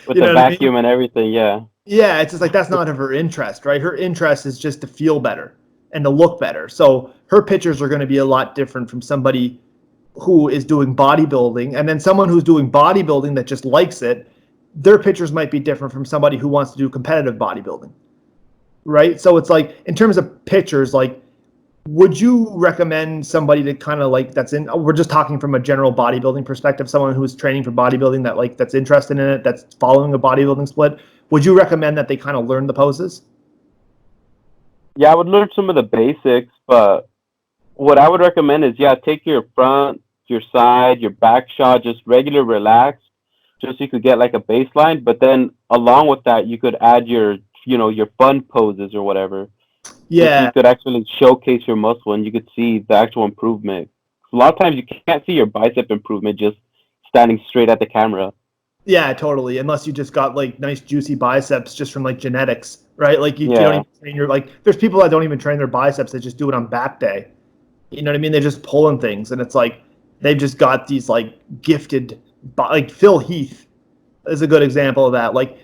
With You the know what I mean? vacuum and everything, yeah. Yeah, it's just like that's not of her interest, right? Her interest is just to feel better and to look better. So her pictures are going to be a lot different from somebody who is doing bodybuilding, and then someone who's doing bodybuilding that just likes it. Their pictures might be different from somebody who wants to do competitive bodybuilding, right? So it's like in terms of pictures, like would you recommend somebody to kind of like we're just talking from a general bodybuilding perspective, someone who's training for bodybuilding that's interested in it, that's following a bodybuilding split, would you recommend that they kind of learn the poses? Yeah, I would learn some of the basics, but what I would recommend is, yeah, take your front, your side, your back shot, just regular relax, just so you could get like a baseline. But then along with that, you could add your fun poses or whatever, just so you Yeah. could actually showcase your muscle and you could see the actual improvement. A lot of times you can't see your bicep improvement just standing straight at the camera. Yeah, totally. Unless you just got like nice juicy biceps just from like genetics, right? Like you don't Yeah, even train your like. There's people that don't even train their biceps; they just do it on back day. You know what I mean? They're just pulling things, and it's like they've just got these like gifted, like Phil Heath is a good example of that. Like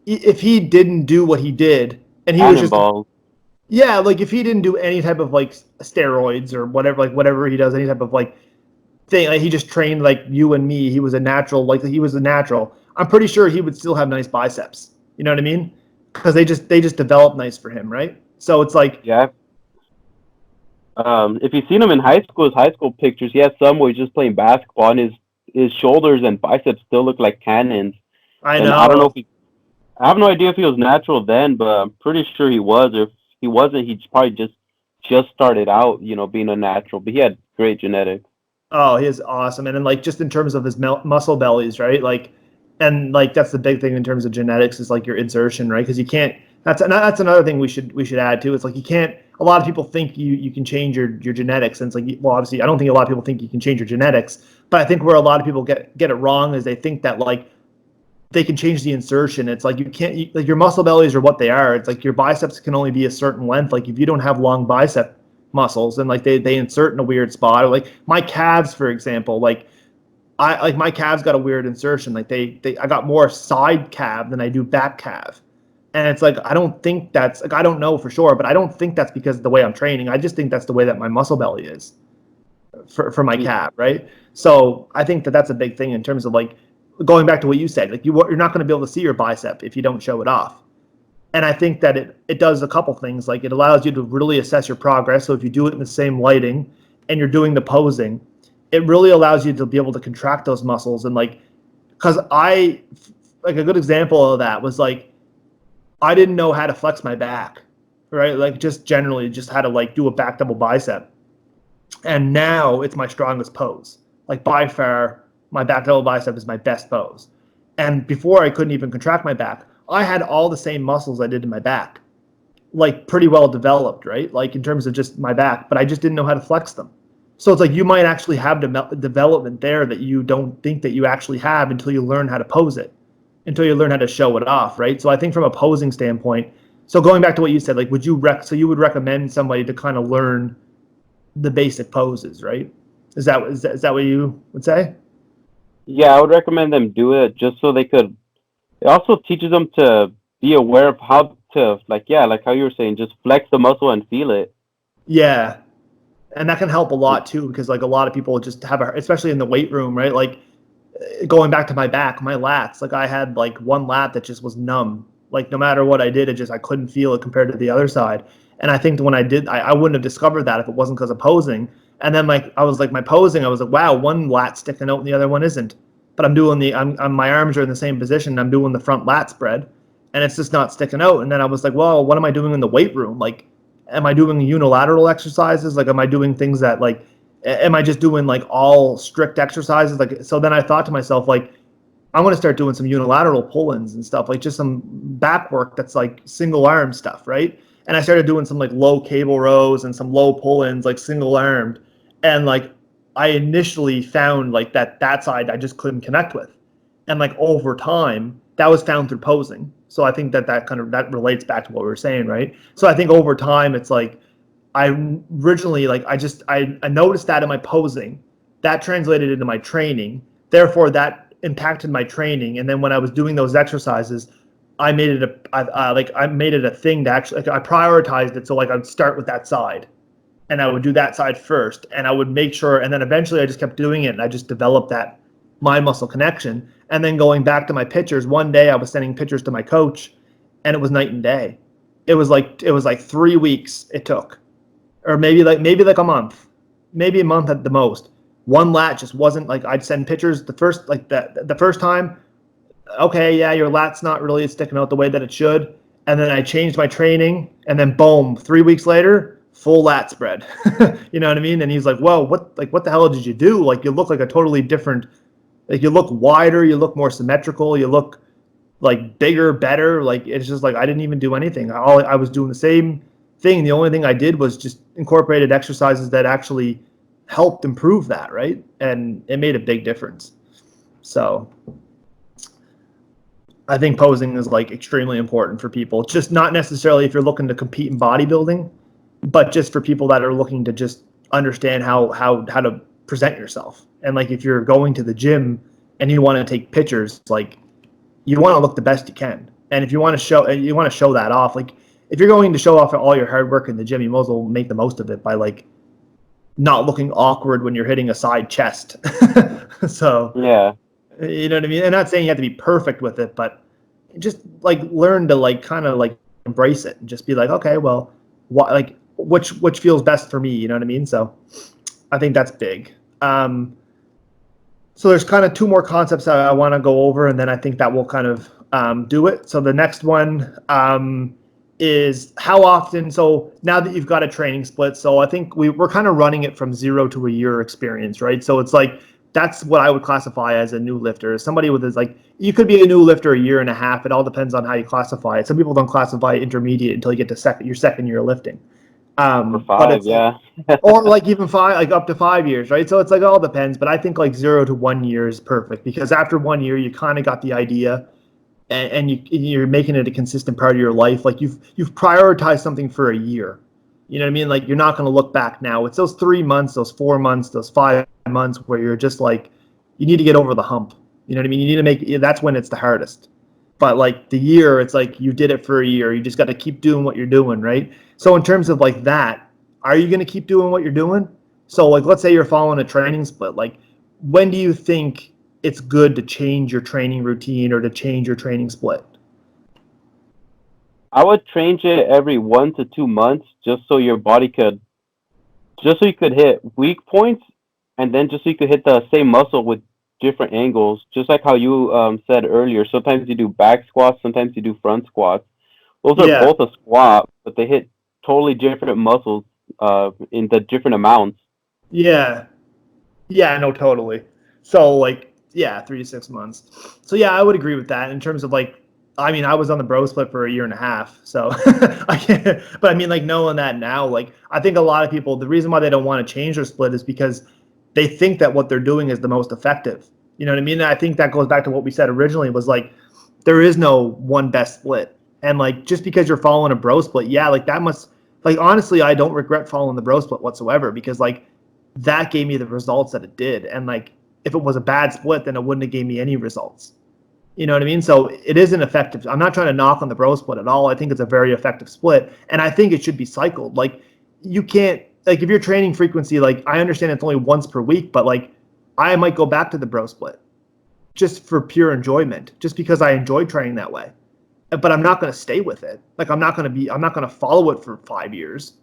if he didn't do what he did, and he was just cannonballs. yeah, like if he didn't do any type of like steroids or whatever, like whatever he does, any type of like thing. Like he just trained like you and me. He was a natural. Like he was a natural. I'm pretty sure he would still have nice biceps. You know what I mean? Because they just develop nice for him, right? So it's like Yeah. If you've seen him in his high school pictures, he has some where he's just playing basketball, and his shoulders and biceps still look like cannons. I And I don't know know. if I have no idea if he was natural then, but I'm pretty sure he was. If he wasn't, he probably just started out, being a natural. But he had great genetics. Oh, he is awesome. And then like just in terms of his muscle bellies, right? Like, and like that's the big thing in terms of genetics is like your insertion, right? Because you can't. That's another thing we should add too. It's like you can't. A lot of people think you can change your genetics, and it's like well, obviously, I don't think a lot of people think you can change your genetics. But I think where a lot of people get it wrong is they think that like they can change the insertion. It's like you can't. Like your muscle bellies are what they are. It's like your biceps can only be a certain length. Like if you don't have long bicep muscles and like they insert in a weird spot, or like my calves, for example, like I like my calves got a weird insertion. Like they I got more side calf than I do back calf. And it's like I don't think that's like I don't know for sure, but I don't think that's because of the way I'm training. I just think that's the way that my muscle belly is for my Y- calf, right? So I think that that's a big thing in terms of like going back to what you said. Like you're not going to be able to see your bicep if you don't show it off. And I think that it does a couple things. Like it allows you to really assess your progress. So if you do it in the same lighting and you're doing the posing, it really allows you to be able to contract those muscles. And like, because I, like a good example of that was like, I didn't know how to flex my back, right? Like just generally just how to like do a back double bicep. And now it's my strongest pose. Like by far, my back double bicep is my best pose. And before I couldn't even contract my back. I had all the same muscles I did in my back, like pretty well developed, right? Like in terms of just my back, but I just didn't know how to flex them. So it's like you might actually have development there that you don't think that you actually have until you learn how to pose it, until you learn how to show it off, right? So I think from a posing standpoint, so going back to what you said, like so you would recommend somebody to kind of learn the basic poses, right? Is that what you would say? Yeah, I would recommend them do it just so they could. It also teaches them to be aware of how to, like, yeah, like how you were saying, just flex the muscle and feel it. Yeah, and that can help a lot too because like a lot of people just have especially in the weight room, right? Like going back to my back, my lats, like I had like one lat that just was numb. Like no matter what I did, I couldn't feel it compared to the other side. And I think that when I did, I wouldn't have discovered that if it wasn't because of posing. And then like I was like my posing, I was like, wow, one lat sticking out and the other one isn't. But I'm my arms are in the same position. I'm doing the front lat spread, and it's just not sticking out. And then I was like, well, what am I doing in the weight room? Like, am I doing unilateral exercises? Like, am I doing things that like am I just doing like all strict exercises? Like, so then I thought to myself, like, I'm going to start doing some unilateral pull-ins and stuff, like just some back work that's like single arm stuff, right? And I started doing some like low cable rows and some low pull-ins, like single armed. And like I initially found like that side I just couldn't connect with. And like over time, that was found through posing. So I think that kind of that relates back to what we were saying, right? So I think over time, it's like I originally like I noticed that in my posing, that translated into my training. Therefore, that impacted my training. And then when I was doing those exercises, I made it I made it a thing to actually, like, I prioritized it. So like I'd start with that side, and I would do that side first, and I would make sure, and then eventually I just kept doing it, and I just developed that mind muscle connection. And then going back to my pictures, one day I was sending pictures to my coach, and it was night and day. It was like 3 weeks it took, or maybe like a month, maybe a month at the most. One lat just wasn't, like, I'd send pictures the first time. Okay, yeah, your lat's not really sticking out the way that it should. And then I changed my training, and then boom, 3 weeks later, full lat spread. You know what I mean? And he's like, "Whoa, what the hell did you do? Like, you look like a totally different, like, you look wider, you look more symmetrical, you look like bigger, better." Like, it's just like I didn't even do anything. I was doing the same thing. The only thing I did was just incorporated exercises that actually helped improve that, right? And it made a big difference. So I think posing is like extremely important for people. Just not necessarily if you're looking to compete in bodybuilding, but just for people that are looking to just understand how to present yourself. And like if you're going to the gym and you want to take pictures, like you want to look the best you can. And if you want to show that off, like if you're going to show off all your hard work in the gym, you might as well make the most of it by like not looking awkward when you're hitting a side chest. So Yeah. you know what I mean? And not saying you have to be perfect with it, but just like learn to like kind of like embrace it and just be like, okay, well, what, like which feels best for me, you know what I mean? So I think that's big. So there's kind of two more concepts that I want to go over, and then I think that will kind of do it. So the next one is how often. So now that you've got a training split, so I think we're kind of running it from 0 to a year experience, right? So it's like that's what I would classify as a new lifter. Somebody with like, you could be a new lifter a year and a half. It all depends on how you classify it. Some people don't classify intermediate until you get to your second year of lifting. Or But 5, it's yeah. or like even 5, like up to 5 years, right? So it's like it all depends. But I think like 0 to 1 year is perfect, because after 1 year you kind of got the idea, and you're making it a consistent part of your life. Like you've prioritized something for a year. You know what I mean? Like you're not going to look back now. It's those 3 months, those 4 months, those 5 months where you're just like, you need to get over the hump. You know what I mean? You need to make, that's when it's the hardest. But like the year, it's like you did it for a year. You just got to keep doing what you're doing, right? So in terms of like that, are you going to keep doing what you're doing? So like, let's say you're following a training split. Like, when do you think it's good to change your training routine or to change your training split? I would change it every 1 to 2 months, just so your body could, just so you could hit weak points, and then just so you could hit the same muscle with different angles. Just like how you said earlier, sometimes you do back squats, sometimes you do front squats. Those are Yeah, both a squat, but they hit totally different muscles in the different amounts. yeah, yeah, no, totally. So like, yeah, 3 to 6 months. So yeah, I would agree with that in terms of like, I mean, I was on the bro split for a year and a half, so I can't. But I mean, like knowing that now, like I think a lot of people, the reason why they don't want to change their split is because they think that what they're doing is the most effective. You know what I mean? And I think that goes back to what we said originally, was like there is no one best split. And like just because you're following a bro split, yeah, like that must, like honestly, I don't regret following the bro split whatsoever, because like that gave me the results that it did. And like if it was a bad split, then it wouldn't have gave me any results. You know what I mean? So it is an effective. I'm not trying to knock on the bro split at all. I think it's a very effective split, and I think it should be cycled. Like you can't, like if your training frequency, like I understand it's only once per week, but like I might go back to the bro split just for pure enjoyment, just because I enjoy training that way. But I'm not going to stay with it. Like I'm not going to follow it for 5 years,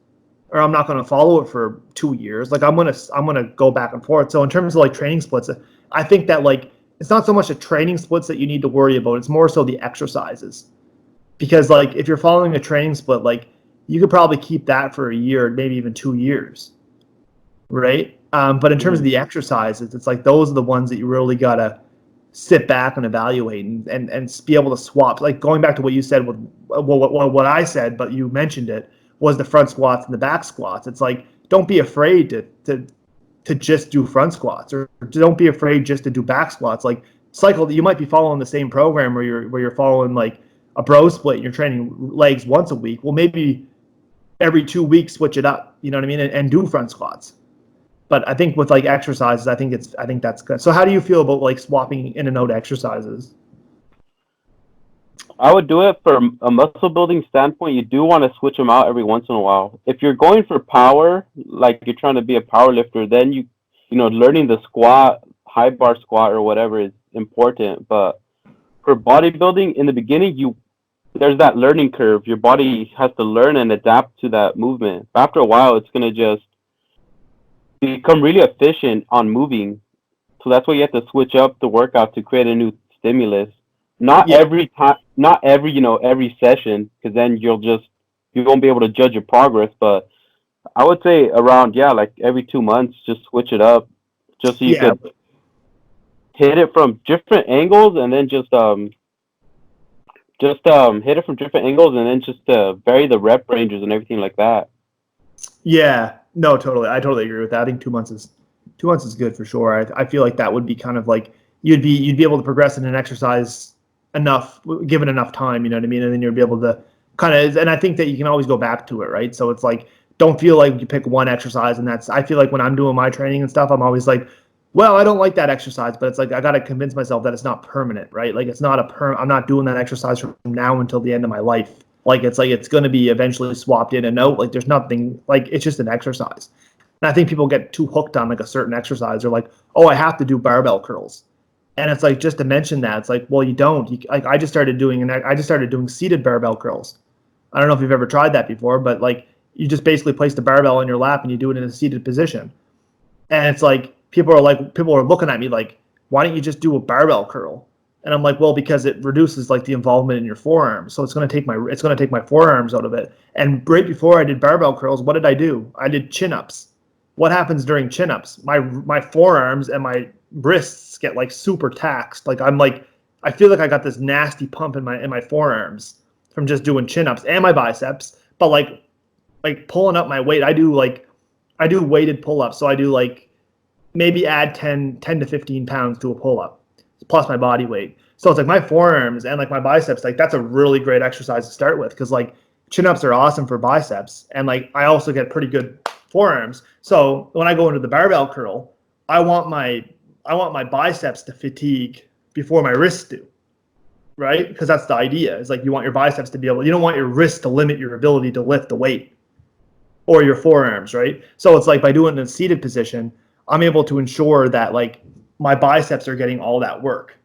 or I'm not going to follow it for 2 years. Like I'm going to go back and forth. So in terms of like training splits, I think that like it's not so much the training splits that you need to worry about. It's more so the exercises, because like if you're following a training split, like you could probably keep that for a year, maybe even 2 years, right? But in terms of Mhm. the exercises, it's like those are the ones that you really gotta sit back and evaluate and be able to swap. Like going back to what you said with what I said, but you mentioned it, was the front squats and the back squats. It's like, don't be afraid to just do front squats, or don't be afraid just to do back squats. Like cycle, you might be following the same program where you're following like a bro split, you're training legs once a week. Well, maybe every 2 weeks switch it up, you know what I mean, and do front squats. But I think with like exercises, I think that's good. So how do you feel about like swapping in and out exercises? I would do it from a muscle building standpoint. You do want to switch them out every once in a while. If you're going for power, like you're trying to be a power lifter, then learning the squat, high bar squat or whatever is important. But for bodybuilding, in the beginning, there's that learning curve. Your body has to learn and adapt to that movement. After a while, it's going to just become really efficient on moving. So that's why you have to switch up the workout to create a new stimulus. Not every time, not every session, because then you won't be able to judge your progress. But I would say around, like every 2 months, just switch it up, just so you could hit it from different angles, and then just hit it from different angles, and then just vary the rep ranges and everything like that. Yeah, no, totally. I totally agree with that. I think 2 months is good for sure. I feel like that would be kind of like you'd be able to progress in an exercise given enough time, you know what I mean? And then you'll be able to kind of, and I think that you can always go back to it, right? So it's like, don't feel like you pick one exercise and I feel like when I'm doing my training and stuff, I'm always like, well, I don't like that exercise, but it's like, I got to convince myself that it's not permanent, right? Like it's not I'm not doing that exercise from now until the end of my life. Like it's going to be eventually swapped in and out. Like there's nothing, like it's just an exercise. And I think people get too hooked on like a certain exercise. They're like, oh, I have to do barbell curls. And it's like, just to mention that, it's like, well, you don't. I just started doing seated barbell curls. I don't know if you've ever tried that before, but like you just basically place the barbell on your lap and you do it in a seated position. And it's like people are looking at me like, why don't you just do a barbell curl? And I'm like, well, because it reduces like the involvement in your forearms, so it's going to take my forearms out of it. And right before I did barbell curls, what did I do? I did chin ups. What happens during chin ups? My forearms and my wrists get like super taxed. Like I feel like I got this nasty pump in my forearms from just doing chin ups and my biceps. But like pulling up my weight, I do weighted pull ups. So I do like maybe add 10 to 15 pounds to a pull up plus my body weight. So it's like my forearms and like my biceps, like that's a really great exercise to start with, because like chin ups are awesome for biceps, and like I also get pretty good forearms. So when I go into the barbell curl, I want my biceps to fatigue before my wrists do, right? Because that's the idea. It's like you want your biceps to be able, you don't want your wrists to limit your ability to lift the weight, or your forearms, right? So it's like by doing it in a seated position, I'm able to ensure that like my biceps are getting all that work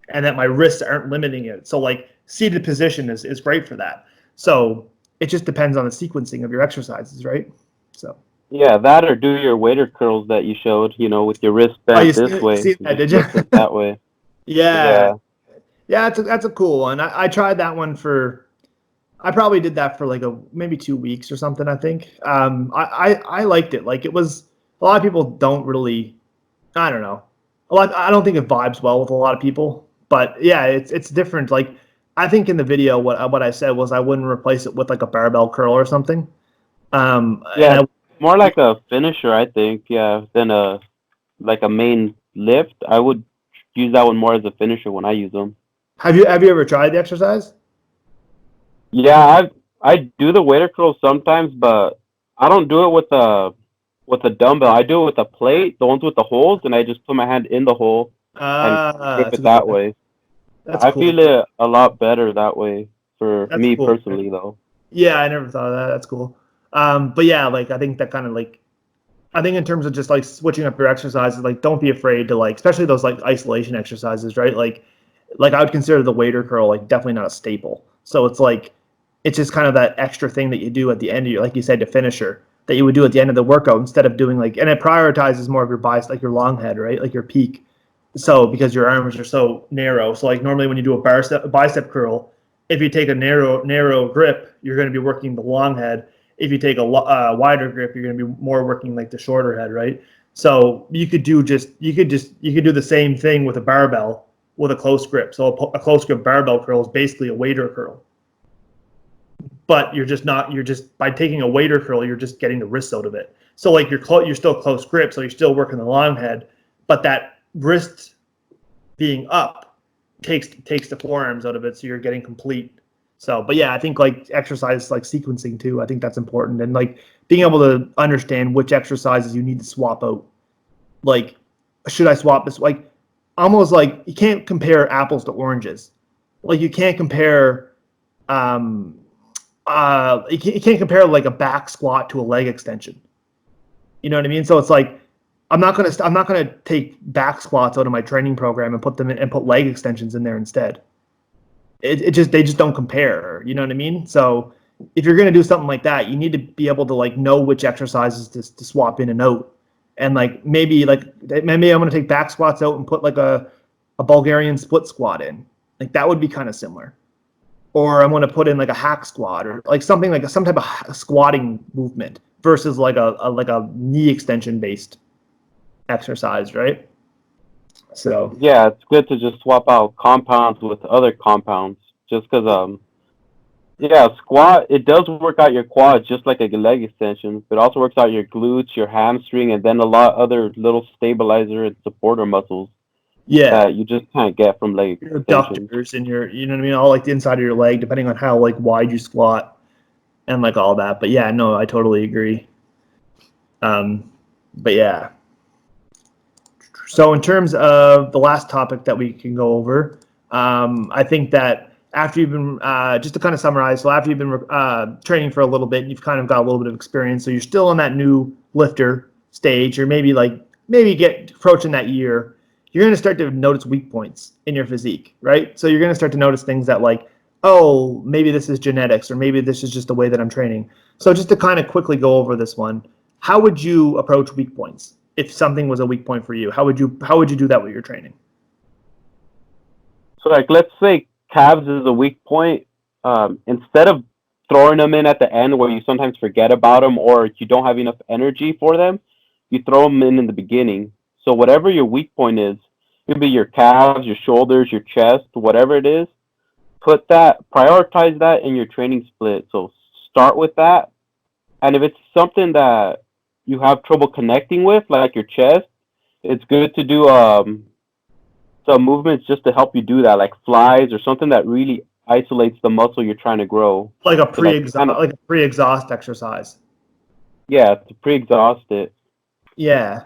and that my wrists aren't limiting it. So like seated position is great for that. So it just depends on the sequencing of your exercises, right? So yeah, that or do your waiter curls that you showed, with your wrist bent this way. See that, did you? Lift it that way. Yeah. Yeah, that's a cool one. I tried that one I probably did that for like maybe 2 weeks or something, I think. I liked it. Like it was, a lot of people don't really, I don't know. I don't think it vibes well with a lot of people, but yeah, it's different. Like I think in the video, what I said was I wouldn't replace it with like a barbell curl or something. Yeah, more like a finisher, I think. Yeah, than a main lift. I would use that one more as a finisher when I use them. Have you ever tried the exercise? Yeah, I do the waiter curls sometimes, but I don't do it with a dumbbell. I do it with a plate, the ones with the holes, and I just put my hand in the hole and grip it that way. That's I cool. feel it a lot better that way for me cool. personally, though. Yeah, I never thought of that. That's cool. But yeah, like I think that kind of like, I think in terms of just like switching up your exercises, like don't be afraid to like, especially those like isolation exercises, right? Like I would consider the waiter curl like definitely not a staple. So it's like, it's just kind of that extra thing that you do at the end of your, like you said, the finisher that you would do at the end of the workout instead of doing like, and it prioritizes more of your biceps, like your long head, right? Like your peak. So because your arms are so narrow. So like normally when you do a bicep curl, if you take a narrow grip, you're going to be working the long head. If you take a wider grip, you're going to be more working like the shorter head, right? So you could do the same thing with a barbell, with a close grip. So a close grip barbell curl is basically a waiter curl. But you're just by taking a waiter curl, you're just getting the wrists out of it. So like you're still close grip, so you're still working the long head, but that wrist being up takes the forearms out of it, so you're getting complete. So, but yeah, I think like exercise like sequencing too, I think that's important, and like being able to understand which exercises you need to swap out. Like, should I swap this? Like, almost like you can't compare apples to oranges. Like you can't compare you can't compare like a back squat to a leg extension. You know what I mean? So it's like I'm not gonna take back squats out of my training program and put them in and put leg extensions in there instead. They just don't compare. You know what I mean? So if you're gonna do something like that, you need to be able to like know which exercises to swap in and out. And like maybe I'm gonna take back squats out and put like a Bulgarian split squat in. Like that would be kind of similar. Or I'm going to put in like a hack squat or like something like some type of squatting movement versus like a knee extension based exercise, right? So Yeah, it's good to just swap out compounds with other compounds, just because yeah, squat, it does work out your quads just like a leg extension, but it also works out your glutes, your hamstring, and then a lot other little stabilizer and supporter muscles yeah, that you just can't get from leg your extensions. abductors and you know what I mean, all like the inside of your leg, depending on how like wide you squat and like all that. But yeah, no, I totally agree. But yeah. So in terms of the last topic that we can go over, I think that after you've been, just to kind of summarize, so after you've been training for a little bit, you've kind of got a little bit of experience. So you're still on that new lifter stage, or maybe get approaching that year. You're going to start to notice weak points in your physique, right? So you're going to start to notice things that like, oh, maybe this is genetics, or maybe this is just the way that I'm training. So just to kind of quickly go over this one, how would you approach weak points? If something was a weak point for you, how would you do that with your training? So, like, let's say calves is a weak point. Instead of throwing them in at the end where you sometimes forget about them or you don't have enough energy for them, you throw them in the beginning. So, whatever your weak point is, it could be your calves, your shoulders, your chest, whatever it is, prioritize that in your training split. So, start with that. And if it's something that you have trouble connecting with, like your chest, it's good to do some movements just to help you do that, like flies or something that really isolates the muscle you're trying to grow. Like a So pre-exhaust exercise. Yeah, to pre-exhaust it. Yeah,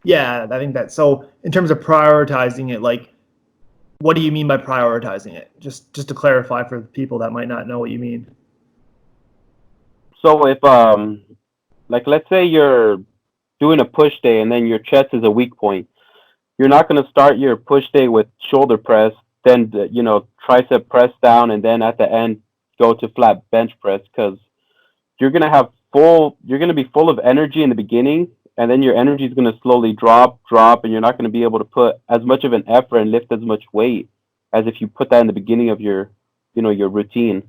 yeah. I think that. So in terms of prioritizing it, like, what do you mean by prioritizing it? Just to clarify for the people that might not know what you mean. So if like let's say you're doing a push day and then your chest is a weak point, you're not going to start your push day with shoulder press, then tricep press down, and then at the end go to flat bench press, because you're going to be full of energy in the beginning, and then your energy is going to slowly drop, and you're not going to be able to put as much of an effort and lift as much weight as if you put that in the beginning of your routine.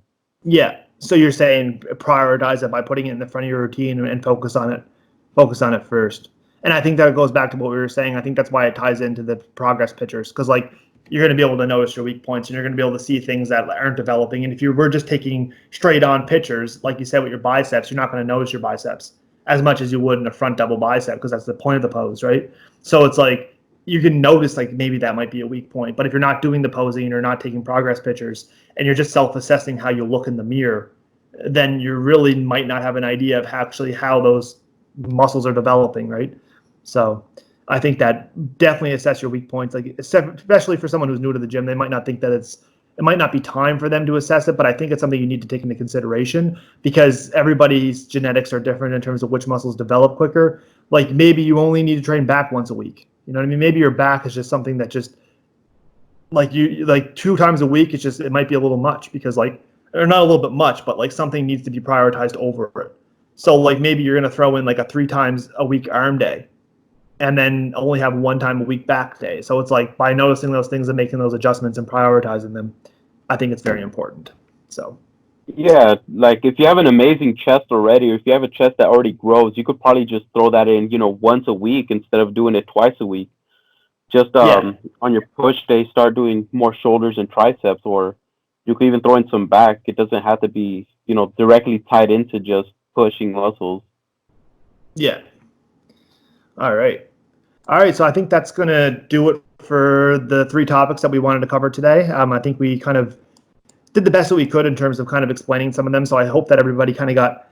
Yeah. So you're saying prioritize it by putting it in the front of your routine and focus on it first. And I think that goes back to what we were saying. I think that's why it ties into the progress pictures, because like you're going to be able to notice your weak points and you're going to be able to see things that aren't developing. And if you were just taking straight on pictures, like you said with your biceps, you're not going to notice your biceps as much as you would in a front double bicep, because that's the point of the pose, right? So it's like you can notice like maybe that might be a weak point. But if you're not doing the posing and you're not taking progress pictures and you're just self-assessing how you look in the mirror, then you really might not have an idea of actually how those muscles are developing, right? So I think that definitely assess your weak points, like especially for someone who's new to the gym. They might not think that it might not be time for them to assess it, but I think it's something you need to take into consideration, because everybody's genetics are different in terms of which muscles develop quicker. Like maybe you only need to train back once a week. You know what I mean? Maybe your back is just something that just like you like 2 times a week. It might be a little much, because like, or not a little bit much, but like something needs to be prioritized over it. So like maybe you're going to throw in like a 3 times a week arm day and then only have 1 time a week back day. So it's like by noticing those things and making those adjustments and prioritizing them, I think it's very important. So yeah, like if you have an amazing chest already, or if you have a chest that already grows, you could probably just throw that in, once a week instead of doing it twice a week. Just Yeah. on your push day, start doing more shoulders and triceps, or you could even throw in some back. It doesn't have to be, directly tied into just pushing muscles. Yeah. All right. All right. So I think that's going to do it for the three topics that we wanted to cover today. I think we kind of did the best that we could in terms of kind of explaining some of them. So I hope that everybody kind of got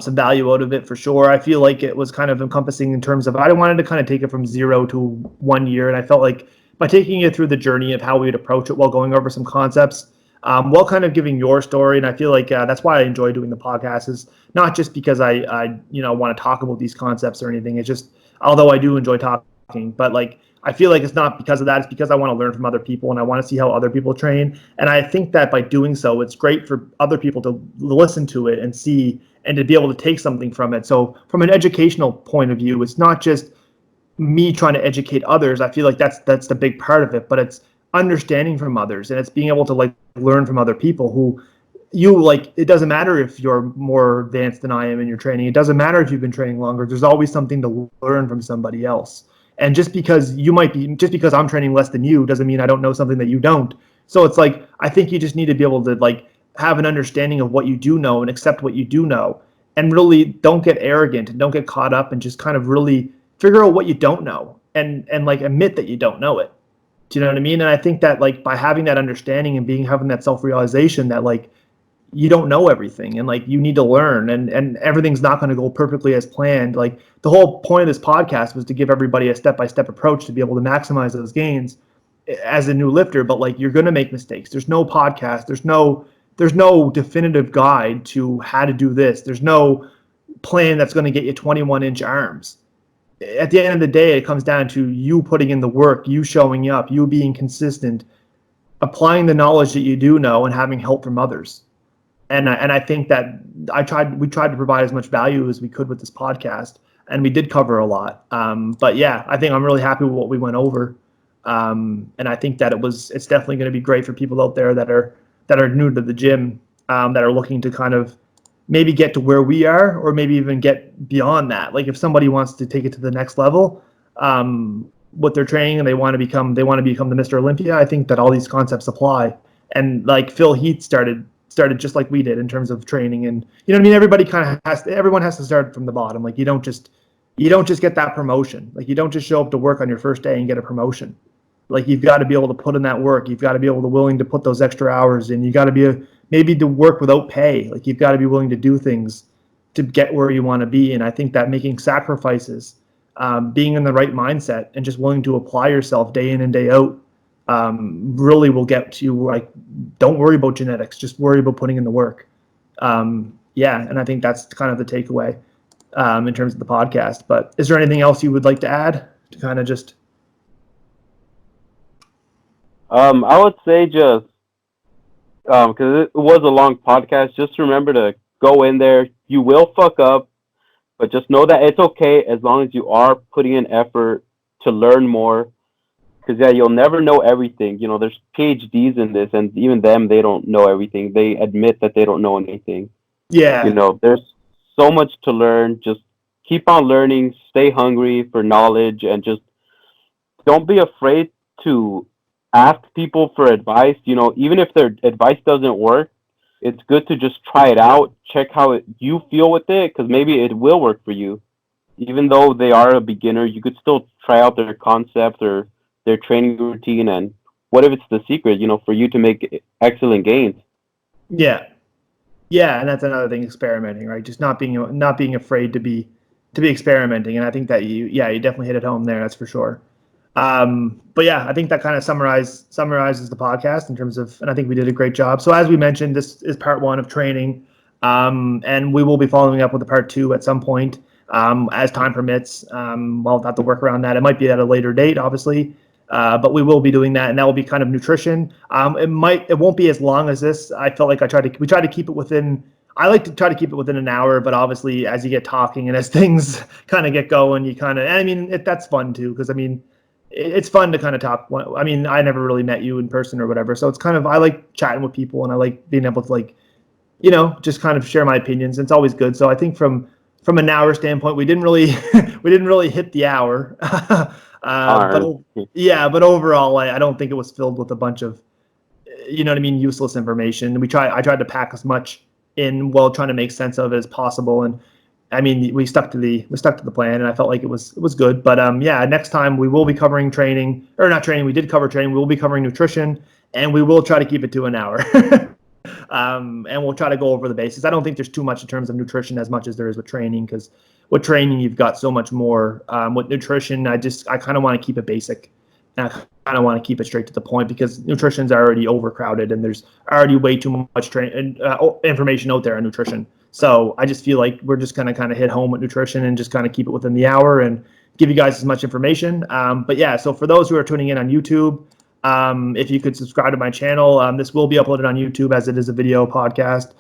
some value out of it for sure. I feel like it was kind of encompassing in terms of I wanted to kind of take it from 0 to 1 year. And I felt like by taking you through the journey of how we'd approach it while going over some concepts, while kind of giving your story. And I feel like that's why I enjoy doing the podcast, is not just because I want to talk about these concepts or anything. It's just, although I do enjoy talking, but like, I feel like it's not because of that. It's because I want to learn from other people and I want to see how other people train. And I think that by doing so, it's great for other people to listen to it and see and to be able to take something from it. So from an educational point of view, it's not just me trying to educate others. I feel like that's the big part of it, but it's understanding from others and it's being able to like learn from other people who you like. It doesn't matter if you're more advanced than I am in your training. It doesn't matter if you've been training longer. There's always something to learn from somebody else. And just because I'm training less than you doesn't mean I don't know something that you don't. So it's like, I think you just need to be able to like have an understanding of what you do know and accept what you do know, and really don't get arrogant and don't get caught up and just kind of really figure out what you don't know and like admit that you don't know it. Do you know what I mean? And I think that like by having that understanding and having that self-realization that like you don't know everything and like you need to learn, and everything's not going to go perfectly as planned. Like the whole point of this podcast was to give everybody a step-by-step approach to be able to maximize those gains as a new lifter. But like, you're going to make mistakes. There's no podcast. There's no definitive guide to how to do this. There's no plan that's going to get you 21-inch arms. At the end of the day, it comes down to you putting in the work, you showing up, you being consistent, applying the knowledge that you do know, and having help from others. And I think that we tried to provide as much value as we could with this podcast, and we did cover a lot. But yeah, I think I'm really happy with what we went over. And I think that it's definitely going to be great for people out there that are new to the gym, that are looking to kind of maybe get to where we are, or maybe even get beyond that. Like if somebody wants to take it to the next level, with their training, and they want to become the Mr. Olympia, I think that all these concepts apply. And like Phil Heath started just like we did in terms of training, and you know what I mean? Everyone has to start from the bottom. Like you don't just get that promotion. Like you don't just show up to work on your first day and get a promotion. Like you've got to be able to put in that work. You've got to be willing to put those extra hours in. You got to be maybe to work without pay. Like you've got to be willing to do things to get where you want to be. And I think that making sacrifices, being in the right mindset, and just willing to apply yourself day in and day out, really will get you. Like, don't worry about genetics, just worry about putting in the work. Yeah, and I think that's kind of the takeaway in terms of the podcast. But is there anything else you would like to add to kind of just? I would say just because it was a long podcast, just remember to go in there. You will fuck up, but just know that it's okay as long as you are putting in effort to learn more. Because yeah, you'll never know everything. There's PhDs in this, and even them, they don't know everything. They admit that they don't know anything. Yeah. There's so much to learn. Just keep on learning. Stay hungry for knowledge, and just don't be afraid to ask people for advice. Even if their advice doesn't work, it's good to just try it out. Check how you feel with it, because maybe it will work for you. Even though they are a beginner, you could still try out their concepts or their training routine, and what if it's the secret, for you to make excellent gains? Yeah, and that's another thing, experimenting, right? Just not being afraid to be experimenting, and I think that you definitely hit it home there. That's for sure. But yeah, I think that kind of summarizes the podcast in terms of, and I think we did a great job. So as we mentioned, this is part 1 of training, and we will be following up with a part 2 at some point, as time permits. We'll have to work around that. It might be at a later date, obviously. But we will be doing that, and that will be kind of nutrition. It won't be as long as this. I felt like we try to keep it within. I like to try to keep it within an hour, but obviously as you get talking and as things kind of get going, that's fun too, because it's fun to kind of talk. I never really met you in person or whatever, so it's kind of, I like chatting with people, and I like being able to just kind of share my opinions. It's always good. So I think from an hour standpoint, we didn't really hit the hour. But overall, I don't think it was filled with a bunch of, you know what I mean, useless information. I tried to pack as much in while trying to make sense of it as possible, and I mean, we stuck to the plan, and I felt like it was good. But yeah, next time we will be covering training, or not training. We did cover training. We will be covering nutrition, and we will try to keep it to an hour. And we'll try to go over the basics. I don't think there's too much in terms of nutrition as much as there is with training, because with training you've got so much more. With nutrition, I kind of want to keep it basic. And I kind of want to keep it straight to the point, because nutrition's already overcrowded and there's already way too much information out there on nutrition. So I just feel like we're just going to kind of hit home with nutrition and just kind of keep it within the hour and give you guys as much information. But yeah, so for those who are tuning in on YouTube, if you could subscribe to my channel, this will be uploaded on YouTube as it is a video podcast.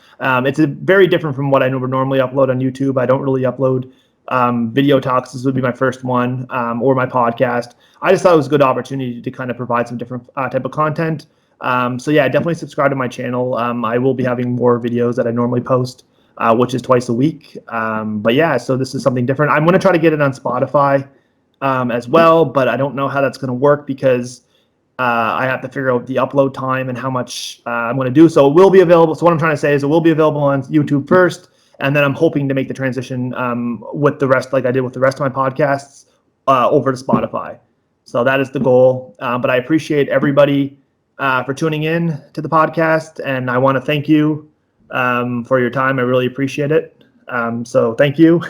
It's very different from what I would normally upload on YouTube. I don't really upload video talks. This would be my first one, or my podcast. I just thought it was a good opportunity to kind of provide some different type of content. So yeah, definitely subscribe to my channel. I will be having more videos that I normally post, which is twice a week. But yeah, so this is something different. I'm going to try to get it on Spotify as well, but I don't know how that's going to work, because I have to figure out the upload time and how much I'm going to do. So it will be available. So what I'm trying to say is it will be available on YouTube first, and then I'm hoping to make the transition with the rest, like I did with the rest of my podcasts, over to Spotify. So that is the goal. But I appreciate everybody for tuning in to the podcast, and I want to thank you for your time. I really appreciate it. So thank you.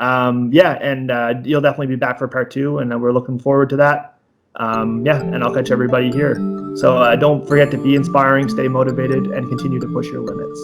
Yeah, and you'll definitely be back for part 2, and we're looking forward to that. Yeah, and I'll catch everybody here. So don't forget to be inspiring, stay motivated, and continue to push your limits.